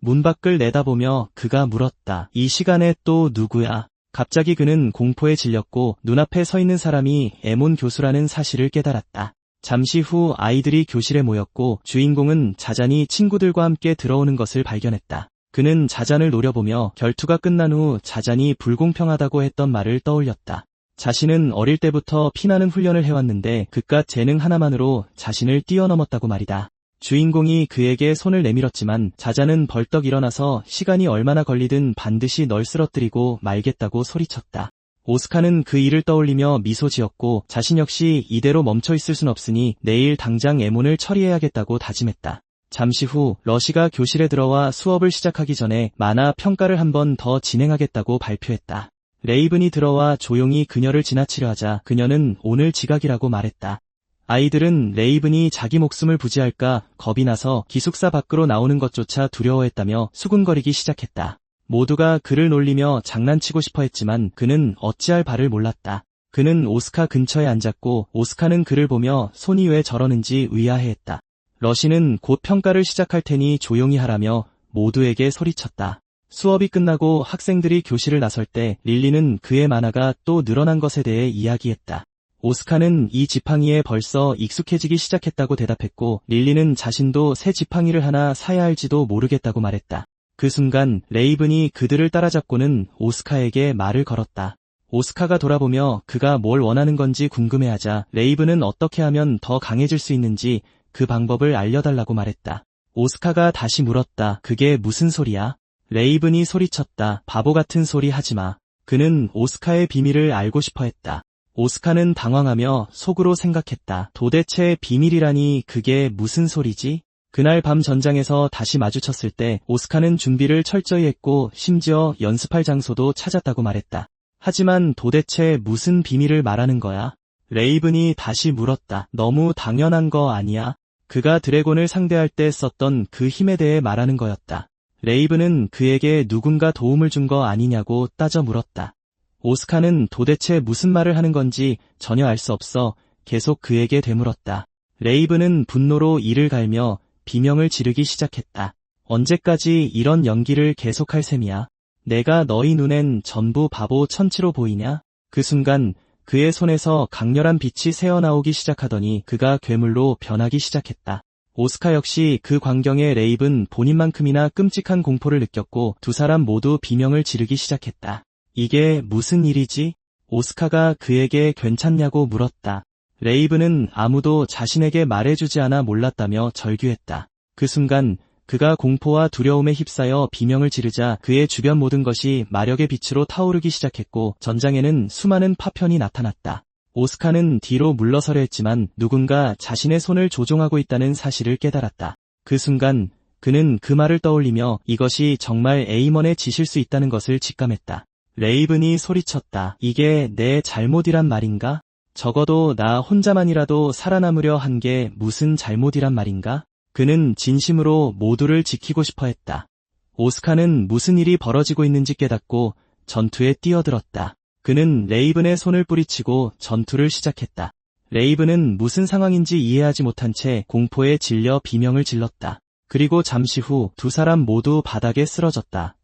문 밖을 내다보며 그가 물었다. 이 시간에 또 누구야? 갑자기 그는 공포에 질렸고 눈앞에 서 있는 사람이 에몬 교수라는 사실을 깨달았다. 잠시 후 아이들이 교실에 모였고 주인공은 자잔이 친구들과 함께 들어오는 것을 발견했다. 그는 자잔을 노려보며 결투가 끝난 후 자잔이 불공평하다고 했던 말을 떠올렸다. 자신은 어릴 때부터 피나는 훈련을 해왔는데 그깟 재능 하나만으로 자신을 뛰어넘었다고 말이다. 주인공이 그에게 손을 내밀었지만 자잔은 벌떡 일어나서 시간이 얼마나 걸리든 반드시 널 쓰러뜨리고 말겠다고 소리쳤다. 오스카는 그 일을 떠올리며 미소 지었고 자신 역시 이대로 멈춰있을 순 없으니 내일 당장 에몬을 처리해야겠다고 다짐했다. 잠시 후 러시가 교실에 들어와 수업을 시작하기 전에 만화 평가를 한 번 더 진행하겠다고 발표했다. 레이븐이 들어와 조용히 그녀를 지나치려 하자 그녀는 오늘 지각이라고 말했다. 아이들은 레이븐이 자기 목숨을 부지할까 겁이 나서 기숙사 밖으로 나오는 것조차 두려워했다며 수군거리기 시작했다. 모두가 그를 놀리며 장난치고 싶어 했지만 그는 어찌할 바를 몰랐다. 그는 오스카 근처에 앉았고 오스카는 그를 보며 손이 왜 저러는지 의아해했다. 러시는 곧 평가를 시작할 테니 조용히 하라며 모두에게 소리쳤다. 수업이 끝나고 학생들이 교실을 나설 때 릴리는 그의 만화가 또 늘어난 것에 대해 이야기했다. 오스카는 이 지팡이에 벌써 익숙해지기 시작했다고 대답했고 릴리는 자신도 새 지팡이를 하나 사야 할지도 모르겠다고 말했다. 그 순간 레이븐이 그들을 따라잡고는 오스카에게 말을 걸었다. 오스카가 돌아보며 그가 뭘 원하는 건지 궁금해하자 레이븐은 어떻게 하면 더 강해질 수 있는지 그 방법을 알려달라고 말했다. 오스카가 다시 물었다. 그게 무슨 소리야? 레이븐이 소리쳤다. 바보 같은 소리 하지마. 그는 오스카의 비밀을 알고 싶어 했다. 오스카는 당황하며 속으로 생각했다. 도대체 비밀이라니 그게 무슨 소리지? 그날 밤 전장에서 다시 마주쳤을 때 오스카는 준비를 철저히 했고 심지어 연습할 장소도 찾았다고 말했다. 하지만 도대체 무슨 비밀을 말하는 거야? 레이븐이 다시 물었다. 너무 당연한 거 아니야? 그가 드래곤을 상대할 때 썼던 그 힘에 대해 말하는 거였다. 레이븐은 그에게 누군가 도움을 준 거 아니냐고 따져 물었다. 오스카는 도대체 무슨 말을 하는 건지 전혀 알 수 없어 계속 그에게 되물었다. 레이븐은 분노로 이를 갈며 비명을 지르기 시작했다. 언제까지 이런 연기를 계속할 셈이야? 내가 너희 눈엔 전부 바보 천치로 보이냐? 그 순간 그의 손에서 강렬한 빛이 새어나오기 시작하더니 그가 괴물로 변하기 시작했다. 오스카 역시 그 광경에 레이븐 본인만큼이나 끔찍한 공포를 느꼈고 두 사람 모두 비명을 지르기 시작했다. 이게 무슨 일이지? 오스카가 그에게 괜찮냐고 물었다. 레이븐은 아무도 자신에게 말해주지 않아 몰랐다며 절규했다. 그 순간 그가 공포와 두려움에 휩싸여 비명을 지르자 그의 주변 모든 것이 마력의 빛으로 타오르기 시작했고 전장에는 수많은 파편이 나타났다. 오스카는 뒤로 물러서려 했지만 누군가 자신의 손을 조종하고 있다는 사실을 깨달았다. 그 순간 그는 그 말을 떠올리며 이것이 정말 에이먼의 짓일 수 있다는 것을 직감했다. 레이븐이 소리쳤다. 이게 내 잘못이란 말인가? 적어도 나 혼자만이라도 살아남으려 한 게 무슨 잘못이란 말인가? 그는 진심으로 모두를 지키고 싶어 했다. 오스카는 무슨 일이 벌어지고 있는지 깨닫고 전투에 뛰어들었다. 그는 레이븐의 손을 뿌리치고 전투를 시작했다. 레이븐은 무슨 상황인지 이해하지 못한 채 공포에 질려 비명을 질렀다. 그리고 잠시 후 두 사람 모두 바닥에 쓰러졌다.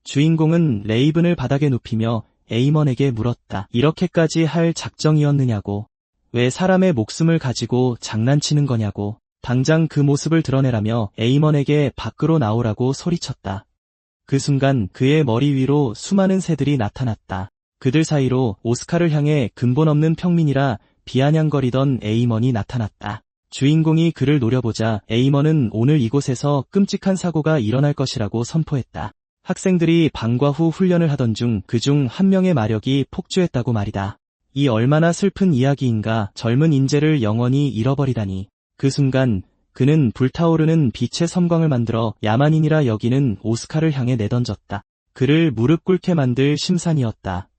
주인공은 레이븐을 바닥에 눕히며 에이먼에게 물었다. 이렇게까지 할 작정이었느냐고. 왜 사람의 목숨을 가지고 장난치는 거냐고. 당장 그 모습을 드러내라며 에이먼에게 밖으로 나오라고 소리쳤다. 그 순간 그의 머리 위로 수많은 새들이 나타났다. 그들 사이로 오스카를 향해 근본 없는 평민이라 비아냥거리던 에이먼이 나타났다. 주인공이 그를 노려보자 에이먼은 오늘 이곳에서 끔찍한 사고가 일어날 것이라고 선포했다. 학생들이 방과 후 훈련을 하던 중 그중 한 명의 마력이 폭주했다고 말이다. 이 얼마나 슬픈 이야기인가. 젊은 인재를 영원히 잃어버리다니. 그 순간 그는 불타오르는 빛의 섬광을 만들어 야만인이라 여기는 오스카를 향해 내던졌다. 그를 무릎 꿇게 만들 심산이었다.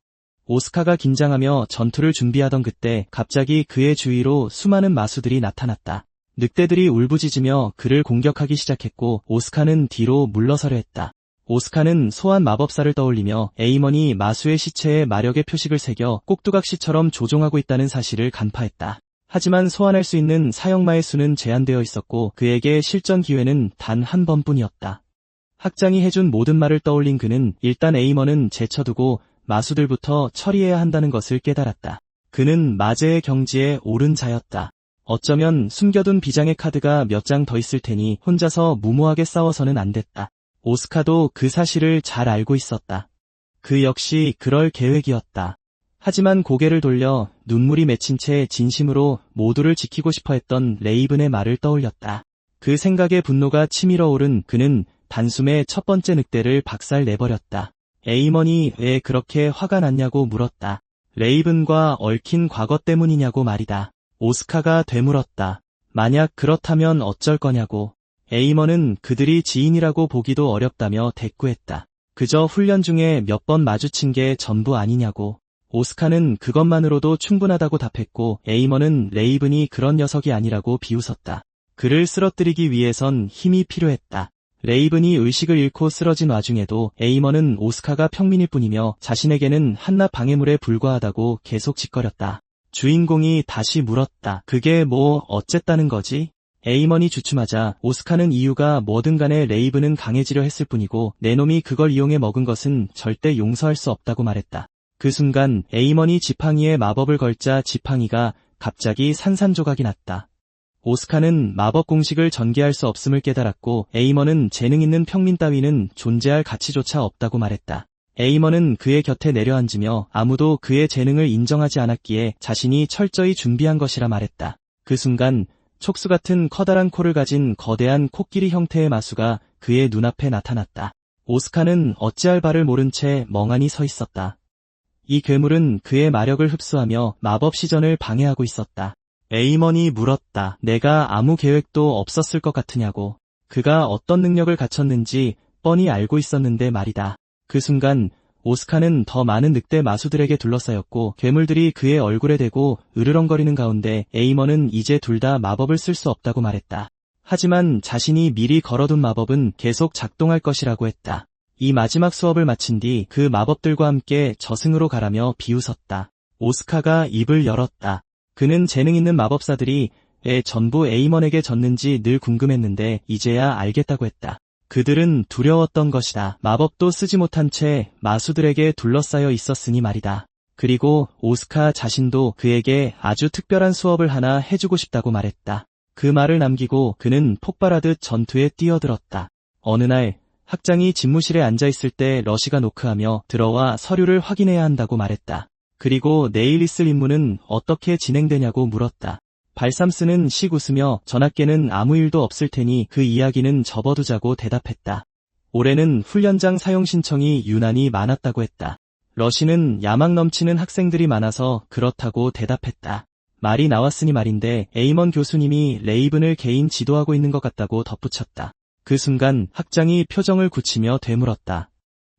오스카가 긴장하며 전투를 준비하던 그때 갑자기 그의 주위로 수많은 마수들이 나타났다. 늑대들이 울부짖으며 그를 공격하기 시작했고 오스카는 뒤로 물러서려 했다. 오스카는 소환 마법사를 떠올리며 에이먼이 마수의 시체에 마력의 표식을 새겨 꼭두각시처럼 조종하고 있다는 사실을 간파했다. 하지만 소환할 수 있는 사형마의 수는 제한되어 있었고 그에게 실전 기회는 단 한 번뿐이었다. 학장이 해준 모든 말을 떠올린 그는 일단 에이먼은 제쳐두고 마수들부터 처리해야 한다는 것을 깨달았다. 그는 마제의 경지에 오른 자였다. 어쩌면 숨겨둔 비장의 카드가 몇 장 더 있을 테니 혼자서 무모하게 싸워서는 안 됐다. 오스카도 그 사실을 잘 알고 있었다. 그 역시 그럴 계획이었다. 하지만 고개를 돌려 눈물이 맺힌 채 진심으로 모두를 지키고 싶어 했던 레이븐의 말을 떠올렸다. 그 생각에 분노가 치밀어 오른 그는 단숨에 첫 번째 늑대를 박살내버렸다. 에이먼이 왜 그렇게 화가 났냐고 물었다. 레이븐과 얽힌 과거 때문이냐고 말이다. 오스카가 되물었다. 만약 그렇다면 어쩔 거냐고. 에이먼은 그들이 지인이라고 보기도 어렵다며 대꾸했다. 그저 훈련 중에 몇 번 마주친 게 전부 아니냐고. 오스카는 그것만으로도 충분하다고 답했고 에이먼은 레이븐이 그런 녀석이 아니라고 비웃었다. 그를 쓰러뜨리기 위해선 힘이 필요했다. 레이븐이 의식을 잃고 쓰러진 와중에도 에이먼은 오스카가 평민일 뿐이며 자신에게는 한낱 방해물에 불과하다고 계속 짓거렸다. 주인공이 다시 물었다. 그게 뭐 어쨌다는 거지? 에이먼이 주춤하자 오스카는 이유가 뭐든 간에 레이븐은 강해지려 했을 뿐이고 내 놈이 그걸 이용해 먹은 것은 절대 용서할 수 없다고 말했다. 그 순간 에이먼이 지팡이에 마법을 걸자 지팡이가 갑자기 산산조각이 났다. 오스카는 마법 공식을 전개할 수 없음을 깨달았고 에이먼은 재능 있는 평민 따위는 존재할 가치조차 없다고 말했다. 에이먼은 그의 곁에 내려앉으며 아무도 그의 재능을 인정하지 않았기에 자신이 철저히 준비한 것이라 말했다. 그 순간 촉수 같은 커다란 코를 가진 거대한 코끼리 형태의 마수가 그의 눈앞에 나타났다. 오스카는 어찌할 바를 모른 채 멍하니 서 있었다. 이 괴물은 그의 마력을 흡수하며 마법 시전을 방해하고 있었다. 에이먼이 물었다. 내가 아무 계획도 없었을 것 같으냐고. 그가 어떤 능력을 갖췄는지 뻔히 알고 있었는데 말이다. 그 순간 오스카는 더 많은 늑대 마수들에게 둘러싸였고 괴물들이 그의 얼굴에 대고 으르렁거리는 가운데 에이먼은 이제 둘 다 마법을 쓸 수 없다고 말했다. 하지만 자신이 미리 걸어둔 마법은 계속 작동할 것이라고 했다. 이 마지막 수업을 마친 뒤 그 마법들과 함께 저승으로 가라며 비웃었다. 오스카가 입을 열었다. 그는 재능 있는 마법사들이 왜 전부 에이먼에게 졌는지 늘 궁금했는데 이제야 알겠다고 했다. 그들은 두려웠던 것이다. 마법도 쓰지 못한 채 마수들에게 둘러싸여 있었으니 말이다. 그리고 오스카 자신도 그에게 아주 특별한 수업을 하나 해주고 싶다고 말했다. 그 말을 남기고 그는 폭발하듯 전투에 뛰어들었다. 어느 날 학장이 집무실에 앉아있을 때 러시가 노크하며 들어와 서류를 확인해야 한다고 말했다. 그리고 내일 있을 임무는 어떻게 진행되냐고 물었다. 발삼스는 씩 웃으며 전학계는 아무 일도 없을 테니 그 이야기는 접어두자고 대답했다. 올해는 훈련장 사용 신청이 유난히 많았다고 했다. 러시는 야망 넘치는 학생들이 많아서 그렇다고 대답했다. 말이 나왔으니 말인데 에이먼 교수님이 레이븐을 개인 지도하고 있는 것 같다고 덧붙였다. 그 순간 학장이 표정을 굳히며 되물었다.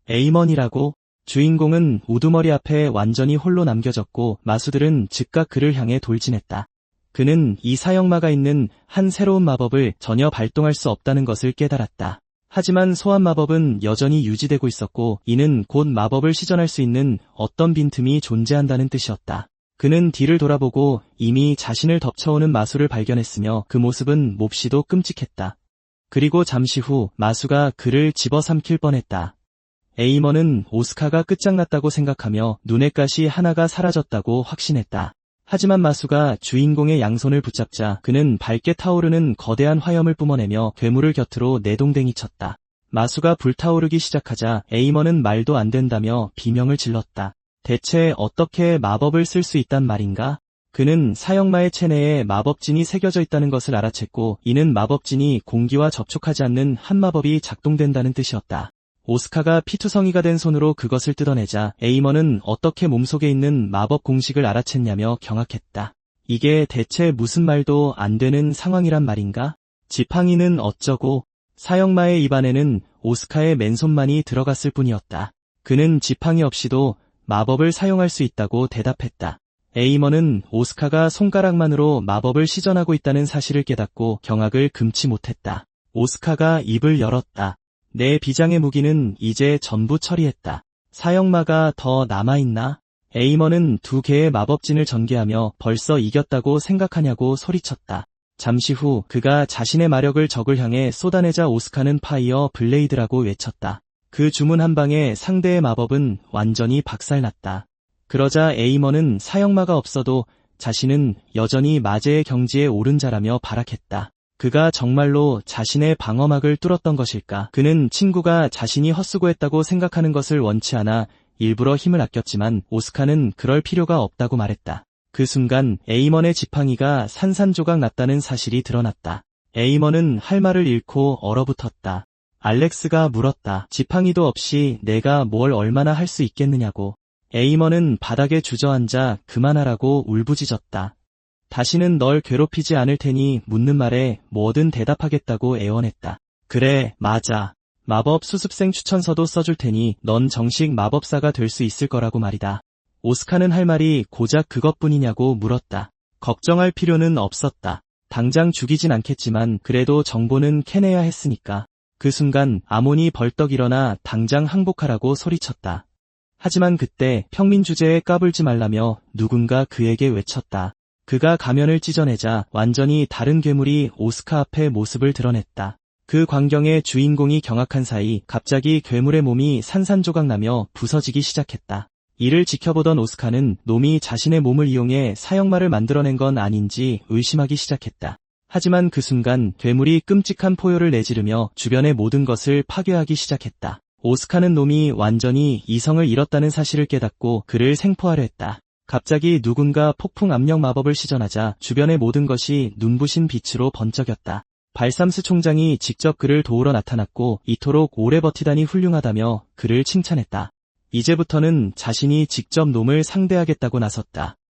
에이먼이라고? 주인공은 우두머리 앞에 완전히 홀로 남겨졌고 마수들은 즉각 그를 향해 돌진했다. 그는 이 사형마가 있는 한 새로운 마법을 전혀 발동할 수 없다는 것을 깨달았다. 하지만 소환 마법은 여전히 유지되고 있었고 이는 곧 마법을 시전할 수 있는 어떤 빈틈이 존재한다는 뜻이었다. 그는 뒤를 돌아보고 이미 자신을 덮쳐오는 마수를 발견했으며 그 모습은 몹시도 끔찍했다. 그리고 잠시 후 마수가 그를 집어삼킬 뻔했다. 에이먼은 오스카가 끝장났다고 생각하며 눈의 가시 하나가 사라졌다고 확신했다. 하지만 마수가 주인공의 양손을 붙잡자 그는 밝게 타오르는 거대한 화염을 뿜어내며 괴물을 곁으로 내동댕이 쳤다. 마수가 불타오르기 시작하자 에이먼은 말도 안 된다며 비명을 질렀다. 대체 어떻게 마법을 쓸 수 있단 말인가? 그는 사형마의 체내에 마법진이 새겨져 있다는 것을 알아챘고 이는 마법진이 공기와 접촉하지 않는 한 마법이 작동된다는 뜻이었다. 오스카가 피투성이가 된 손으로 그것을 뜯어내자 에이먼은 어떻게 몸속에 있는 마법 공식을 알아챘냐며 경악했다. 이게 대체 무슨 말도 안 되는 상황이란 말인가? 지팡이는 어쩌고? 사형마의 입안에는 오스카의 맨손만이 들어갔을 뿐이었다. 그는 지팡이 없이도 마법을 사용할 수 있다고 대답했다. 에이먼은 오스카가 손가락만으로 마법을 시전하고 있다는 사실을 깨닫고 경악을 금치 못했다. 오스카가 입을 열었다. 내 비장의 무기는 이제 전부 처리했다. 사형마가 더 남아있나? 에이먼은 2개의 마법진을 전개하며 벌써 이겼다고 생각하냐고 소리쳤다. 잠시 후 그가 자신의 마력을 적을 향해 쏟아내자 오스카는 파이어 블레이드라고 외쳤다. 그 주문 한 방에 상대의 마법은 완전히 박살났다. 그러자 에이먼은 사형마가 없어도 자신은 여전히 마제의 경지에 오른 자라며 발악했다. 그가 정말로 자신의 방어막을 뚫었던 것일까? 그는 친구가 자신이 헛수고했다고 생각하는 것을 원치 않아 일부러 힘을 아꼈지만 오스카는 그럴 필요가 없다고 말했다. 그 순간 에이먼의 지팡이가 산산조각 났다는 사실이 드러났다. 에이먼은 할 말을 잃고 얼어붙었다. 알렉스가 물었다. 지팡이도 없이 내가 뭘 얼마나 할 수 있겠느냐고. 에이먼은 바닥에 주저앉아 그만하라고 울부짖었다. 다시는 널 괴롭히지 않을 테니 묻는 말에 뭐든 대답하겠다고 애원했다. 그래, 맞아. 마법 수습생 추천서도 써줄 테니 넌 정식 마법사가 될 수 있을 거라고 말이다. 오스카는 할 말이 고작 그것뿐이냐고 물었다. 걱정할 필요는 없었다. 당장 죽이진 않겠지만 그래도 정보는 캐내야 했으니까. 그 순간 아몬이 벌떡 일어나 당장 항복하라고 소리쳤다. 하지만 그때 평민 주제에 까불지 말라며 누군가 그에게 외쳤다. 그가 가면을 찢어내자 완전히 다른 괴물이 오스카 앞에 모습을 드러냈다. 그 광경에 주인공이 경악한 사이 갑자기 괴물의 몸이 산산조각 나며 부서지기 시작했다. 이를 지켜보던 오스카는 놈이 자신의 몸을 이용해 사형마를 만들어낸 건 아닌지 의심하기 시작했다. 하지만 그 순간 괴물이 끔찍한 포효를 내지르며 주변의 모든 것을 파괴하기 시작했다. 오스카는 놈이 완전히 이성을 잃었다는 사실을 깨닫고 그를 생포하려 했다. 갑자기 누군가 폭풍 압력 마법을 시전하자 주변의 모든 것이 눈부신 빛으로 번쩍였다. 발삼스 총장이 직접 그를 도우러 나타났고 이토록 오래 버티다니 훌륭하다며 그를 칭찬했다. 이제부터는 자신이 직접 놈을 상대하겠다고 나섰다.